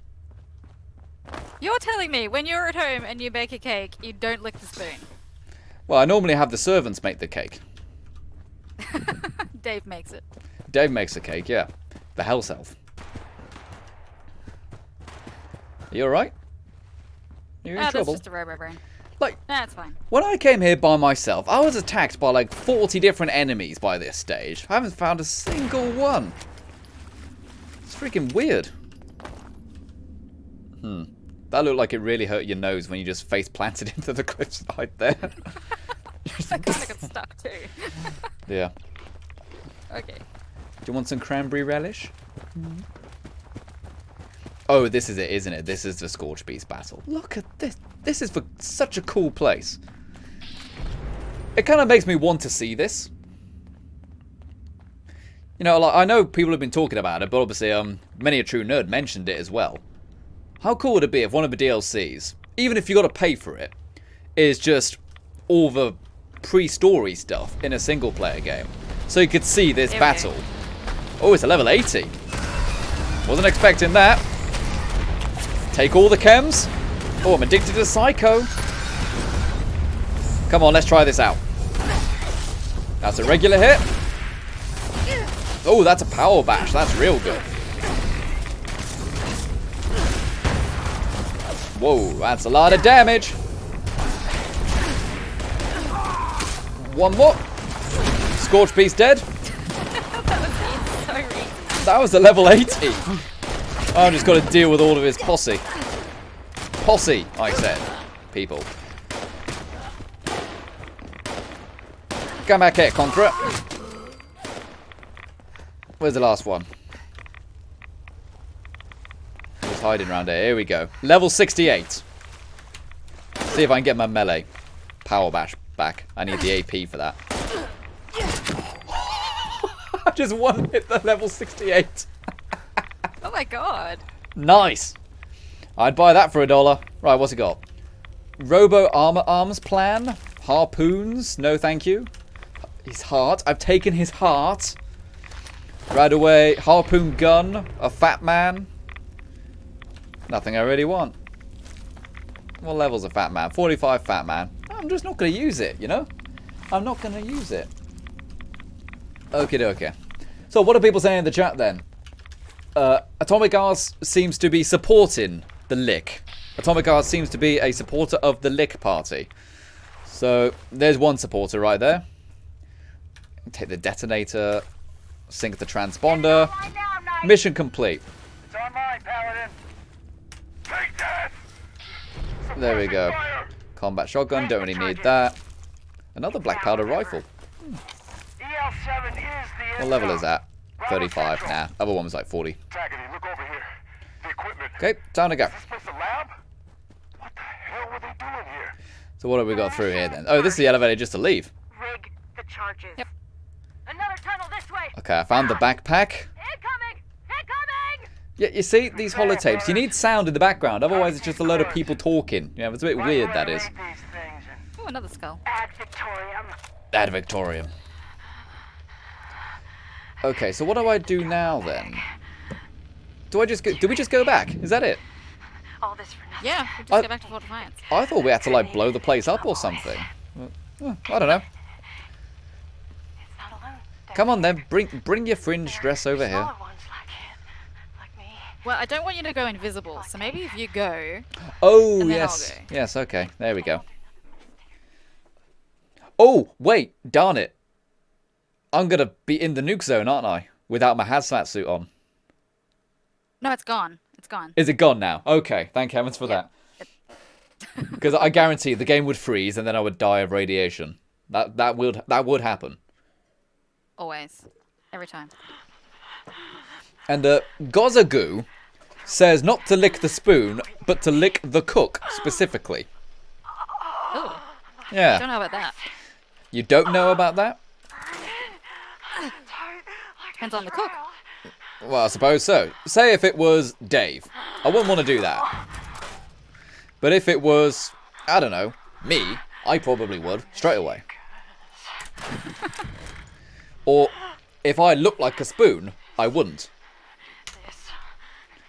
You're telling me when you're at home and you bake a cake, you don't lick the spoon. Well, I normally have the servants make the cake. Dave makes it. Dave makes the cake, yeah. The Hell's Elf. You alright? You're in trouble? That's just a robo brain. Like, That's fine. when I came here by myself, I was attacked by like 40 different enemies by this stage. I haven't found a single one. It's freaking weird. That looked like it really hurt your nose when you just face planted into the cliffside there. I kind of got stuck too. Yeah. Okay. Do you want some cranberry relish? Oh, this is it, isn't it? This is the Scorch Beast battle. Look at this. This is for such a cool place. It kind of makes me want to see this. You know, like, I know people have been talking about it, but obviously, many a true nerd mentioned it as well. How cool would it be if one of the DLCs, even if you got to pay for it, is just all the pre-story stuff in a single-player game, so you could see this battle. Oh, it's a level 80. Wasn't expecting that. Take all the chems. Oh, I'm addicted to Psycho. Come on, let's try this out. That's a regular hit. Oh, that's a power bash. That's real good. Whoa, that's a lot of damage. One more. Scorch Beast dead. That was a level 80. I've just got to deal with all of his posse. Posse, I said. People. Come back here, Conqueror. Where's the last one? He's hiding around here. Here we go. Level 68. See if I can get my melee power bash back. I need the AP for that. I just one hit the level 68. Oh my god. Nice. I'd buy that for $1. Right, what's it got? Robo armor arms plan. Harpoons. No, thank you. His heart. I've taken his heart. Right away. Harpoon gun. A fat man. Nothing I really want. What level's a fat man? 45 fat man. I'm just not going to use it, you know? I'm not going to use it. Okie dokie. So what are people saying in the chat then? Atomic Arts seems to be supporting the Lick. Atomic Arts seems to be a supporter of the Lick party. So there's one supporter right there. Take the detonator. Sink the transponder. Mission complete. It's on mine, Paladin. Take that! There we go. Combat shotgun, don't really need that. Another black powder rifle. EL7 is the What level is that? 35. Nah, other one was like 40. Taggedy, look over here. The equipment. Okay, time to go. Is this place a lab? What the hell were they doing here? So what have we got through here then? Oh, this is the elevator just to leave. Rig the charges. Yep. Another tunnel this way. Okay, I found the backpack. Incoming! Incoming! Yeah, you see, these holotapes, you need sound in the background, otherwise it's just a load of people talking. Yeah, it's a bit weird, that is. Oh, another skull. Ad Victoriam. Ad Victorium. Okay, so what do I do now then? Do I just go, do we just go back? Is that it? All this for nothing. Yeah, we'll just I- go back to Fort Defiance. I thought we had to like blow the place up or something. I don't know. It's not alone. Come on then, bring your fringe dress over here. Smaller ones Well, I don't want you to go invisible, so maybe if you go... Oh, And then yes. I'll go. Yes, okay. There we go. Oh, wait. Darn it. I'm going to be in the nuke zone, aren't I? Without my hazmat suit on. No, it's gone. It's gone. Is it gone now? Okay. Thank heavens for that. Because I guarantee the game would freeze and then I would die of radiation. That would happen. Always. Every time. And Gozagoo says not to lick the spoon, but to lick the cook, specifically. Ooh. Yeah. Don't know about that. You don't know about that? Depends on the cook. Well, I suppose so. Say if it was Dave. I wouldn't want to do that. But if it was, I don't know, me, I probably would, straight away. Or if I looked like a spoon, I wouldn't.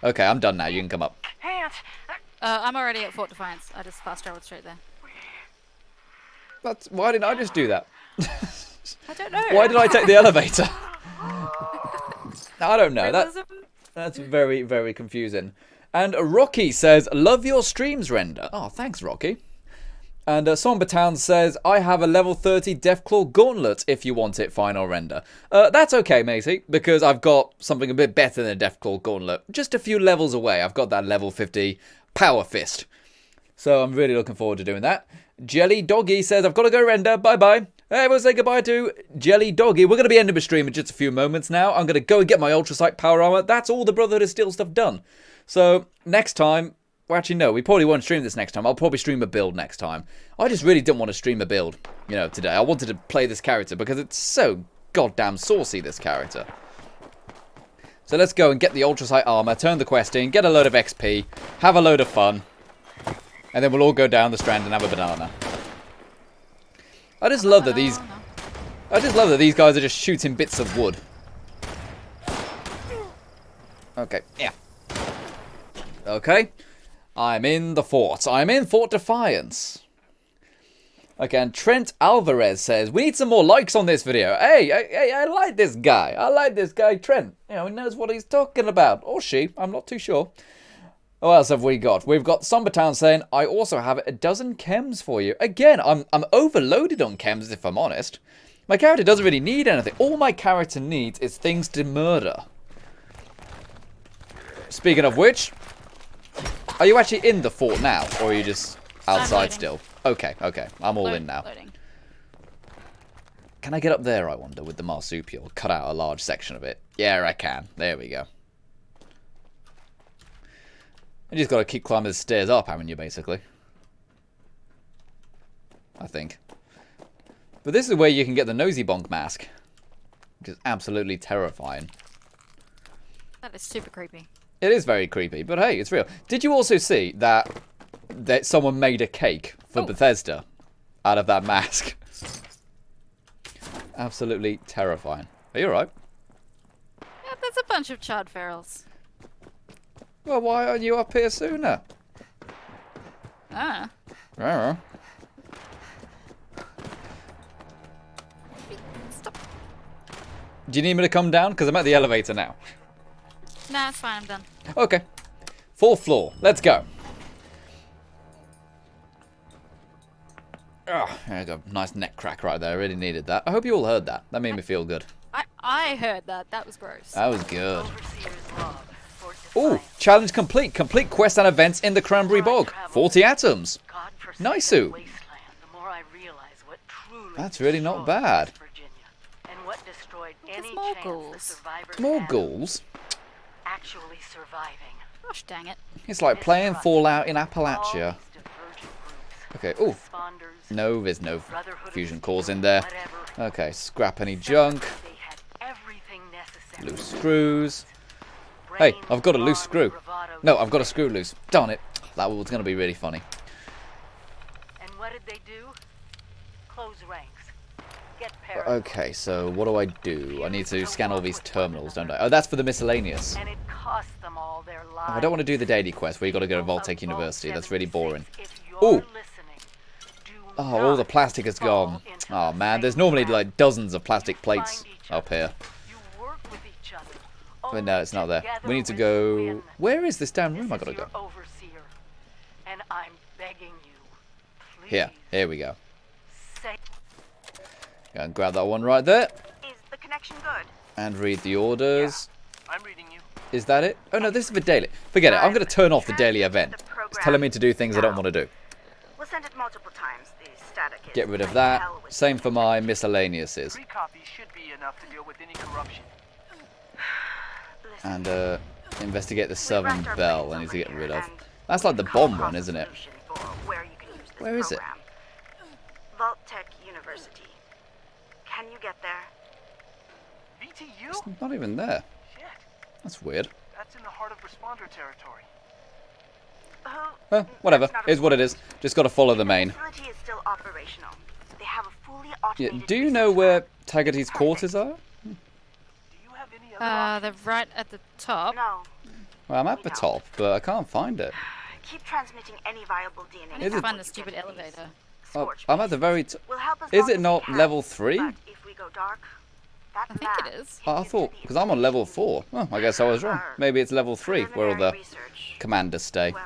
Okay, I'm done now. You can come up. Hands. I'm already at Fort Defiance. I just fast traveled straight there. Why didn't I just do that? I don't know. Why did I take the elevator? I don't know. Realism? That's very, very confusing. And Rocky says, love your streams, Render. Oh, thanks, Rocky. And Sombertown says, I have a level 30 Deathclaw Gauntlet if you want it, Final Render. That's okay, matey, because I've got something a bit better than a Deathclaw Gauntlet. Just a few levels away. I've got that level 50 Power Fist. So I'm really looking forward to doing that. Jelly Doggy says, I've got to go, Render. Bye-bye. Hey, we'll say goodbye to Jelly Doggy. We're going to be ending the stream in just a few moments now. I'm going to go and get my Ultrasight Power Armor. That's all the Brotherhood of Steel stuff done. So, next time... Well, actually, no. We probably won't stream this next time. I'll probably stream a build next time. I just really didn't want to stream a build, you know, today. I wanted to play this character because it's so goddamn saucy, this character. So let's go and get the Ultrasight Armor, turn the quest in, get a load of XP, have a load of fun, and then we'll all go down the strand and have a banana. I just love that these guys are just shooting bits of wood. Okay, yeah. Okay. I'm in the fort. I'm in Fort Defiance. Okay, and Trent Alvarez says, we need some more likes on this video. Hey, I like this guy. I like this guy, Trent. You know, he knows what he's talking about. Or she. I'm not too sure. What else have we got? We've got Sombertown saying, I also have a dozen chems for you. Again, I'm overloaded on chems, if I'm honest. My character doesn't really need anything. All my character needs is things to murder. Speaking of which, are you actually in the fort now? Or are you just outside still? Okay, okay. I'm all in now. Loading. Can I get up there, I wonder, with the marsupial? Cut out a large section of it. Yeah, I can. There we go. You just got to keep climbing the stairs up, haven't you, basically? I think. But this is where you can get the nosy bonk mask. Which is absolutely terrifying. That is super creepy. It is very creepy, but hey, it's real. Did you also see that someone made a cake for Bethesda out of that mask? Absolutely terrifying. Are you alright? Yeah, there's a bunch of charred ferals. Well, why aren't you up here sooner? Ah. Stop. Do you need me to come down? Because I'm at the elevator now. Nah, it's fine, I'm done. Okay. 4th floor. Let's go. Oh, there you go. Nice neck crack right there. I really needed that. I hope you all heard that. That made me feel good. I heard that. That was gross. That was good. Ooh, challenge complete. Complete quest and events in the Cranberry Bog. 40 atoms. Nice-oo. That's really not bad. There's more ghouls. More ghouls? Actually surviving. Gosh dang it. It's like playing Fallout in Appalachia. Okay, ooh. No, there's no fusion cores in there. Okay, scrap any junk. Loose screws. Hey, I've got a loose screw. No, I've got a screw loose. Darn it. That was going to be really funny. And what did they do? Close ranks. Get Okay, so what do I do? I need to scan all these terminals, don't I? Oh, that's for the miscellaneous. And it cost them all their lives. Oh, I don't want to do the daily quest where you got to go to Voltec University. That's really boring. Ooh. Oh, all the plastic is gone. Oh man, there's normally like dozens of plastic plates up here. But no, it's not there. We need to go... Where is this damn room I gotta go? Overseer, and I'm begging you, please. Here we go. Say Go and grab that one right there. Is the connection good? And read the orders. I'm reading you. Is that it? Oh no, this is for daily. Forget it, I'm gonna turn off the daily event. It's telling me to do things I don't want to do. We'll send it multiple times. The static is Get rid of like that. hell with Same for my miscellaneouses. 3 copies should be enough to deal with any corruption. Listen, And investigate the we Southern racked our Bell brains I need to over get rid here, of. and That's like the we've bomb come one, across isn't a it? solution for where you can use this Where is it? program. Vault Tech University. Can you get there? VTU? It's not even there. Shit. That's weird. That's in the heart of responder territory. Whatever. That's not Is what it is. Just gotta follow the main. The facility is still operational. They have a fully Yeah, automated do you know research where lab. Taggeti's quarters are? Do you have any other They're right at the top. No. Well, I'm at the top, but I can't find it. Keep transmitting any viable DNA. I need Is to it- find the stupid elevator. Oh, Scorch I'm at the very top. will help as Is long it as not we can, level 3? but if we go dark, that I think map it is. I thought, because I'm on level 4. Oh, I guess I was wrong. Maybe it's level 3 where all the preliminary research. commanders stay. Well,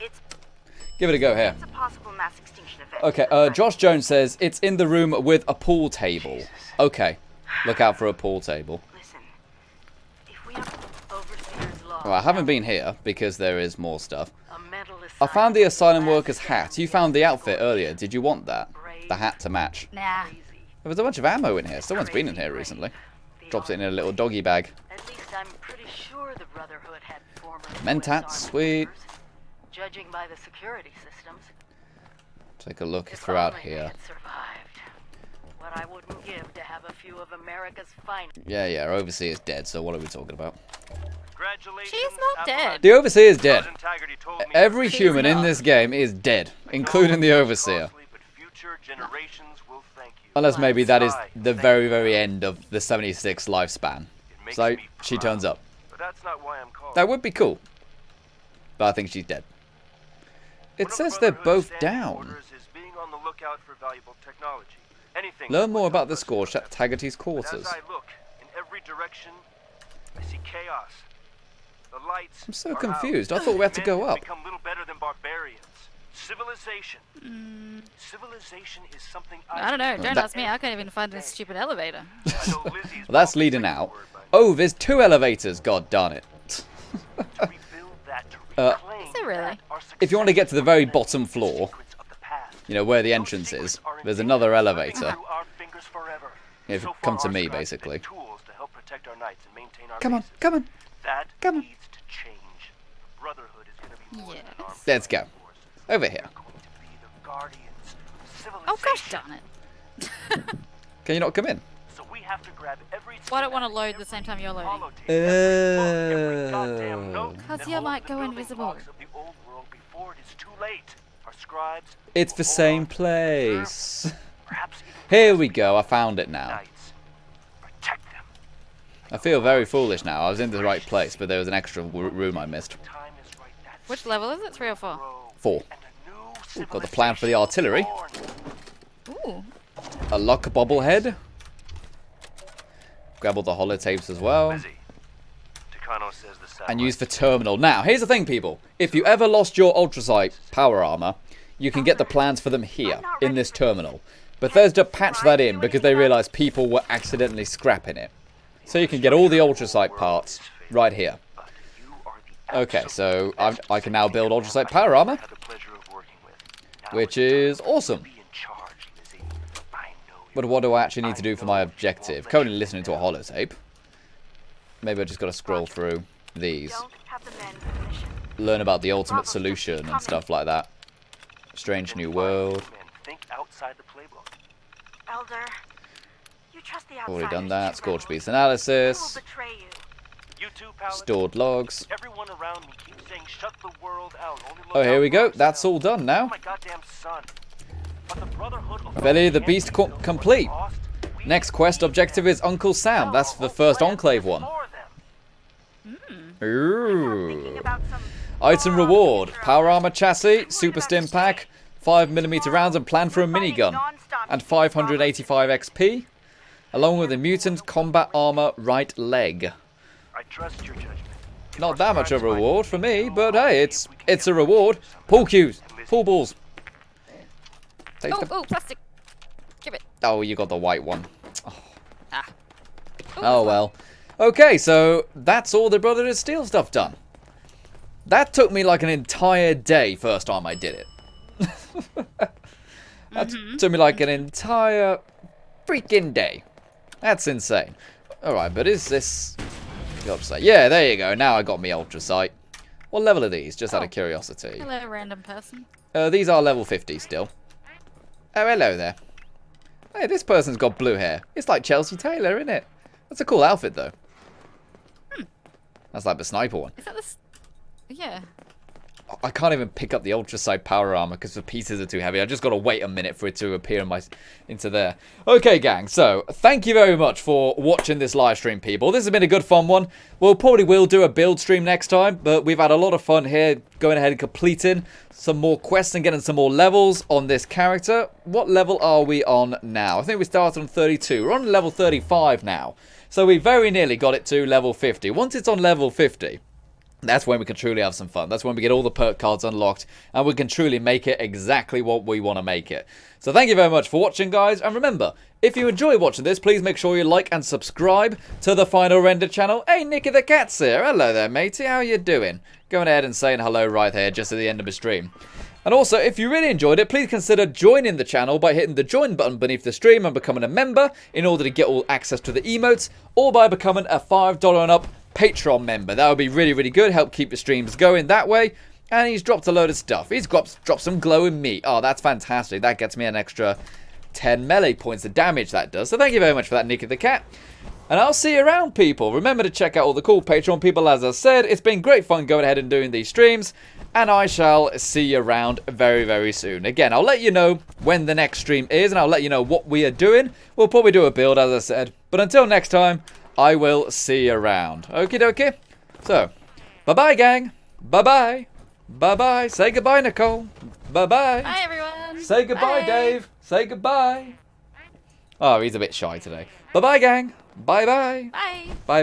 it's Give it a go here. a possible mass extinction event. Okay, Josh Jones says it's in the room with a pool table. Okay, look out for a pool table. Listen, if we have Overseer's law. Well, I haven't been here because there is more stuff. A mental I found the assignment asylum lasts worker's hat. You found the outfit earlier. Did you want that? The hat to match. Nah. crazy. There was a bunch of ammo in here. Someone's been in here recently. Drops it in a little doggy bag. At least I'm pretty sure the Brotherhood had former Mentats, US Army sweet. members. Judging by the security systems, Take a look if throughout only they here. had survived. What I wouldn't give to have a few of America's finest. Yeah, our overseer's dead, so what are we talking about? Congratulations. She's not dead. The overseer's dead. Sergeant Taggarty told me Every She's human in not. this game is dead, including the overseer. costly, but future generations will thank you. Unless maybe that is the very, very end of the 76 lifespan. It makes So me she proud. turns up. But that's not why I'm called. That would be cool. But I think she's dead. It One of says they're Brotherhood's both standing down. orders is being on the lookout for valuable technology. Anything Learn that more would about help the us scorch protect at them. Taggeti's But quarters. as I look in every direction, I see chaos. The lights. I'm so are confused. out. I thought we had to Men go have up. become little better than barbarians. Civilization. Civilization is something I don't know. Don't That- ask me. I can't even find this stupid elevator. I know Lizzie's Well, that's wrong leading second out. word, but Oh, there's 2 elevators. God darn it. to rebuild that, to Uh, reclaim Is there really? that, our If you want to get to the very bottom success, floor, secrets of the past. you know, where the Those entrance secrets is, are there's indeed another slipping elevator. through our fingers forever. Yeah, So come far, to our me, scribes have basically. been tools to help protect our knights and maintain our Come on, bases. come on. That come on. needs to change. The Brotherhood is going to be more than an Yes. armed Let's go. forces. Over here. They're going to be the guardians of civilization. Oh gosh darn it. Can you not come in? So we have to grab every Why don't want to schematic, load the same time you're every loading? holotape, every book, every goddamn note, 'Cause and you all of might the go building invisible. blocks of the old world before it is too late. Our scribes It's will the hold same on to place. perhaps even Here we go. I found it now. knights. Protect them. I feel very foolish now. I was in the right place, but there was an extra room I missed. Time is right. That's Which level is it? 3 or 4? 4. and a new Ooh, got the plan for the civilization artillery. born. Ooh. A lock bobblehead. Grab all the holotapes as well. Lizzie, Takano says the And use the terminal. Now, here's the thing, people. If you ever lost your ultrasight power armor, you can get the plans for them here, in this terminal. Bethesda patched that in because they realized people were accidentally scrapping it. So you can get all the ultrasight parts right here. But you are the Okay, so absolute I can now build ultrasight power armor, had the pleasure of working with. Now which it's is awesome. be in charge, Lizzie. I know But what do I actually need to do for my objective? Currently listening to a holotape. Maybe I just got to scroll through these. Don't have the men for the mission. Learn about the ultimate solution and stuff like that. Strange New World. Men, think outside the playbook. Elder, you trust the outsiders. Already done that. too Scorch readily. Beast They will analysis. betray you. You too, Paladin. Stored logs. Everyone around me keeps saying shut the world out. Only look Oh, here out we for go. ourselves. That's all done Oh now. my goddamn son. But the Brotherhood of Belly the can't Beast be built complete. lost. We Next quest need objective them. is Uncle Sam. That's the first Enclave one. For them. Thinking Ooh. about some Item far-off reward. future Power out armor there. chassis, What super about stim today? pack, 5mm rounds and plan for a minigun. And 585 XP. Along with the mutant combat armor right leg. I trust your judgment. Not that much of a reward for me, but hey, it's a reward. Pool cues. Pool balls. Take the... Oh, plastic. Give it. Oh, you got the white one. Ah. Oh, well. Okay, so that's all the Brother of Steel stuff done. That took me like an entire day first time I did it. That took me like an entire freaking day. That's insane. Alright, but is this... Yeah, there you go. Now I got me Ultra Sight. What level are these? Just out of curiosity. Hello, random person. These are level 50 still. Oh, hello there. Hey, this person's got blue hair. It's like Chelsea Taylor, isn't it? That's a cool outfit, though. That's like the sniper one. Is that this? Yeah. I can't even pick up the Ultra Sight power armor because the pieces are too heavy. I just got to wait a minute for it to appear into there. Okay, gang. So, thank you very much for watching this live stream, people. This has been a good fun one. We'll probably will do a build stream next time, but we've had a lot of fun here going ahead and completing some more quests and getting some more levels on this character. What level are we on now? I think we started on 32. We're on level 35 now. So we very nearly got it to level 50. Once it's on level 50... that's when we can truly have some fun. That's when we get all the perk cards unlocked and we can truly make it exactly what we want to make it. So thank you very much for watching, guys. And remember, if you enjoy watching this, please make sure you like and subscribe to the Final Render channel. Hey, Nicky the Cat's here. Hello there, matey. How you doing? Going ahead and saying hello right here just at the end of the stream. And also, if you really enjoyed it, please consider joining the channel by hitting the join button beneath the stream and becoming a member in order to get all access to the emotes, or by becoming a $5 and up Patreon member. That would be really, really good. Help keep the streams going that way. And he's dropped a load of stuff. He's dropped some glowing meat. Oh, that's fantastic. That gets me an extra 10 melee points of damage, that does. So thank you very much for that, Nicky the Cat. And I'll see you around, people. Remember to check out all the cool Patreon people, as I said. It's been great fun going ahead and doing these streams. And I shall see you around very, very soon. Again, I'll let you know when the next stream is. And I'll let you know what we are doing. We'll probably do a build, as I said. But until next time, I will see you around. Okie dokie. So, bye-bye, gang. Bye-bye. Bye-bye. Say goodbye, Nicole. Bye-bye. Bye, everyone. Say goodbye, Bye. Dave. Say goodbye. Oh, he's a bit shy today. Bye-bye, gang. Bye-bye. Bye. Bye-bye.